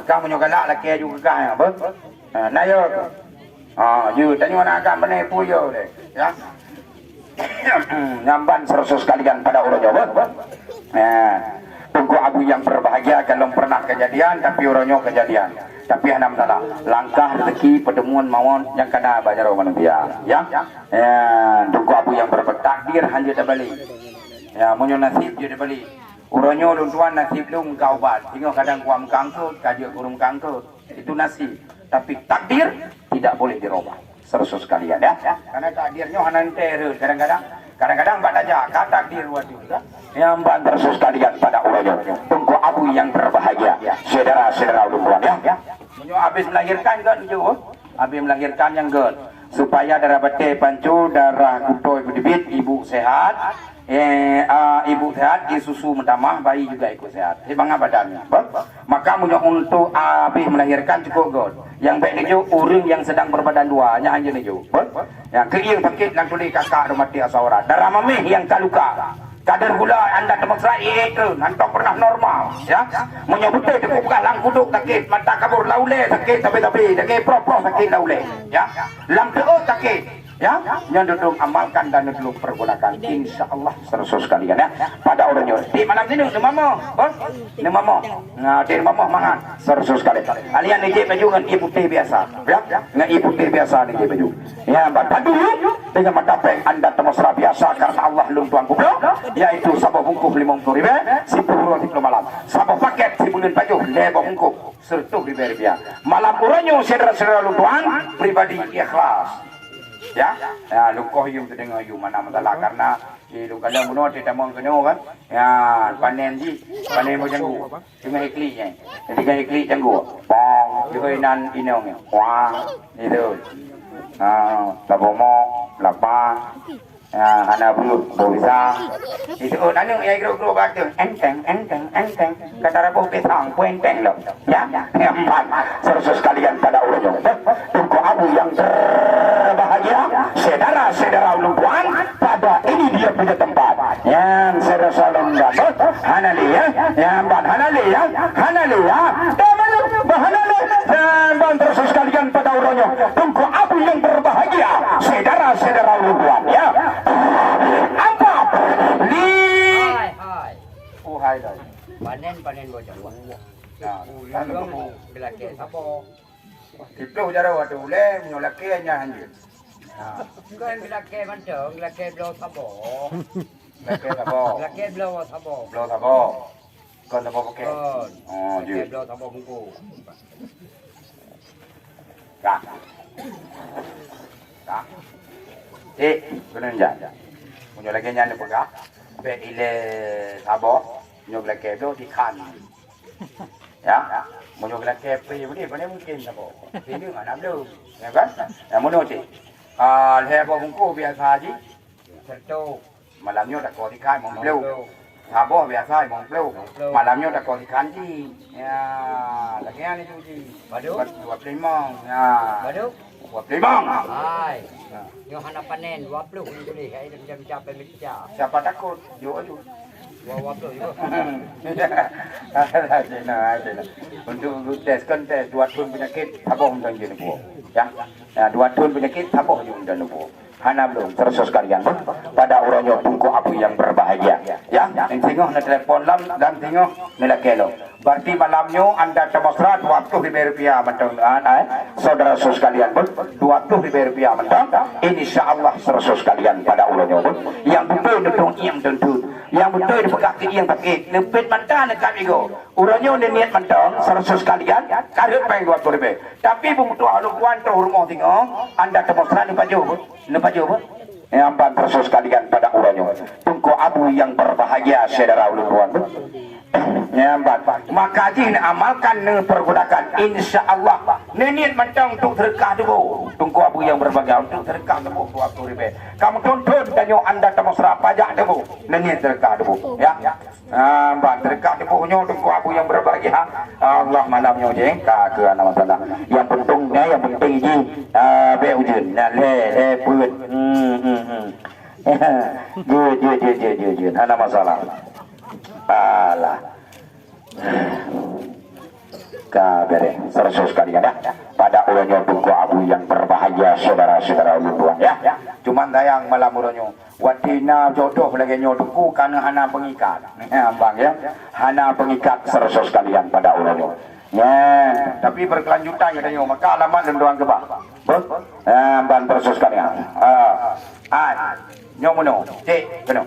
Kamu juga nak laki juga kaya, ber. Nah, yo. You tanya nak agak mana puyo deh. Ya. Nyamban sersus sekalian pada uronyo, ber. Tunggu abu yang berbahagia kalau pernah kejadian tapi uronyo kejadian. Tapi hanam salah langkah rezeki pertemuan mawon yang kena banyak manusia ya. Tunggu abu yang bertakdir hanya terbalik ya munyo nasib dia terbalik uronyo luntuan nasib lu engkau bat hingga kadang kuam kangkut kaji kurung kangkut itu nasib tapi takdir tidak boleh dirubah sersus sekalian ya karena takdirnya hanan terus kadang-kadang mbak aja kata takdir waktu juga yang bantar sekalian pada uronyo tunggu abu yang berbahagia saudara-saudara luntuan ya. Habis melahirkan kan juga, habis melahirkan yang kan supaya darah bete pancu darah kutoy kudibit ibu sehat, ibu sehat susu mentamah bayi juga ikut sehat. Sebangga badannya. Maka untuk habis melahirkan cukup god. Yang baik ni juga orang yang sedang berbadan dua hanya ni juga. Yang keiang sakit dan tuli kakak mati asawara. Darah mamih yang kaluka. Kadar gula anda temusra itu nanti pernah normal ya menyebutnya cukup galang kuduk sakit mata kabur laule sakit tapi sakit pro sakit laule ya lampu sakit ya yang duduk amalkan dan duduk pergunakan insyaallah sersus sekalian ya pada orangnya di malam ini mama nah di mama mangan sersus sekalian kalian ni baju dengan ibu teh biasa ya dengan ibu teh biasa ni baju ya padu dengan mata peng anda temusra biasa karena Allah lung tuan kubro yaitu sabah bungkus 50.000 10 malam sabah paket sibulan baju 5 bungkus 100.000 rupiah malam orangnya saudara-saudara lung tuan pribadi ikhlas ya lukoh yung tengah yung mana masalah karena di lukada muno tidak mau keno kan ya panen mo janggu dengan iklinya ketika ikli janggu pong juga inan inong wah itu labomo lapa anak bulu bisa itu nanti ya gro baca enteng kata rapuh petang enteng loh ya empat sersus sekalian pada ulunyo tunggu abu yang berbahagia saudara ulungkuan pada ini dia punya tempat yang saudara dapat hanalia yang ban hanalia dan sersus sekalian pada ulunyo tunggu abu yang berbahagia saudara ulungkuan ya empat hai panen bocah nah kan belake sapo itu jara waktu ule nyolake nya hanjut nah kan belake mancung belake blow sapo belake blow sapo kan sapo pakai oh je blow sapo bungku kak kena nya punya lagi nya ni pegah be ile sapo nyok belake blow di kan Ya, mau nyoba kepe ini mana mungkin apa? Ini mana belum, ya kan? Yang mana sih? Lepas bungku biasa aja. Serto. Malamnya tak kau ikan mau belum. Sabo biasa mau belum. Malamnya tak kau ikan ji. Ya, lagi ni tu ji. Baduk. Buat limang. Ya. Baduk. Buat limang. Hai. Nyo hana panen 20 ni boleh. Hai jam capai meja. Siapa takut? Yo tu. 20 juga. Untuk tes kan tes 2 tahun penyakit tabung dan jenis buah. Ya, 2 tahun penyakit tabung dan buah. Hana belum terus sekalian pada orangnya tunggu abu yang berbahagia. Ya, tengok na telepon lam dan tengok nila kelo. Berarti malamnya anda demonstrat Rp20.000 mentang saudara sekalian pun Rp20.000 mentang. Insyaallah saudara sekalian pada orangnya pun yang betul duduk yang tentu yang betul dipegang yang pakai lepet mentang dekat ego. Orangnya niat mentang saudara sekalian karut peng Rp20.000. Tapi butuh aluan tu rumah tengok anda demonstrat ni Jawab, yang terus sekalian pada uranya tunggu abu yang berbahagia saudara ulun maka jin amalkan pergunakan insyaallah niat mentang untuk terkah dulu tunggu abu yang berbahagia untuk terkah dulu Rp20.000 kamu tuntun dan anda demonstrasi pajak dulu niat terkah dulu ya terkah dulu tunggu abu yang berbahagia Allah malamnya jeng ke nama sana yang pentingnya yang penting ji beujun le pun je ada masalah alah kabere sersus sekalian ya pada ulangnya tunggu abu yang berbahagia saudara-saudara ulun ya cuman dayang malam ulangnya watina jodoh lagi nyoduku karena hana pengikat bang ya hana pengikat sersus sekalian pada ulangnya ya tapi berkelanjutan katanya maka alamat dan doang kebah ban sersus sekalian nyomono cek kena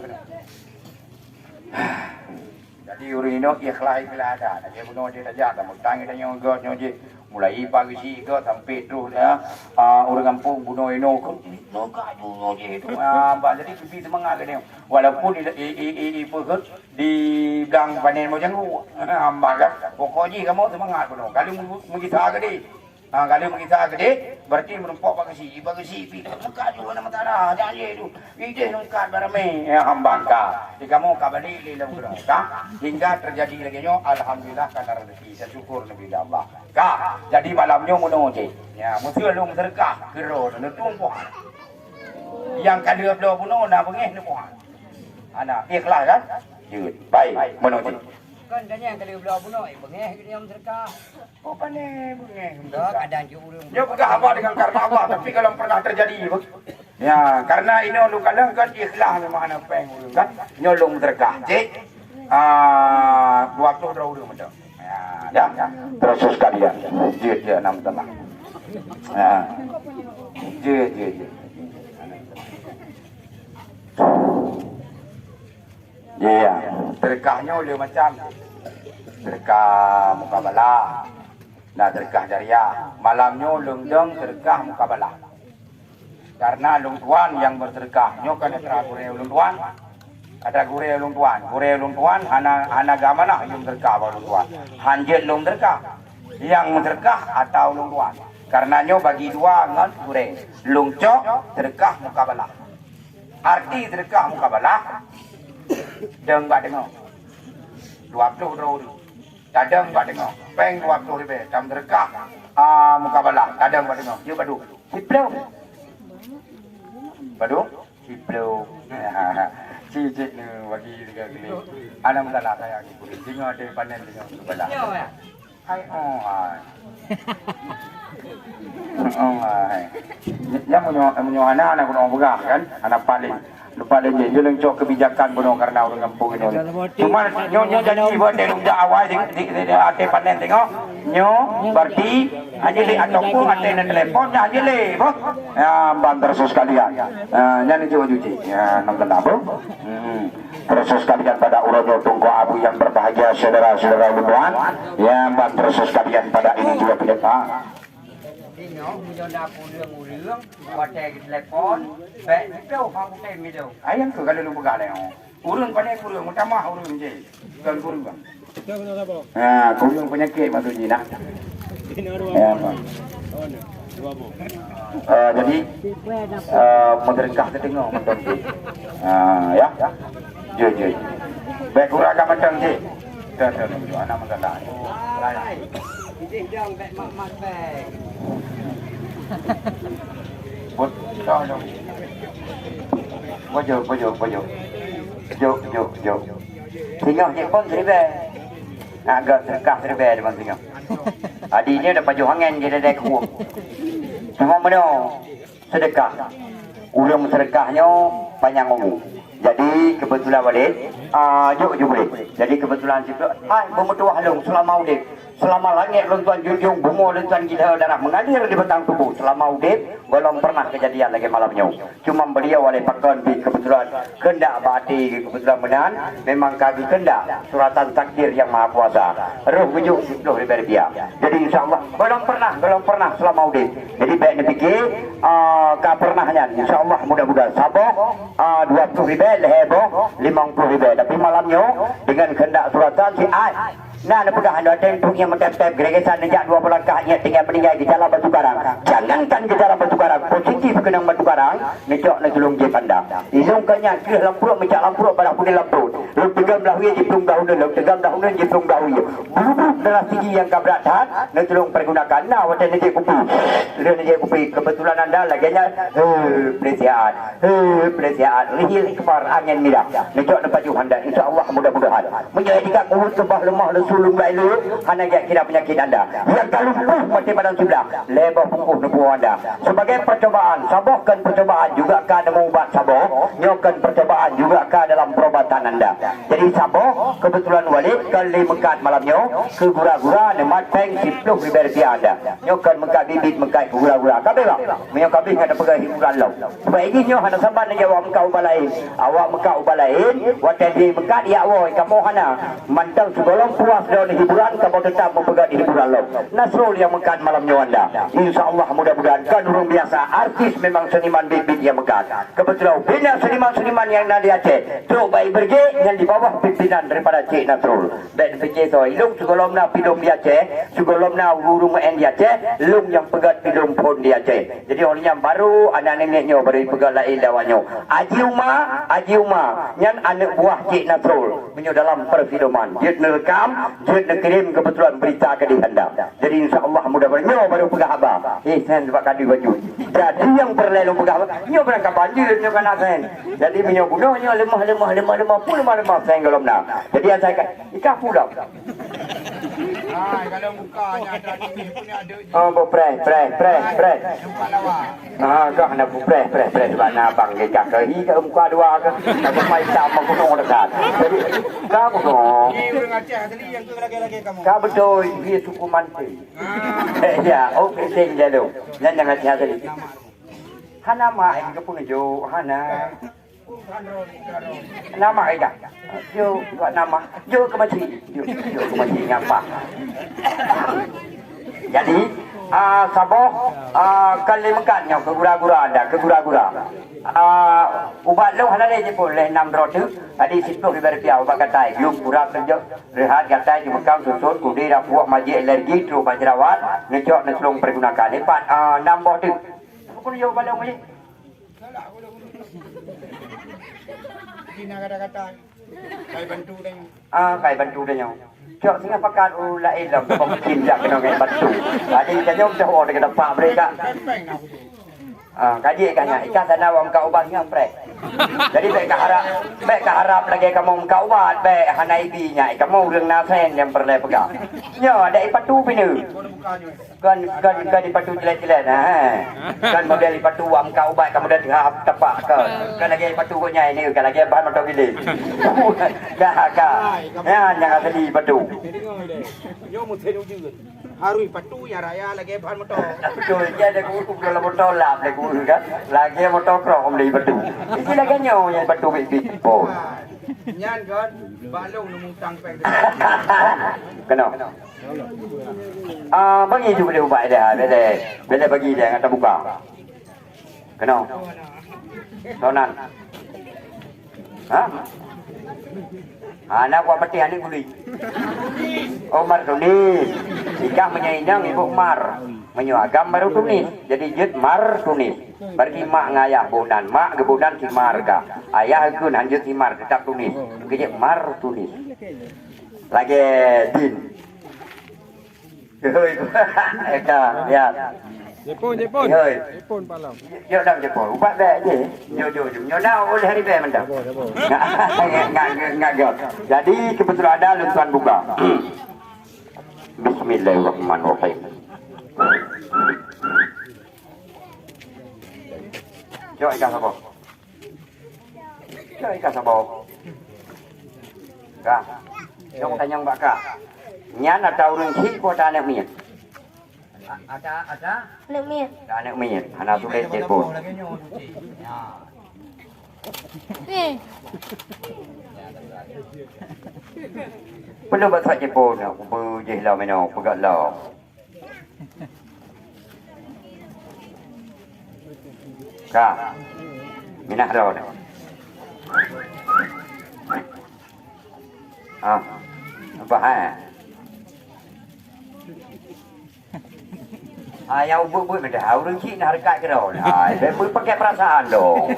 jadi urang ini ikhlas ada dia bunuh dia saja tak mutang dia nyogot nyoji mulai pagi si ke sampai terus ya orang kampung bunuh ini no kaju nyoji itu jadi pipi semangat dia walaupun di gang panen macam tu kan pokoknya kamu semangat bunuh kali mengita ke dia kali mengita ke dia berarti menumpuk bagasi pi muka juga nama tanah janji itu ide nungkat barame hambang ka di kamu kabali lilang urang ka hingga terjadi lagi nyo alhamdulillah karena rezeki dan syukur nabi Allah ka jadi malamnya menuju ya musuh lu sedekah kero nutung puan yang kada belo puno na bengeh nu puan ana ikhlas kan jut baik menuju kan kanya kalau belah bunuh bengeh dia sedekah oh pandai bengeh dah kadang urang dia bukan apa dengan karena Allah tapi kalau pernah terjadi ya karena ini lu kadang kan ikhlas memang ana peng kan nyolong sedekah cik 20 dulu macam ya terus sekalian je enam tenang je ya terkahnya oleh macam terkah mukabala nah terkah jariah malamnya lungdeng terkah mukabala karena lung tuan yang berterkahnya kan teragure lung tuan ada gure lung tuan hana gamana yang terkah lung tuan hanjet lung terkah yang terkah atau lung tuan karenanya bagi dua ngan gure lung cok terkah mukabala arti terkah mukabala deng ba dengo 20 dulu kadang ba dengo peng 20 ribu jam terkah mukabala kadang ba dengo dia badu ciplo cicit ni bagi tiga kali ada masalah saya ni pun tengok ada panen tengok mukabala hai yang menyo anak kuno begah kan anak paling lupa dia jeleng cok kebijakan bunuh karena orang kampung ini. Cuma nyo janji buat dia dah awal di ate panen tengok nyo berarti anjeli ataupun ate nan telepon anjeli boh. Ya bantar sekalian. Jangan coba cuci. Ya nam kenapa? Terus sekalian pada urutnya tunggu abu yang berbahagia saudara-saudara bunuhan. Ya bantar sekalian pada ini juga penyata. Nó mình cho đạp một lương và trẻ lại con vẽ đâu không tem mi đâu ayam tu kalau lu buka leh urun pandai urun macam mana urun je kalau urun Kurung penyakit maksudnya nak. Ya, Pak. Jadi mereka terdengar macam tu. Ya. Je. Baik kurang agak macam tu. Dah anak masalah. Bot, dong. Bojo. Jo. Tinggal je pun seribe. Agak serkah seribe depan tinggal. Adinya ada baju hangen dia ada kuat. Semua mana sedekah. Urang sedekahnya panjang umur. Jadi kebetulan balik, jo boleh. Jadi kebetulan situ, bermetua halung selama udip. Selama langit luntuan junjung, bumi luntuan kita darah mengalir di batang tubuh. Selama udip, belum pernah kejadian lagi malamnya. Cuma beliau oleh pakon di kebetulan kendak bati kebetulan menan, memang kami kendak suratan takdir yang maha kuasa. Roh gujuk loh daripada dia. Jadi insyaAllah belum pernah selama udip. Jadi baik dipikir, pernahnya insyaAllah mudah-mudahan sabar 20 ribu heboh 50 ribu. Tapi malamnya dengan kendak suratan si Ai. Nah, ada pegang anda tempuh yang mentep-tep geregesan nejak 2 langkahnya tinggal meninggal di jalan batu karang. Jangankan di jalan batu karang, positif kena batu karang, nejak nak tolong je pandang. Izung kanya kira lampur mencak lampur pada pun lampur. Lu tegam dah dia jiplung dahulu, lu tegam dahulu jiplung dahulu. Buruk dalam segi yang kabrat tahan, nak tolong pergunakan. Nah, wadah nejak kupi. Lu nejak kupi kebetulan anda laginya pelesiaan. Rihil kemar angin merah. Nejak dapat Johanda insya-Allah mudah-mudahan. Menjadikan urut kebah lemah sulung lalu hanya kira penyakit anda yang kalau mati badan sudah lebah pungkuh nubuh anda sebagai percobaan sabarkan percobaan juga kah dalam ubat sabar nyokan percobaan juga kah dalam perubatan anda. Jadi sabar kebetulan walid kali mekat malamnya ke gura-gura nemat peng 10 ribu rupiah anda nyokan mekat bibit mekat gura-gura kabeh bang menyok kabeh ada pegang hiburan lo sebab ini nyo hana sabar ni jawab mekau balain awak mekau balain watan di mekat ya awak kamu hana mantang segolong puas dan hiburan kamu tetap mempegang hiburan lo. Nasrul yang mekat malamnya anda. InsyaAllah mudah-mudahan kan urung biasa. Artis memang seniman bibit yang mekat. Kebetulan bina seniman-seniman yang nak di Aceh. Teruk baik berge yang di bawah pimpinan daripada Cik Nasrul. Dan fikir so, ilung segolom na pidum di Aceh, segolom na urung en di Aceh, lung yang pegat pidum pun di Aceh. Jadi orangnya baru anak neneknya baru pegang lain lawannya. Aji Umar, yang anak buah Cik Nasrul menyo dalam perfidoman. Dia nerekam dia nak kirim kebetulan berita ke di anda. Jadi insyaAllah mudah-mudahan baru pegang abang. Saya sebab kadi baju. Jadi yang perlelong pegang abang. Nyo berangkat banjir nyo kan asen. Jadi menyo gunanya lemah saya belum nak. Jadi yang saya kata ikan pulau. Kalau bukanya ada ini punya ada. Oh, press. Nampak lawa. Kau nak press sebab nak abang ke kaki ke muka dua ke. Aku mai sama gunung dekat. Jadi kau gunung. Ini orang Aceh asli yang ke lagi-lagi kamu. Kau betul dia suku Manti. Ya, okey sing jalo. Dan jangan hati-hati. Hana mak yang kepun jo, Hana. Nama ida. Jo buat nama. Jo ke masjid. Jo ke masjid ngapa? Jadi sabar kali mekatnya ke gura-gura anda, ke gura-gura. Ubat lu hana je pun leh 6 rotu. Adi 10 ribu rupiah ubat katai. Lu gura kerja rehat katai cuma kau susut kudi dah puak majik alergi tu jerawat ngecok neslong pergunakan. Lepas 6 rotu. Apa pun yo balang majik. Kina kata-kata kai bantu dan Kai bantu dah nyaw. Cok singa pakat lain lah mungkin jak kena ngai bantu. Jadi jangan jauh dekat tempat mereka. peng aku tu. Kaji ikannya ikan sana wang kau ubat ngam prek. Jadi baik harap lagi kamu kau ubat baik hanaibinya kamu urang nasen yang perlu pegang. Nyo ada ipatu bini. Kan ipatu jelek-jelek kan model ipatu wang kau ubat kamu dah hap tepak ke. Kan lagi ipatu punya ini kan lagi bahan motor gini. Dah. Ya jangan sedih ipatu. Yo mesti ujung. Harui patu ya raya lagi bahan motor. Betul, dia ada kuku dalam motor lap lagi kan. Lagi motor krom di batu. Ini lagi nyaw yang batu bibit pun. Nyan kan balong nemu tangpeng. Kena. Bagi tu boleh ubat dia. Bila bagi dia kata buka. Kena. Tonan. Anak buat peti anak guli. Omar Tunis. Jika menyainang ibu Mar. Menyuagam baru Tunis. Jadi jet Mar Tunis. Berarti mak ngayah bonan. Mak gebunan si Marga. Ayah kun hanjut si Mar. Tetap Tunis. Jadi Mar Tunis. Lagi Din. Eka, ya. Jepun. Hei. Jepun palam. Yo dah Jepun. Ubat baik je. Yo. Nyo dah oleh hari baik mendak. Enggak. Jadi kebetulan ada luntuan buka. Bismillahirrahmanirrahim. Coba ikan sabo. Kak. Yang tanya Mbak Kak. Nyan ada urang si ko ta anak mian. Ada. Anak mian. Anak mian. Anak tulis Jepun. Belum bahasa Jepun. Aku berjih lah mana. Pegat lah. Kak. Minah dah. Apa yang buat benda, orang cik nak rekat ke dah. Betul pakai perasaan dong.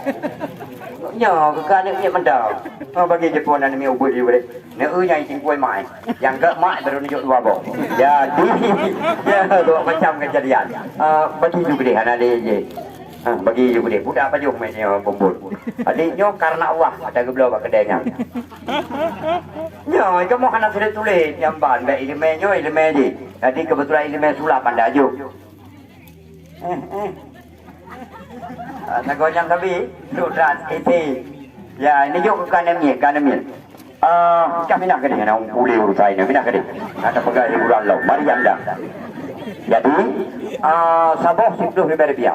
Ya, kerana dia mendak. Bagi Jepun dan mi ubud dia boleh. Nak yang cing kuai mai. Yang ke mak baru nunjuk dua boh. Jadi, ya dua macam kejadian. Bagi juga dia anak dia je. Bagi juga dia. Budak apa juga mainnya kumpul. Adiknya karena Allah ada kebelah bak kedainya. Ya, kamu anak sudah tulis yang ban baik ilmunya je. Jadi kebetulan ilmu sulap anda ajuk. Nagonyang kami sudah itu. Ya, ini juga kanan mian. Kami nak kena orang pulih urusan ini. Kami nak kena. Ada pegawai bulan lalu. Mari anda. Jadi, sabah RM10,000.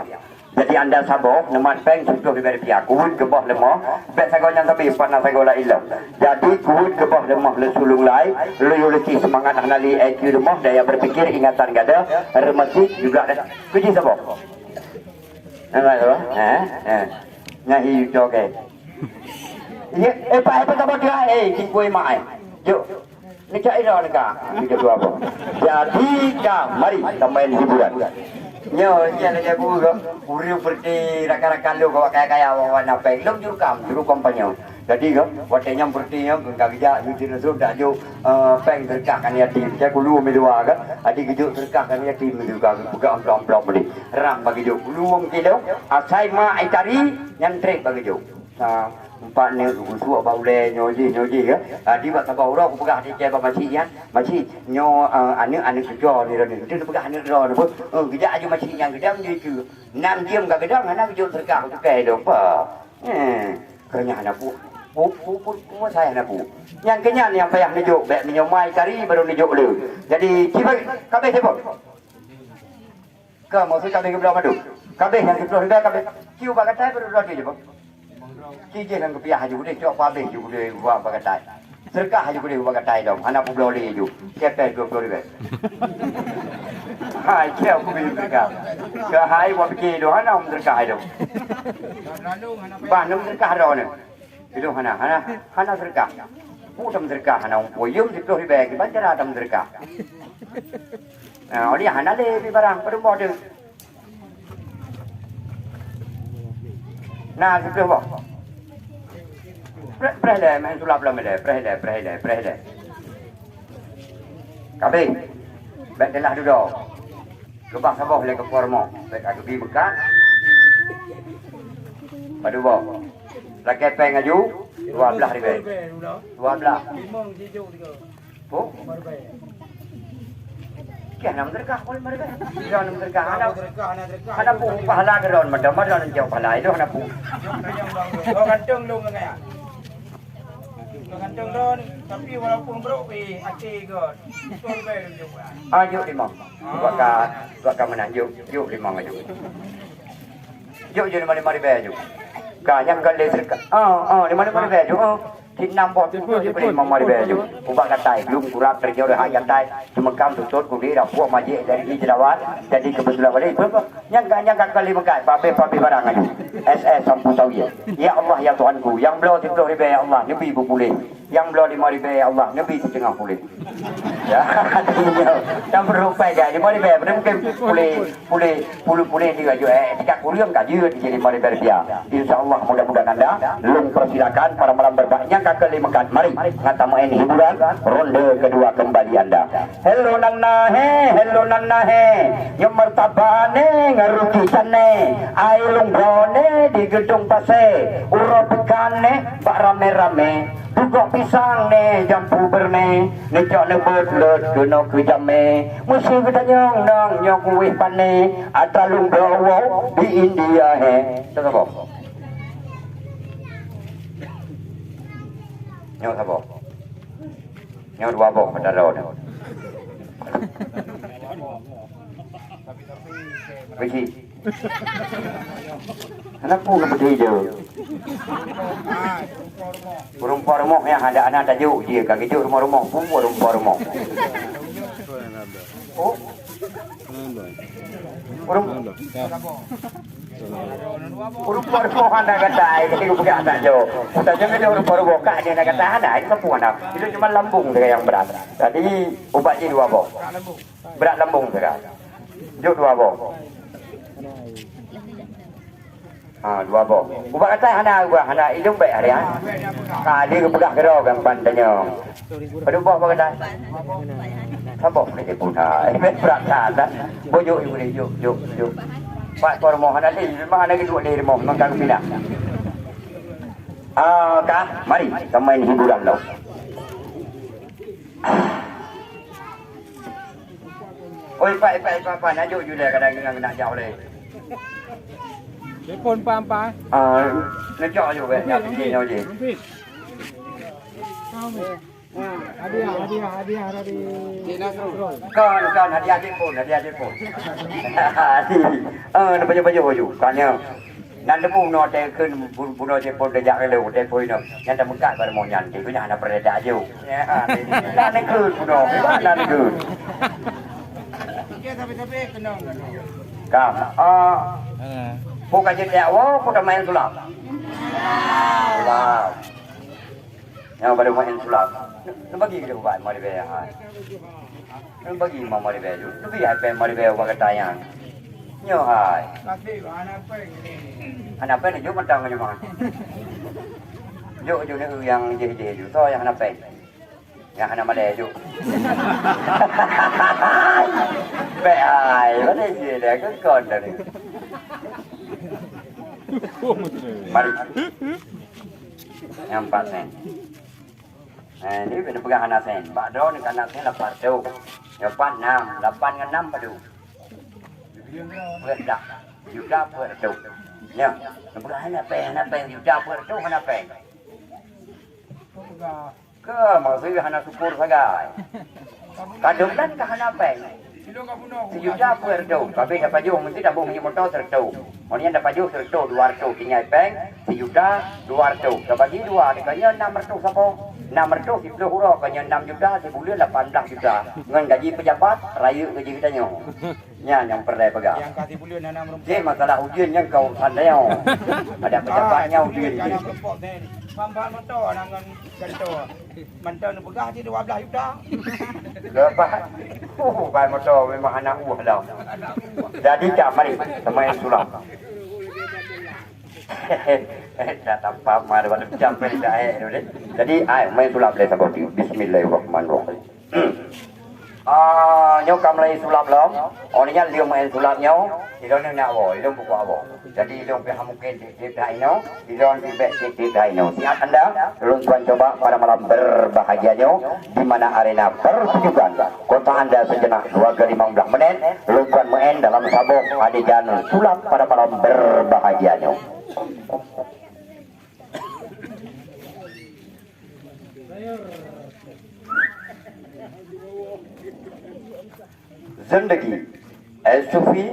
Jadi anda sabah, nama peng RM10,000. Kuhut ke bawah lemah. Bek sagonyang kami panah sagola ilam. Jadi kuhut ke bawah lemah lesulung lai. Loyalty semangat anali IQ lemah. Daya berfikir ingatan gada. Rematik juga ada. Kuji sabah. Nampak tu? Ngahi joget. Ya, apa kabar dia? Kikui mai. Jom. Ni cak ira dekat. Kita dua apa? Jadi mari kita main hiburan. Nyo, yang ada guru ke, guru berarti rakan-rakan lu kau kaya warna peng, lu juru kampanye. Jadi ke, waktunya berarti yang kerja itu sudah jauh peng terkahkan ya tim. Saya guru medua ke, adik jauh terkahkan ya tim juga buka amplop beli. Ram bagi jauh, guru kilo, asai ma itari yang trek bagi jauh. Empat ni usul bau le nyoji ke. Di waktu bau roh aku pegang di cek macam ya. Macam nyo anak kerja ni ni. Dia pegang anak kerja ni pun. Kerja aja macam yang gedang dia tu. Nam diam kat gedang anak kerja terkah tu kai dong apa. Kenya anak pu. Pu saya anak pu. Yang kenya ni yang payah nijuk bek menyomai kari baru nijuk lu. Jadi cibai kabeh siapa? Kamu maksud kabeh ke belah madu? Kabeh yang kebelah dia kabeh. Ciu bagai tai baru dah dia apa? Cici yang kepiah aja boleh cok pabeh juga boleh buat bagatai. Serkah aja boleh buat bagatai dong. Anak pun boleh juga. Kepet dua boleh. Hai, kau pun boleh serkah. Kehai buat fikir dong. Anak pun serkah dong. Bandung serkah dong ni. Itu anak serkah. Putam serkah anak poyum siklo ribet. Bancar adam serkah. Nah, dia anak lebih barang pada model. Nah, siklo apa? Prehle, main sulap lah mele. Prehle. Kabeh, baik telah duduk. Kebak sabah boleh ke formo. Baik aku pergi bekat. Padu bok. Laki peng aju, 12 ribu. 12. Oh? Kaya nama terkah boleh mereka. Dia nama terkah. Anak pun pahala keron. Macam jauh pahala itu anak pun. Kau gantung lu ngaya. Gantung don, tapi walaupun bro, aceh god, tuan bayar juga. Yuk 5. Buat menang yuk 5 aja. Yuk jadi mari bayar yuk. Kaya yang kali serka. 5 bayar yuk. Thì năm bọn chúng tôi đi mà mời về dù cũng bạn gạt tay lung cũng rap terjauh hai gạt tay cuma kam tutut cũng đi đào buat majik dari jerawat jadi kebetulan balik nyangka kali mengkai pape barang aja SS sampu sawi ya Allah ya Tuhanku yang belau 10 ribu ya Allah Nabi boleh yang belau 5 ribu ya Allah Nabi setengah boleh ya yang berupai gak 5 ribu mungkin boleh juga juga tiga kuliah gak juga jadi 5 ribu rupiah insyaallah mudah-mudahan anda lung persilakan para malam berbaknya kali mengkat mari ngatamuin hiburan ronde kedua kembali anda hello nang nahe yang martabane ngaruki sane ailung brone di gedung pase urapikane bak rame-rame Dugok pisang ne jampu berne necok ne bedlet kena kejame musi kita nyong nang nyok wih pane atalung dawo di India he sapa nyok sapa nyok dua bok pada road Biji anak pun berdiri je rumah-rumah yang ada anak tajuk dia kaki juk rumah-rumah pun rumah-rumah oh rumah-rumah anda kata ini bukan anak jo kita jangan rumah-rumah kak dia nak kata ada itu pun anak itu cuma lambung dia yang berat tadi ubatnya 2 bok berat lambung dia juk 2 bok 2 bok. Ubat kata hana hidung baik hari ah. Kali ke pegah kero kan pandanya. Padu bok apa kata? Apa ni punah. Berat dah. Bojo ibu ni juk. Pak por mohon ada di mana gitu di rumah mangkang pindah. Kak, mari kita main hiburan lo. Oi pak nak juk juga kadang-kadang nak jauh leh. Telepon pa. Nó cho dù về nhà gì đâu gì. Hadiah dari Con hadiah telepon. Nó baju. Kannya. Nanti pun no tekan buno telepon dia jak leu telepon no. Yang tak mengkat pada mau nyanti punya anak pereda aja. Ya, nanti kun buno. Nanti kun. Tapi kena. Kam. Bukan jadi awak, bukan main sulap. Sulap. Yang baru main sulap. Lu bagi ke buat mari bayar. Lu bagi mau mari bayar. Lu biar apa mari bayar buat tayang. Nyo hai. Anak apa ni? Jom matang aja mah. Jom ni yang jadi tu. So yang anak apa? Yang anak Malay jom. Baik, mana dia dah kon dah ni. Mari. Yang 4 sen. Ini bila pegang anak sen. Bakdo ni anak sen 8 tu. Yang 4 6. 8 dengan 6 padu. Berdak. Juga berdu. Ya. Pegang anak pen juga berdu anak pen. Ke maksud anak syukur saja. Kadang kan ke anak pen. Sejuta berdu. Tapi dapat jauh mesti dah punya motor tertu. Monian dapat jauh tertu 200 kinyai peng. Sejuta 200. Dapat bagi 2 dekanya 600 siapa? 600 10 huruf kanya 6 juta sebulan 18 juta. Dengan gaji pejabat raya gaji kita nyo. Nya yang pernah pegang. Yang kasih bulan anak merempat. Jadi masalah ujian yang kau sandai. Ada pejabatnya ujian. Anak merempat ni. Pampan motor dengan gantor. Mantan pegah je 12 juta. Lepas pai motor memang anak buah dah. Jadi cak mari semain sulap. Dah tampak mar wala sampai dah ni. Jadi main sulap le saboti. Bismillahirrahmanirrahim. Nhau cầm lấy sulap lắm. Orangnya dia main sulapnya, dia nak awal, dia buku awal. Jadi dia pergi mungkin di daino, dia di daino. Siap anda, tuan coba pada malam berbahagianya di mana arena pertunjukan kota anda sejenak 2:15 menit. Tuan main dalam sabuk adegan sulap pada malam berbahagianya. Zindagi Sufi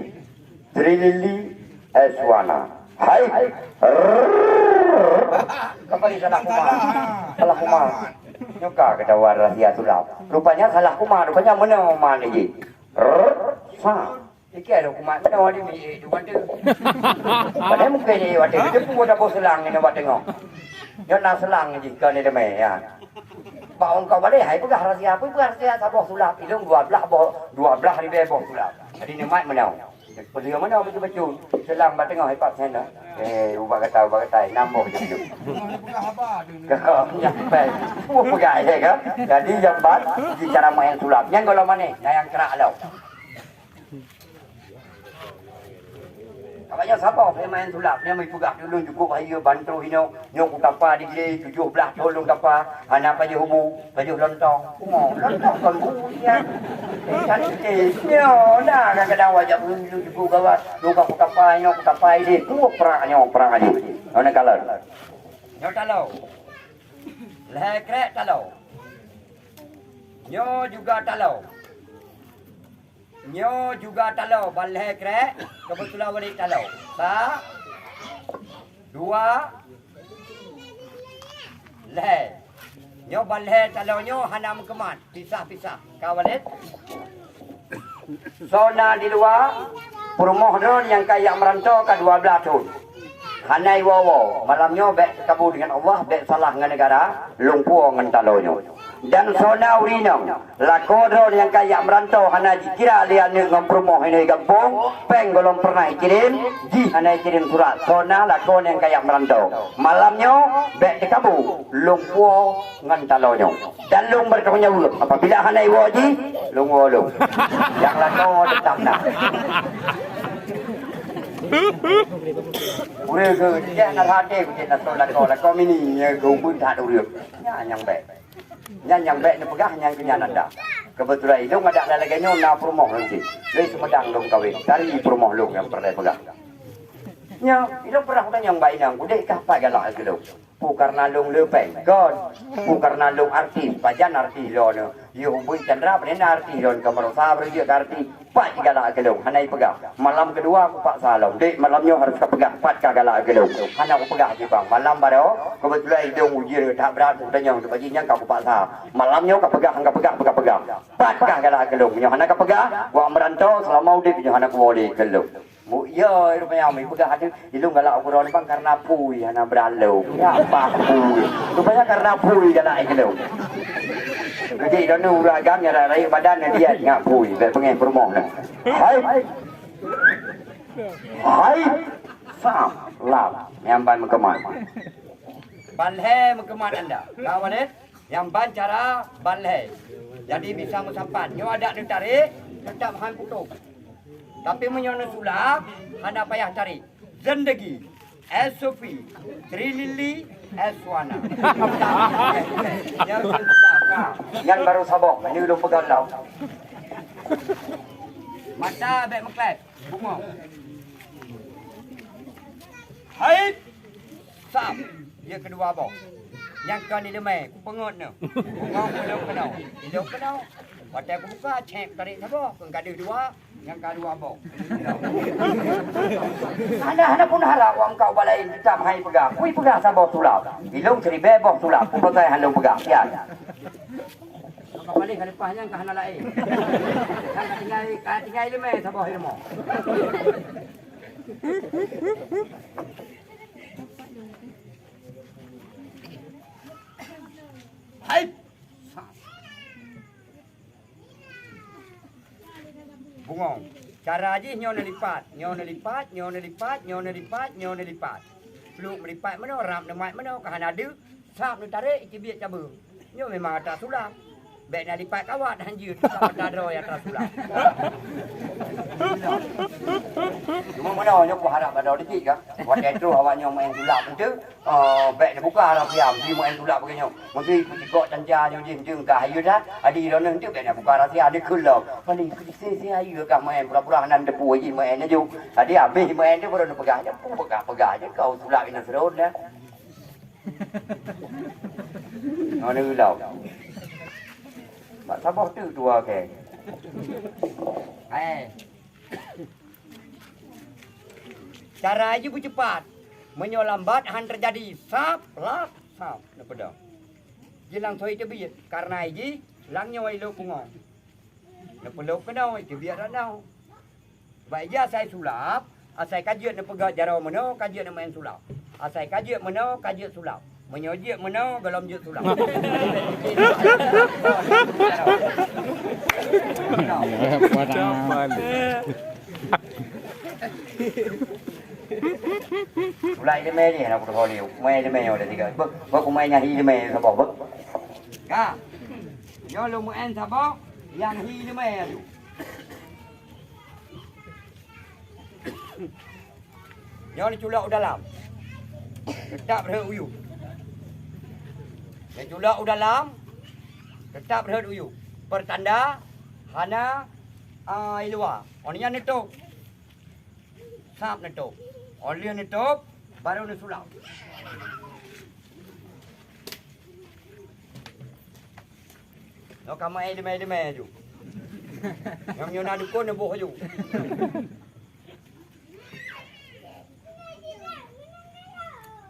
Trilili Eswana. Hai Kembali salah kumar. Salah kumar. Nyuka kedawar rahsia sulap. Rupanya salah kumar, rupanya mana mana lagi. Sa. Iki ada kumar mana di mi tu wadah. Padahal mungkin ni wadah dia pun ada bos selang ni wadah tengok. Dia nak selang je kau ni demai ya. Pak orang kau balik hai pegah rahsia apa pegah rahsia sabah sulap. Ilung 12 ribu bos sulap. Jadi ni mat mana? Pergi mana betul-betul. Selang bat tengok hai pak sana. Ubah kata nambah je tu. Kau yang baik. Pegai je ke? Jadi yang bat di cara main sulap. Yang kalau mana? Yang kerak lau. Katanya siapa yang main sulap? Dia mai pegah dulu cukup hari bantu hino nyok kapal di gile 17 tolong kapal. Anak paje hubu, paje lontong. Lontong kan buya. Kan dia dah kadang wajak dulu cukup gawat. Luka kapal nyok kapal dia. Tu perang aja. Ona kalar. Nyok talau. Lekrek talau. Nyo juga talau. Balai krek. Kebetulan balik talau. 1, 2, leh. Nyo balai talau nyo hanam kemat. Pisah. Kawalet. Zona di luar. Permohonan yang kayak merantau ke 12 tahun. Hanai wawo. Malamnya bek kabur dengan Allah. Bek salah dengan negara. Lumpur dengan talau nyo. Dan zona urinong lakodron yang kayak merantau hana dikira lian ngompromoh ini kampung peng belum pernah kirim ji hana kirim surat zona lakon yang kayak merantau malamnya bek dikabu lumpuo ngantalonyo dan lung bertanya dulu apabila hana iwoji lung wolung yang lakon tetap nak udah ke dia nak hati kita lakon mini gumpun tak ada yang baik yang baik ni pegah yang kenyanan dah. Kebetulan itu ada lagi na promoh nanti. Dari Sumedang dong kawin. Dari promoh lu yang pernah pegah. Nya, itu pernah kan yang baik nang. Udah kapal galak ke lu. Karena lu lepeng. God. Karena lu artis. Pajan artis lo no. Yo bui chandra pen artis lo kamar sabar dia artis. Pat galak ke lu. Hanai pegah. Malam kedua aku pak salam. Dek malamnya harus pegah. Pat galak ke lu. Hana aku pegah je bang. Malam baru kebetulan hidung ujir tak berat tanya untuk bajinya kau pak sa. Malamnya kau pegah. Pat galak ke lu. Nya hana kau pegah. Wa merantau selama udah nya hana ku boleh ke lu. Ya, rupanya kami pegah ada ilung galak ukuran bang karena pui hana beralau. Ya apa pui. Rupanya karena pui galak ke lu. Jadi dia uragamnya rai badan dia ngak pui dak pengen promoh dah. Hai. Sam lap yang ban mengemat. Balhe mengemat anda. Kawan yang ban cara balhe. Jadi bisa musapan. Nyo ada ni tarik tetap hang putuk. Tapi menyono sulap hana payah tarik. Zendagi SOP Trilili Eswana. Yang baru sabok ini belum pegang lau. Mata bek meklet bunga. Hai. Sam dia kedua bok. Yang kan ni lemai pengot no. Bunga belum kenal. Waktu aku buka cek tarik sabok engkau ada dua. Yang kedua bok. Hana pun harap orang kau balai hitam hai pegang. Kui pegang sabok sulap. Ilung ceri bebok sulap. Pun pakai halung pegang. Ya. Kau balik ke depannya ke hana lain. Kan tinggal lemai sabok ilmu. Hai. Bungong. Cara aja nyo lipat. Peluk melipat mana ram demat mana kahan ada. Sap nu tarik iki biak cabur. Nyo memang atas sulam. Baik nak lipat kawat hanjir tak ada dro ya atas sulam. Cuma mana nyo ku harap ada dikit kan. Waktu itu awaknya main sulap tu baik dia buka harap diam di main sulap begini. Mesti kok cancarnya jing ka hayu dah. Adi ro nanti baik dia buka rahsia ada kelok. Paling si hayu ka main pura-pura nan depu lagi main aja. Adi habis main dia baru pegang aja. Pegang aja kau sulap ini serut dah. Mana ulau. Mak sabah tu dua ke. Cara aja pun cepat. menyolambat han terjadi sap lak sap napada jilang thoi te bi karena ji lang nyoi lo pungong napelok ke dau ke biar dau baik ja sai sulap asai kajian na pega jarau meno kajian na main sulap asai kajian meno kajian sulap menyojek meno galom je sulap Mulai dia main ni nak buat ni, main dia main ada tiga. Bak main yang hi dia main sabak bak. Ka. Yo lu main sabak, yang hi dia main tu. Yo ni culak dalam. Tetap berhut uyu. Ni culak dalam. Tetap berhut uyu. Pertanda hana luar. Onian netok. Sap netok. Oli netok baru nesulau. No kamu ide ju. Yang nyona dukun neboh ju.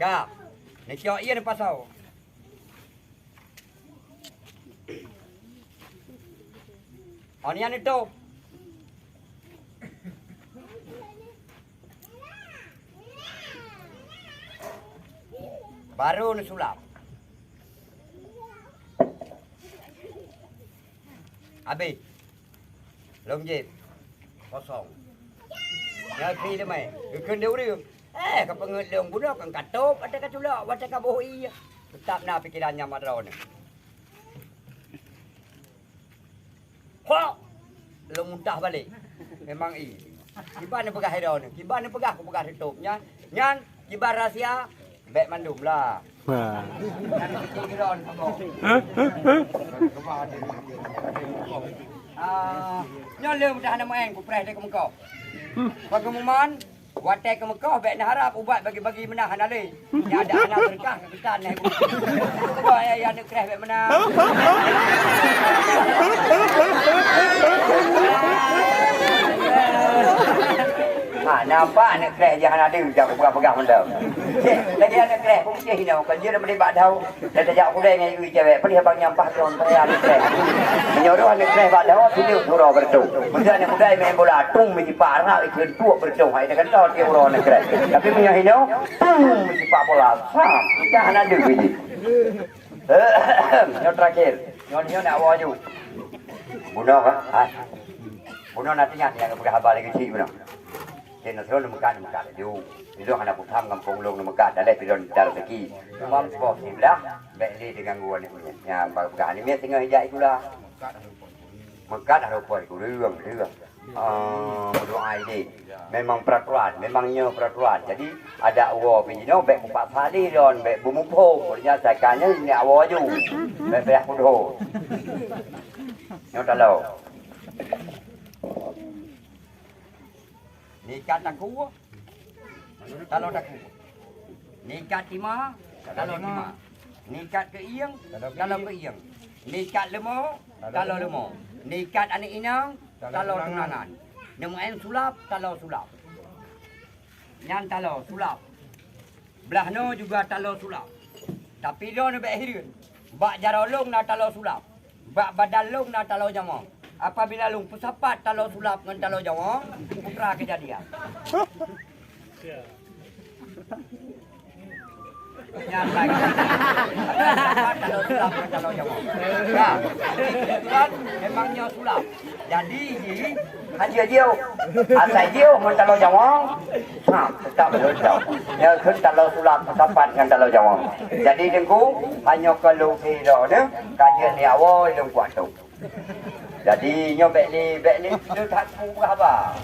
Kap. Ni kio iya ni pasau. Onian netok. Baru nesulap. Habis. Lom jep. Kosong. Ya kri dia mai. Keun dia urang. Ka pengeut leung budak kan katop ada ka culak, ada ka bohoi. Tetap na pikirannya madron. Ho. Lo muntah balik. Memang kibar ni pegah hidau ni. Kibar ni pegah aku pegah tutup nyan. Nyan kibar rahsia. Bek mandum lah. Wah. Nyolong dah nama yang kupres dia ke Mekah. Bagaimana? Watai ke Mekah, bek nak harap ubat bagi-bagi menahan alih. Yang ada anak berkah ke kita ni. Kau yang nak kres bek menang. Nampak anak kres jangan ada macam pegang-pegang benda. Lagi anak kres pun mesti hina kan dia dah berdebat tahu. Dah tajak aku dengan ibu cewek. Pergi abang nyampah tuan pada anak kres. Menyuruh anak kres bak tahu video surau bertu. Mesti anak muda main bola tung mesti parah ikut tua bertu. Hai dah kan tahu dia urang anak kres. Tapi punya hina tung mesti pak bola. Sam, kita hana ada biji. Yang terakhir, nyonya nak waju. Bunuh kan? Bunuh nantinya yang pergi habar lagi cik bunuh. Kena selalu makan tu. Itu hanya putam kampung long makan. Dah leh pidon dar lagi. Mam sport sebelah. Beli dengan gua ni punya. Ya, bagai ni mesti tengah hijau itulah. Makan ada apa? Kurang. Doa ini memang peraturan, memangnya peraturan. Jadi ada awal pinjino, bek buka sali don, bek bumupo. Kerja sekarangnya ini awal ju. Bek kudo. Yang tahu. Nikat aku, kalau aku. Nikat lima, kalau lima. Nikat ke iyang, kalau ke iyang. Nikat lemo, kalau lemo. Nikat anak inang, kalau tunangan. Nemain sulap, kalau sulap. Yang kalau sulap. Belah no juga kalau sulap. Tapi dia ni behirin. Bak jarolong na kalau sulap. Bak badalong na kalau jamong. Apabila lung pusapat talau sulap dengan talau Jawa, putra kejadian. Nyata. Talau sulap dengan talau Jawa. Ya, kebetulan memangnya sulap. Jadi haji jiu, asai jiu dengan talau Jawa, tetap betul. Ya, kun talau sulap pusapat dengan talau Jawa. Jadi dengku hanya kalau kira ni kajian ni awal yang kuat tu. Jadi nyobek ni dia tak tahu apa.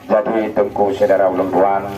Jadi tengku saudara ulun tuan